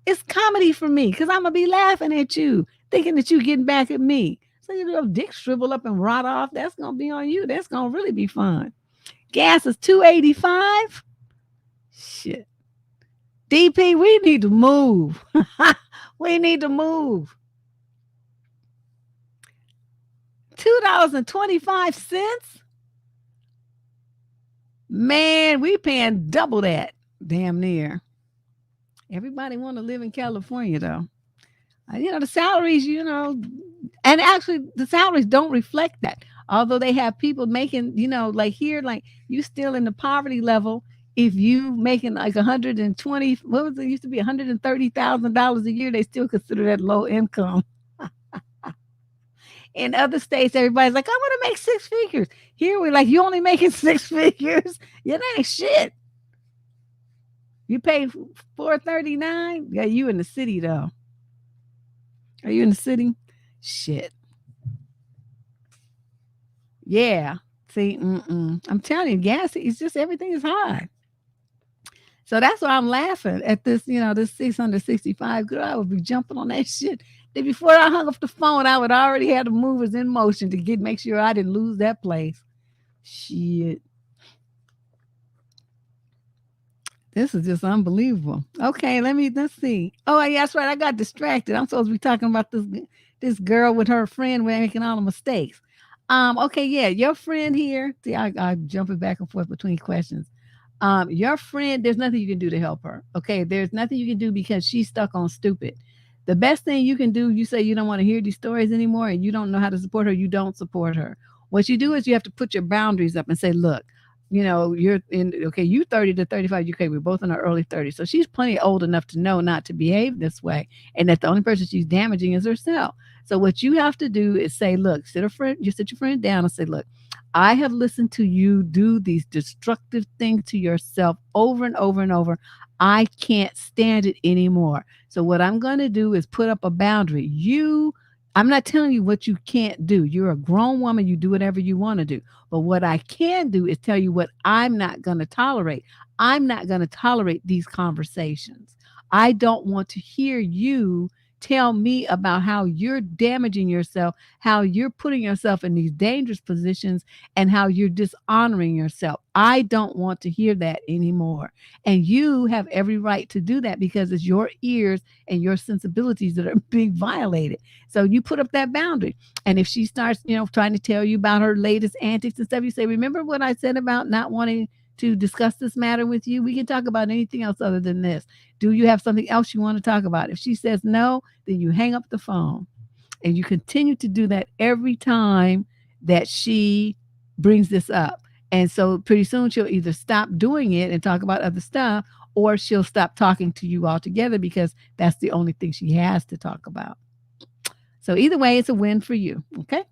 It's comedy for me because I'm going to be laughing at you, thinking that you're getting back at me. So your little dick shrivel up and rot off. That's going to be on you. That's going to really be fun. Gas is $2.85. Shit. DP, we need to move. We need to move. $2.25. Man, we paying double that. Damn near. Everybody want to live in California though. The salaries, and actually the salaries don't reflect that. Although they have people making, like here, like you still in the poverty level. If you making like 120, what was it used to be, $130,000 a year, they still consider that low income. In other states, everybody's like, I want to make six figures. Here we're like, you only making six figures. You ain't shit. You pay $439. Yeah, you in the city though. Are you in the city? Shit. Yeah. See, I'm telling you, gas, it's just everything is high. So that's why I'm laughing at this, this 665. Girl, I would be jumping on that shit. Then before I hung up the phone, I would already have the movers in motion to make sure I didn't lose that place. Shit. This is just unbelievable. Okay, let's see. Oh, yeah, that's right. I got distracted. I'm supposed to be talking about this girl with her friend making all the mistakes. Okay, yeah, your friend here. See, I'm jumping back and forth between questions. Your friend, there's nothing you can do to help her. Okay, there's nothing you can do because she's stuck on stupid. The best thing you can do, you say you don't want to hear these stories anymore and you don't know how to support her, you don't support her. What you do is you have to put your boundaries up and say, look, you're in, okay, you 30 to 35, okay, we're both in our early 30s. So she's plenty old enough to know not to behave this way and that the only person she's damaging is herself. So what you have to do is say, look, sit your friend down and say, look, I have listened to you do these destructive things to yourself over and over and over. I can't stand it anymore. So what I'm going to do is put up a boundary. I'm not telling you what you can't do. You're a grown woman. You do whatever you want to do. But what I can do is tell you what I'm not going to tolerate. I'm not going to tolerate these conversations. I don't want to hear you tell me about how you're damaging yourself, how you're putting yourself in these dangerous positions, and how you're dishonoring yourself. I don't want to hear that anymore. And you have every right to do that because it's your ears and your sensibilities that are being violated. So you put up that boundary. And if she starts, trying to tell you about her latest antics and stuff, you say, remember what I said about not wanting to discuss this matter with you? We can talk about anything else other than this. Do you have something else you want to talk about? If she says no, then you hang up the phone and you continue to do that every time that she brings this up. And so pretty soon she'll either stop doing it and talk about other stuff, or she'll stop talking to you altogether because that's the only thing she has to talk about. So either way, it's a win for you. Okay.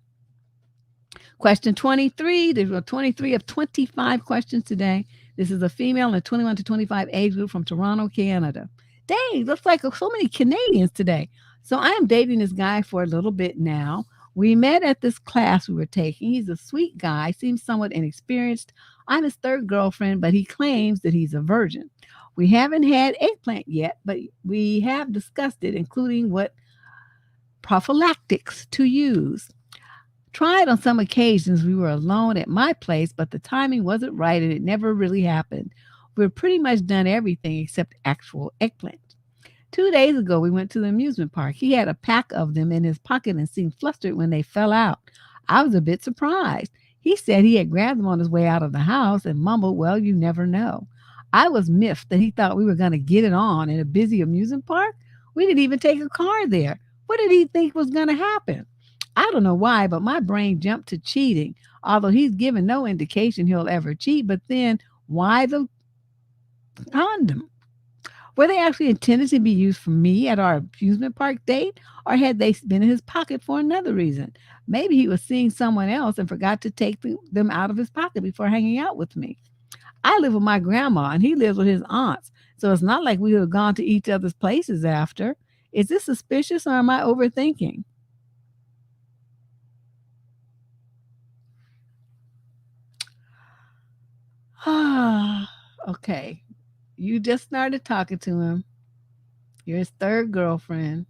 Question 23. There were 23 of 25 questions today. This is a female in the 21 to 25 age group from Toronto, Canada. Dang, looks like so many Canadians today. So I am dating this guy for a little bit now. We met at this class we were taking. He's a sweet guy, seems somewhat inexperienced. I'm his third girlfriend, but he claims that he's a virgin. We haven't had eggplant yet, but we have discussed it, including what prophylactics to use. Tried on some occasions. We were alone at my place, but the timing wasn't right and it never really happened. We've pretty much done everything except actual eggplant. 2 days ago, we went to the amusement park. He had a pack of them in his pocket and seemed flustered when they fell out. I was a bit surprised. He said he had grabbed them on his way out of the house and mumbled, well, you never know. I was miffed that he thought we were going to get it on in a busy amusement park. We didn't even take a car there. What did he think was going to happen? I don't know why, but my brain jumped to cheating, although he's given no indication he'll ever cheat. But then why the condom? Were they actually intended to be used for me at our amusement park date, or had they been in his pocket for another reason? Maybe he was seeing someone else and forgot to take them out of his pocket before hanging out with me. I live with my grandma and he lives with his aunts, so it's not like we would have gone to each other's places after. Is this suspicious or am I overthinking? Okay. You just started talking to him. You're his third girlfriend.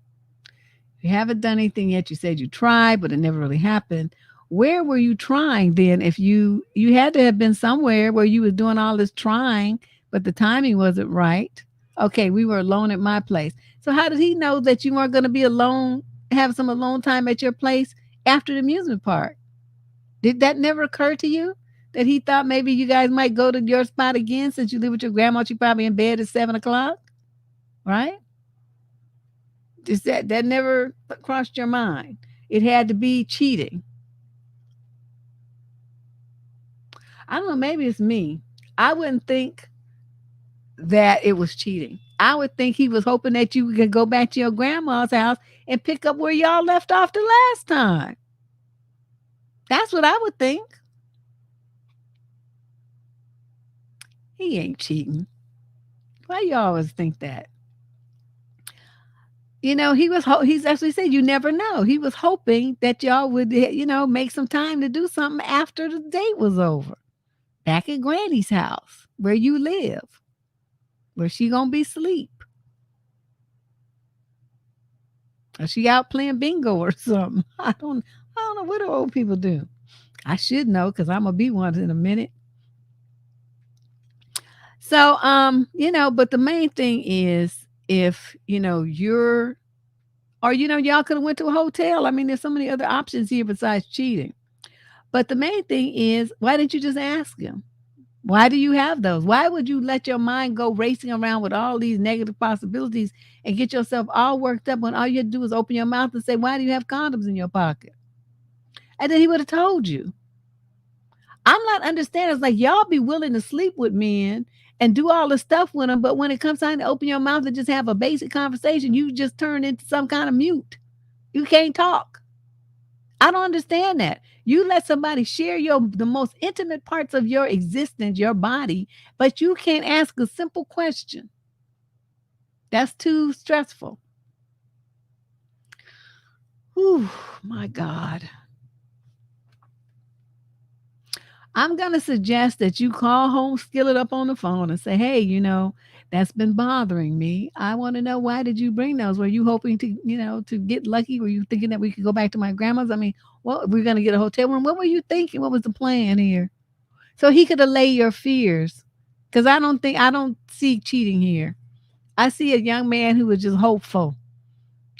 You haven't done anything yet. You said you tried, but it never really happened. where were you trying then? If you had to have been somewhere where you was doing all this trying, but the timing wasn't right. Okay, we were alone at my place. So how did he know that you weren't going to be alone, have some alone time at your place after the amusement park? Did that never occur to you? That he thought maybe you guys might go to your spot again since you live with your grandma, you probably in bed at 7 o'clock, right? Just that never crossed your mind. It had to be cheating. I don't know, maybe it's me. I wouldn't think that it was cheating. I would think he was hoping that you could go back to your grandma's house and pick up where y'all left off the last time. That's what I would think. He ain't cheating. Why you always think that? He's actually said you never know. He was hoping that y'all would, make some time to do something after the date was over. Back at Granny's house where you live, where she gonna be asleep. Or she out playing bingo or something. I don't know what do old people do. I should know because I'm gonna be one in a minute. So but the main thing is if you're or y'all could have went to a hotel. I mean, there's so many other options here besides cheating. But the main thing is, why didn't you just ask him? Why do you have those? Why would you let your mind go racing around with all these negative possibilities and get yourself all worked up when all you do is open your mouth and say, why do you have condoms in your pocket? And then he would have told you. I'm not understanding. It's like y'all be willing to sleep with men and do all the stuff with them, but when it comes time to open your mouth and just have a basic conversation, you just turn into some kind of mute. You can't talk. I don't understand that. You let somebody share the most intimate parts of your existence, your body, but you can't ask a simple question. That's too stressful. Whew, my God. I'm going to suggest that you call Home Skillet up on the phone and say, hey, that's been bothering me. I want to know, why did you bring those? Were you hoping to get lucky? Were you thinking that we could go back to my grandma's? I mean, we're going to get a hotel room. What were you thinking? What was the plan here? So he could allay your fears. Because I don't see cheating here. I see a young man who was just hopeful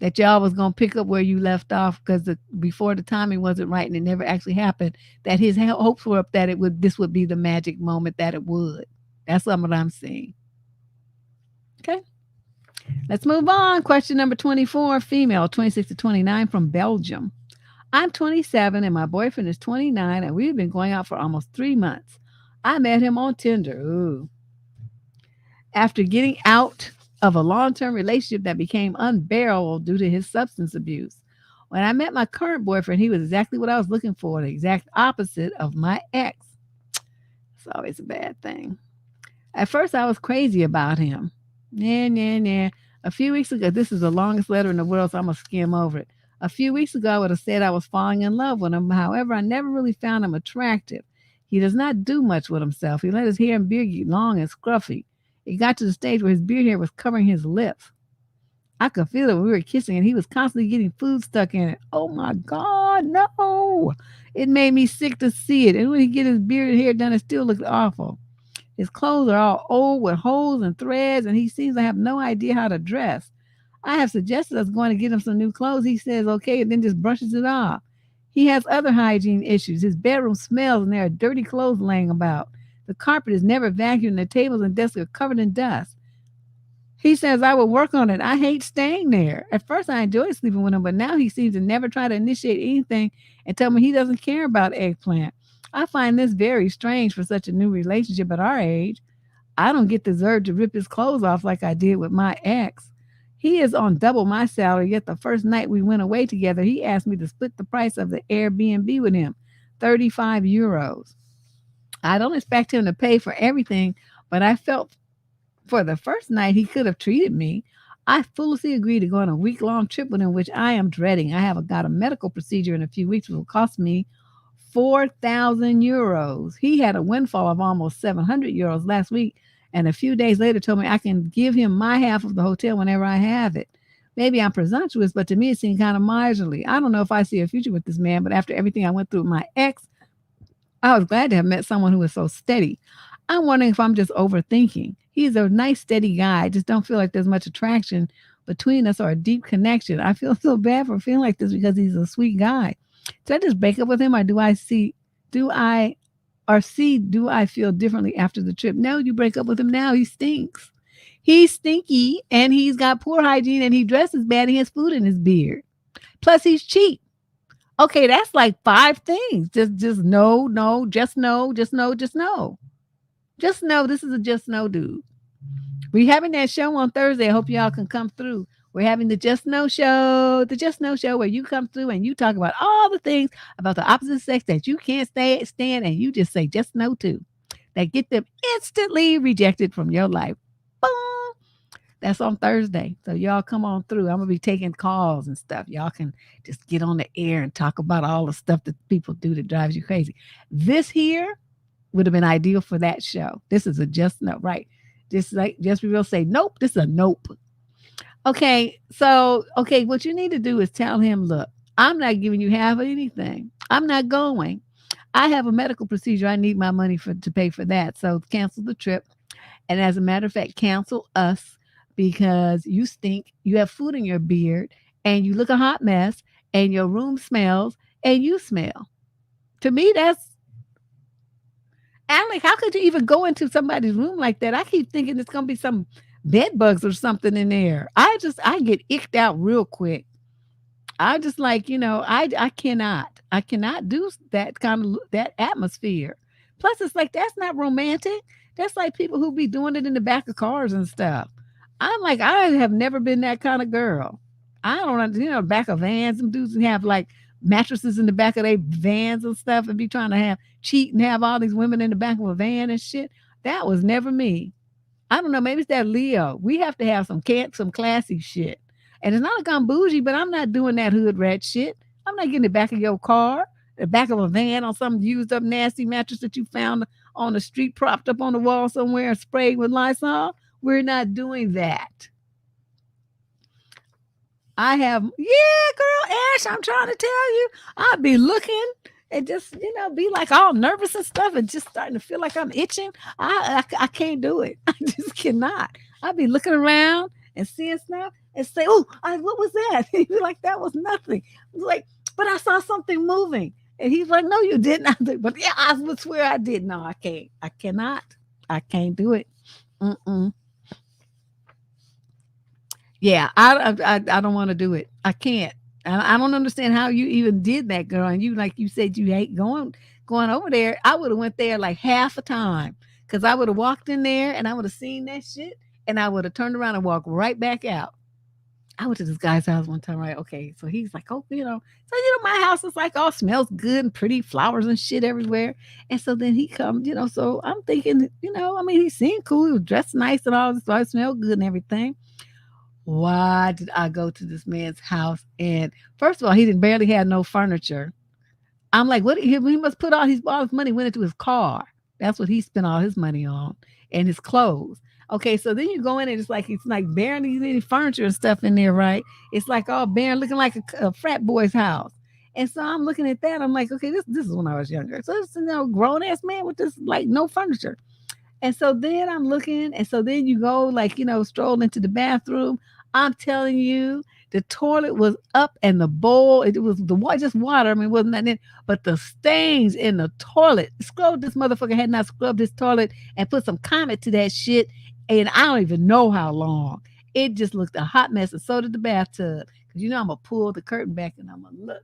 that y'all was going to pick up where you left off because before the timing wasn't right and it never actually happened, that his hopes were up that this would be the magic moment that it would. That's what I'm seeing. Okay. Let's move on. Question number 24, female, 26 to 29 from Belgium. I'm 27 and my boyfriend is 29 and we've been going out for almost 3 months. I met him on Tinder. Ooh. After getting out of a long-term relationship that became unbearable due to his substance abuse. When I met my current boyfriend, he was exactly what I was looking for, the exact opposite of my ex. It's always a bad thing. At first, I was crazy about him. Nah. A few weeks ago, this is the longest letter in the world, so I'm going to skim over it. A few weeks ago, I would have said I was falling in love with him. However, I never really found him attractive. He does not do much with himself. He let his hair and beard get long and scruffy. It got to the stage where his beard hair was covering his lips. I could feel it when we were kissing, and he was constantly getting food stuck in it. Oh, my God, no. It made me sick to see it. And when he get his beard and hair done, it still looked awful. His clothes are all old with holes and threads, and he seems to have no idea how to dress. I have suggested us going to get him some new clothes. He says, okay, and then just brushes it off. He has other hygiene issues. His bedroom smells, and there are dirty clothes laying about. The carpet is never vacuumed. The tables and desks are covered in dust. He says, I will work on it. I hate staying there. At first, I enjoyed sleeping with him, but now he seems to never try to initiate anything and tell me he doesn't care about eggplant. I find this very strange for such a new relationship at our age. I don't get the urge to rip his clothes off like I did with my ex. He is on double my salary, yet the first night we went away together, he asked me to split the price of the Airbnb with him, 35 euros. I don't expect him to pay for everything, but I felt for the first night he could have treated me. I foolishly agreed to go on a week-long trip with him, which I am dreading. I have got a medical procedure in a few weeks, which will cost me 4,000 euros. He had a windfall of almost 700 euros last week, and a few days later told me I can give him my half of the hotel whenever I have it. Maybe I'm presumptuous, but to me it seemed kind of miserly. I don't know if I see a future with this man, but after everything I went through with my ex, I was glad to have met someone who was so steady. I'm wondering if I'm just overthinking. He's a nice, steady guy. I just don't feel like there's much attraction between us or a deep connection. I feel so bad for feeling like this because he's a sweet guy. So I just break up with him, or do I, do I feel differently after the trip? No, you break up with him now. He stinks. He's stinky and he's got poor hygiene and he dresses bad and he has food in his beard. Plus, he's cheap. Okay, that's like 5 things. Just no, no, just no, just no, just no. Just know this is a just no, dude. We're having that show on Thursday. I hope y'all can come through. We're having the Just Know Show, where you come through and you talk about all the things about the opposite sex that you can't stand, and you just say just no to, that get them instantly rejected from your life. Boom. That's on Thursday. So y'all come on through. I'm going to be taking calls and stuff. Y'all can just get on the air and talk about all the stuff that people do that drives you crazy. This here would have been ideal for that show. This is a just no, right? Just be real, say nope. This is a nope. Okay, so what you need to do is tell him, look, I'm not giving you half of anything. I'm not going. I have a medical procedure. I need my money to pay for that. So cancel the trip. And as a matter of fact, cancel us because you stink. You have food in your beard and you look a hot mess and your room smells and you smell. To me, I'm like, how could you even go into somebody's room like that? I keep thinking it's gonna be some bed bugs or something in there. I get icked out real quick. I just like, I cannot do that kind of that atmosphere. Plus, it's like that's not romantic. That's like people who be doing it in the back of cars and stuff. I'm like, I have never been that kind of girl. I don't know, back of vans, some dudes have like mattresses in the back of their vans and stuff and be trying to cheat and have all these women in the back of a van and shit. That was never me. I don't know. Maybe it's that Leo. We have to have some classy shit. And it's not like I'm bougie, but I'm not doing that hood rat shit. I'm not getting the back of your car, the back of a van on some used up nasty mattress that you found on the street, propped up on the wall somewhere and sprayed with Lysol. We're not doing that. I have, yeah, girl, Ash, I'm trying to tell you, I'd be looking and just, be like all nervous and stuff and just starting to feel like I'm itching. I can't do it. I just cannot. I'd be looking around and seeing stuff and say, oh, what was that? He'd be like, that was nothing. Like, but I saw something moving. And he's like, no, you didn't. I said, but yeah, I would swear I did. No, I can't. I cannot. I can't do it. Mm-mm. Yeah, I don't want to do it. I can't. I don't understand how you even did that, girl. And you said you hate going over there. I would have went there like half a time because I would have walked in there and I would have seen that shit and I would have turned around and walked right back out. I went to this guy's house one time, right? Okay, so he's like, oh, my house is like all smells good and pretty, flowers and shit everywhere. And so then he comes, so I'm thinking, he seemed cool, he was dressed nice and all, so I smelled good and everything. Why did I go to this man's house? And first of all, he didn't barely have no furniture. I'm like, what? He must put all his money went into his car. That's what he spent all his money on and his clothes. Okay, so then you go in and it's like barely any furniture and stuff in there, right? It's like all barren, looking like a frat boy's house. And so I'm looking at that. I'm like, okay, this is when I was younger. So it's grown ass man with this like no furniture. And so then I'm looking, and so then you go stroll into the bathroom. I'm telling you, the toilet was up and the bowl, it was the water, just water. I mean, it wasn't nothing in, but the stains in the toilet. This motherfucker had not scrubbed his toilet and put some Comet to that shit. And I don't even know how long. It just looked a hot mess. And so did the bathtub. Because I'm going to pull the curtain back and I'm going to look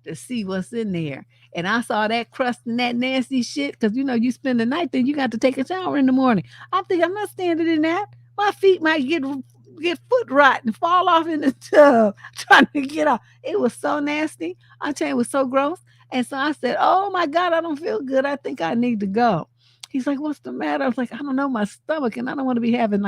to see what's in there. And I saw that crust and that nasty shit because, you spend the night there, you got to take a shower in the morning. I think I'm not standing in that. My feet might get foot rot and fall off in the tub trying to get off. It was so nasty. I tell you, it was so gross. And so I said, oh my God, I don't feel good. I think I need to go. He's like, what's the matter? I was like, I don't know, my stomach, and I don't want to be having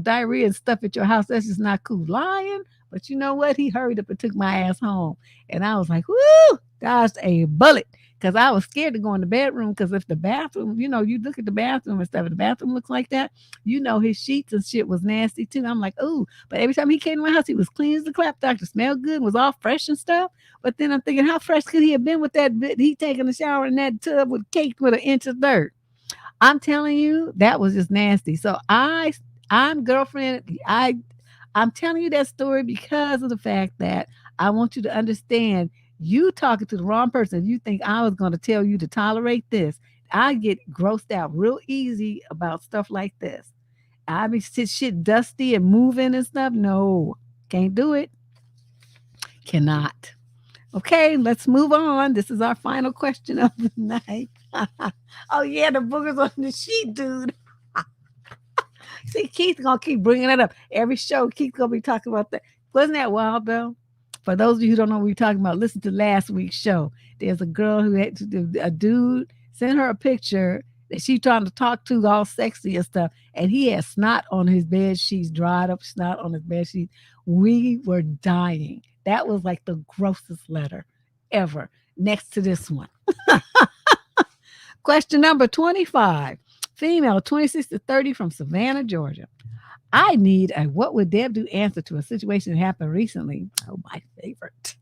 diarrhea and stuff at your house. That's just not cool. Lying. But you know what? He hurried up and took my ass home. And I was like, woo, dodged a bullet. because I was scared to go in the bedroom. Because if the bathroom, you look at the bathroom and stuff, if the bathroom looks like that, his sheets and shit was nasty too. I'm like, ooh. But every time he came to my house, he was clean as the clap doctor, smelled good, was all fresh and stuff. But then I'm thinking, how fresh could he have been with that bit? He taking a shower in that tub with caked with an inch of dirt. I'm telling you, that was just nasty. So I'm girlfriend. I'm telling you that story because of the fact that I want you to understand you talking to the wrong person. You think I was going to tell you to tolerate this. I get grossed out real easy about stuff like this. I be shit dusty and moving and stuff. No, can't do it. Cannot. Okay, let's move on. This is our final question of the night. Oh yeah, the boogers on the sheet, dude. See, Keith's gonna keep bringing it up every show. Keith's gonna be talking about that. Wasn't that wild though? For those of you who don't know what we're talking about, listen to last week's show. There's a girl who had a dude sent her a picture that she trying to talk to, all sexy and stuff, and he had snot on his bed sheets, dried up snot on his bed sheets. We were dying. That was like the grossest letter ever. Next to this one. Question number 25. Female, 26 to 30 from Savannah, Georgia. I need a what would Deb do answer to a situation that happened recently. Oh, my favorite.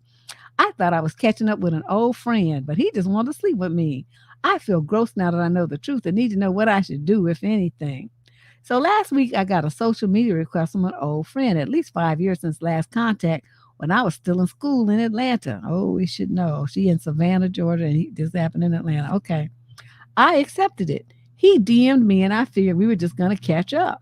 I thought I was catching up with an old friend, but he just wanted to sleep with me. I feel gross now that I know the truth and need to know what I should do, if anything. So last week, I got a social media request from an old friend, at least 5 years since last contact, when I was still in school in Atlanta. Oh, we should know. She in Savannah, Georgia, and this happened in Atlanta. Okay. I accepted it. He DM'd me, and I figured we were just going to catch up.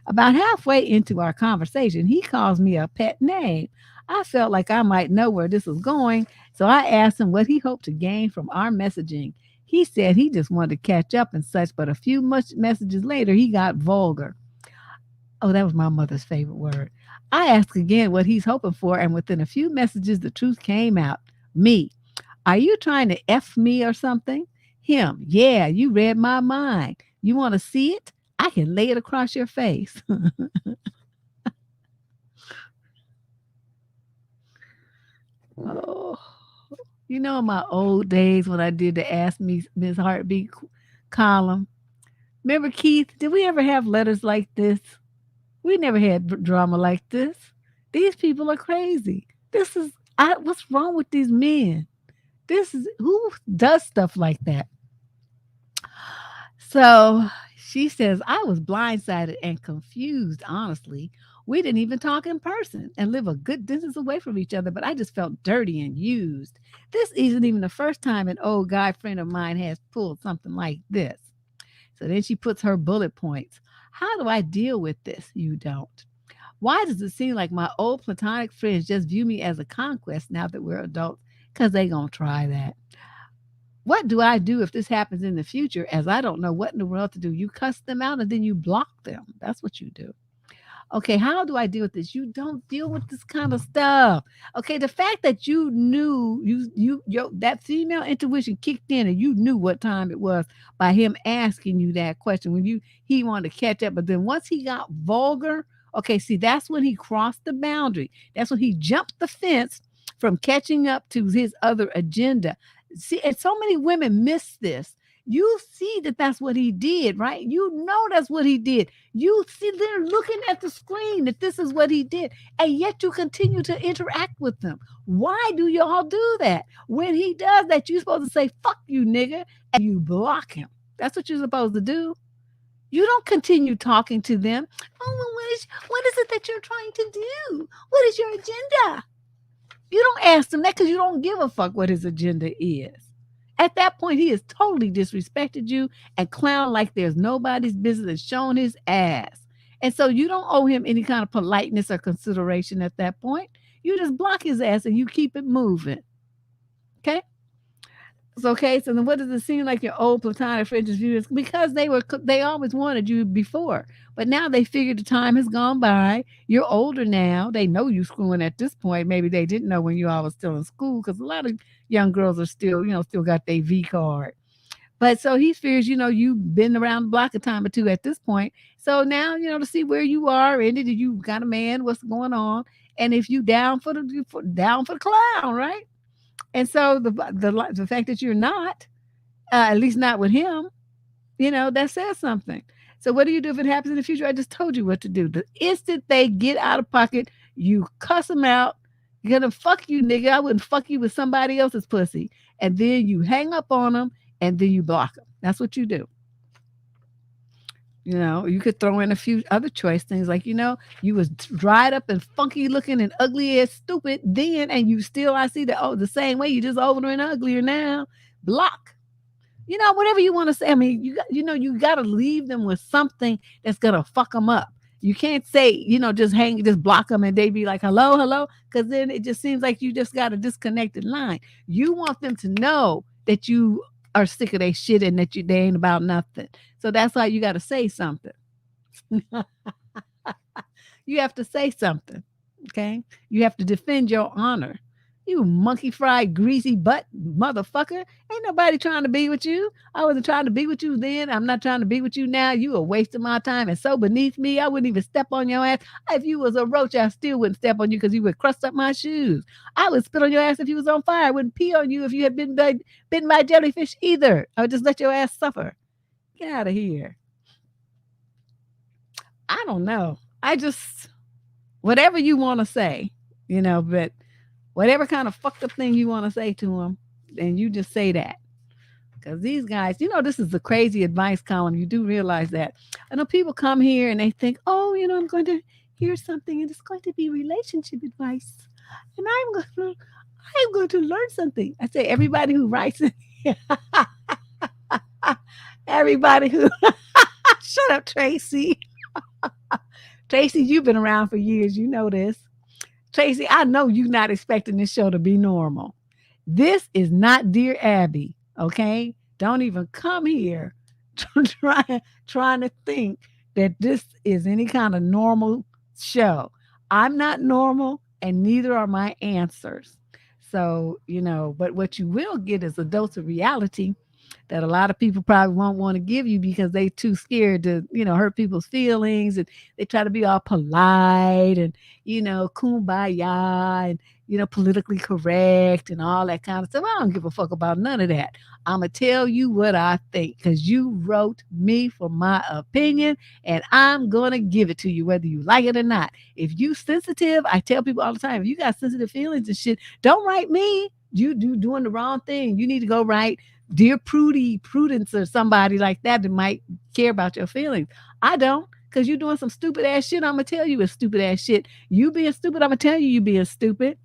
About halfway into our conversation, he calls me a pet name. I felt like I might know where this was going, so I asked him what he hoped to gain from our messaging. He said he just wanted to catch up and such, but a few messages later, he got vulgar. Oh, that was my mother's favorite word. I asked again what he's hoping for, and within a few messages, the truth came out. Me. Are you trying to F me or something? Him. Yeah, you read my mind. You want to see it? I can lay it across your face. Oh, in my old days when I did the Ask Me Miss Heartbeat column, remember Keith? Did we ever have letters like this? We never had drama like this. These people are crazy. What's wrong with these men? This is who does stuff like that. So she says, I was blindsided and confused, honestly. We didn't even talk in person and live a good distance away from each other, but I just felt dirty and used. This isn't even the first time an old guy friend of mine has pulled something like this. So then she puts her bullet points. How do I deal with this? You don't. Why does it seem like my old platonic friends just view me as a conquest now that we're adults? Because they going to try that. What do I do if this happens in the future, as I don't know what in the world to do? You cuss them out and then you block them. That's what you do. Okay, how do I deal with this? You don't deal with this kind of stuff. Okay, the fact that you knew that female intuition kicked in and you knew what time it was by him asking you that question when he wanted to catch up, but then once he got vulgar, okay, see, that's when he crossed the boundary. That's when he jumped the fence from catching up to his other agenda. See, and so many women miss this. You see that that's what he did, right? You know that's what he did. You see they're looking at the screen that this is what he did, and yet you continue to interact with them. Why do y'all do that? When he does that, you're supposed to say, fuck you, nigga, and you block him. That's what you're supposed to do. You don't continue talking to them. Oh, well, what is it that you're trying to do? What is your agenda? You don't ask him that because you don't give a fuck what his agenda is. At that point, he has totally disrespected you and clowned like there's nobody's business and shown his ass. And so you don't owe him any kind of politeness or consideration at that point. You just block his ass and you keep it moving. Okay? So, okay, so then what does it seem like your old platonic friends view is? Because they always wanted you before, but now they figured the time has gone by. You're older now. They know you screwing at this point. Maybe they didn't know when you all was still in school, because a lot of young girls are still got their V card. But so he figures, you've been around the block a time or two at this point. So now, to see where you are, and did you got a man, what's going on, and if you down for the clown, right? And so the fact that you're not, at least not with him, that says something. So what do you do if it happens in the future? I just told you what to do. The instant they get out of pocket, you cuss them out. You're gonna fuck you, nigga. I wouldn't fuck you with somebody else's pussy. And then you hang up on them and then you block them. That's what you do. You could throw in a few other choice things like, you was dried up and funky looking and ugly as stupid then, and you still, I see that, the same way, you just older and uglier now. Block. Whatever you want to say. I mean, you got to leave them with something that's going to fuck them up. You can't say, just block them and they be like, hello, hello. Because then it just seems like you just got a disconnected line. You want them to know that you are sick of their shit and that they ain't about nothing. So that's why you got to say something. You have to say something. Okay. You have to defend your honor. You monkey fried, greasy butt motherfucker. Ain't nobody trying to be with you. I wasn't trying to be with you then. I'm not trying to be with you now. You are wasting my time and so beneath me. I wouldn't even step on your ass. If you was a roach, I still wouldn't step on you because you would crust up my shoes. I would spit on your ass if you was on fire. I wouldn't pee on you if you had been bitten by jellyfish either. I would just let your ass suffer. Get out of here. I don't know. Whatever you want to say, but whatever kind of fucked up thing you want to say to them, then you just say that. Because these guys, this is the crazy advice column. You do realize that. I know people come here and they think, oh, I'm going to hear something and it's going to be relationship advice. And I'm going to learn something. I say everybody who writes it. Everybody who shut up, Tracy. Tracy, you've been around for years. You know this. Tracy, I know you're not expecting this show to be normal. This is not Dear Abby, okay? Don't even come here trying to think that this is any kind of normal show. I'm not normal, and neither are my answers. So, but what you will get is a dose of reality that a lot of people probably won't want to give you because they too scared to, hurt people's feelings, and they try to be all polite and, kumbaya and, politically correct and all that kind of stuff. I don't give a fuck about none of that. I'm going to tell you what I think because you wrote me for my opinion and I'm going to give it to you whether you like it or not. If you sensitive, I tell people all the time, if you got sensitive feelings and shit, don't write me. You doing the wrong thing. You need to go write Dear Prudence or somebody like that might care about your feelings. I don't, because you're doing some stupid ass shit. I'm going to tell you it's stupid ass shit. You being stupid, I'm going to tell you being stupid.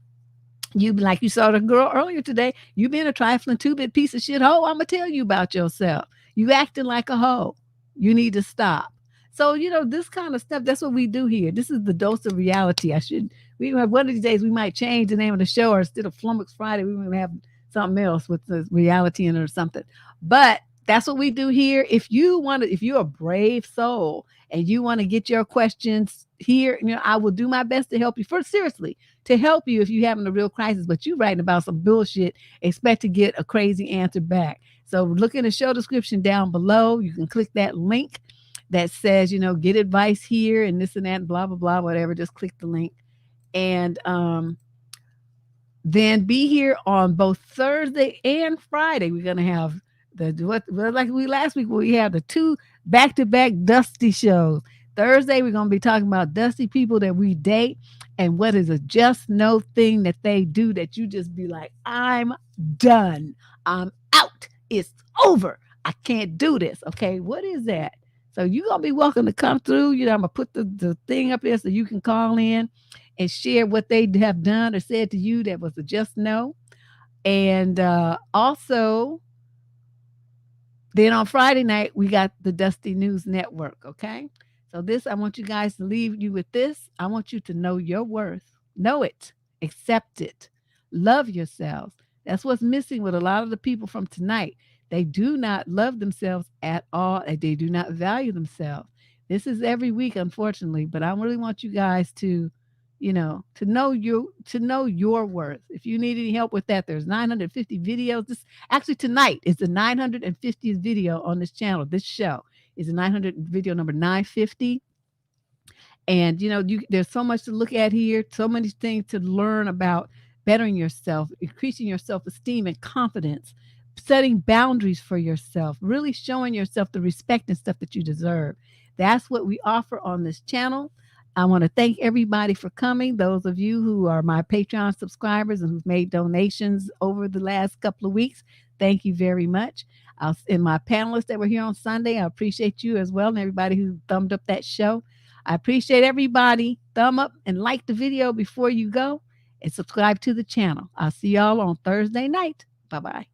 You, like you saw the girl earlier today, you being a trifling two-bit piece of shit hoe, I'm going to tell you about yourself. You acting like a hoe. You need to stop. So, this kind of stuff, that's what we do here. This is the dose of reality. One of these days we might change the name of the show, or instead of Flummox Friday, we might have something else with the reality in it or something. But that's what we do here. If you're a brave soul and you want to get your questions here, I will do my best to help you. Seriously, to help you if you're having a real crisis, but you writing about some bullshit, expect to get a crazy answer back. So look in the show description down below. You can click that link that says, get advice here and this and that, blah, blah, blah, whatever. Just click the link. And, then be here on both Thursday and Friday. We're gonna have like we last week. We have the two back-to-back Dusty shows. Thursday we're gonna be talking about dusty people that we date and what is a just no thing that they do that you just be like, I'm done. I'm out. It's over. I can't do this. Okay, what is that? So you're gonna be welcome to come through. I'm gonna put the thing up there so you can call in and share what they have done or said to you that was a just no. And also, then on Friday night, we got the Dusty News Network, okay? So I want you guys to leave you with this. I want you to know your worth. Know it. Accept it. Love yourselves. That's what's missing with a lot of the people from tonight. They do not love themselves at all. They do not value themselves. This is every week, unfortunately, but I really want you guys to to know your worth. If you need any help with that, there's 950 videos. Actually tonight is the 950th video on this channel. This show is the 900 video number 950. And there's so much to look at here, so many things to learn about bettering yourself, increasing your self-esteem and confidence, setting boundaries for yourself, really showing yourself the respect and stuff that you deserve. That's what we offer on this channel. I want to thank everybody for coming. Those of you who are my Patreon subscribers and who've made donations over the last couple of weeks, thank you very much. And my panelists that were here on Sunday, I appreciate you as well, and everybody who thumbed up that show. I appreciate everybody. Thumb up and like the video before you go, and subscribe to the channel. I'll see y'all on Thursday night. Bye-bye.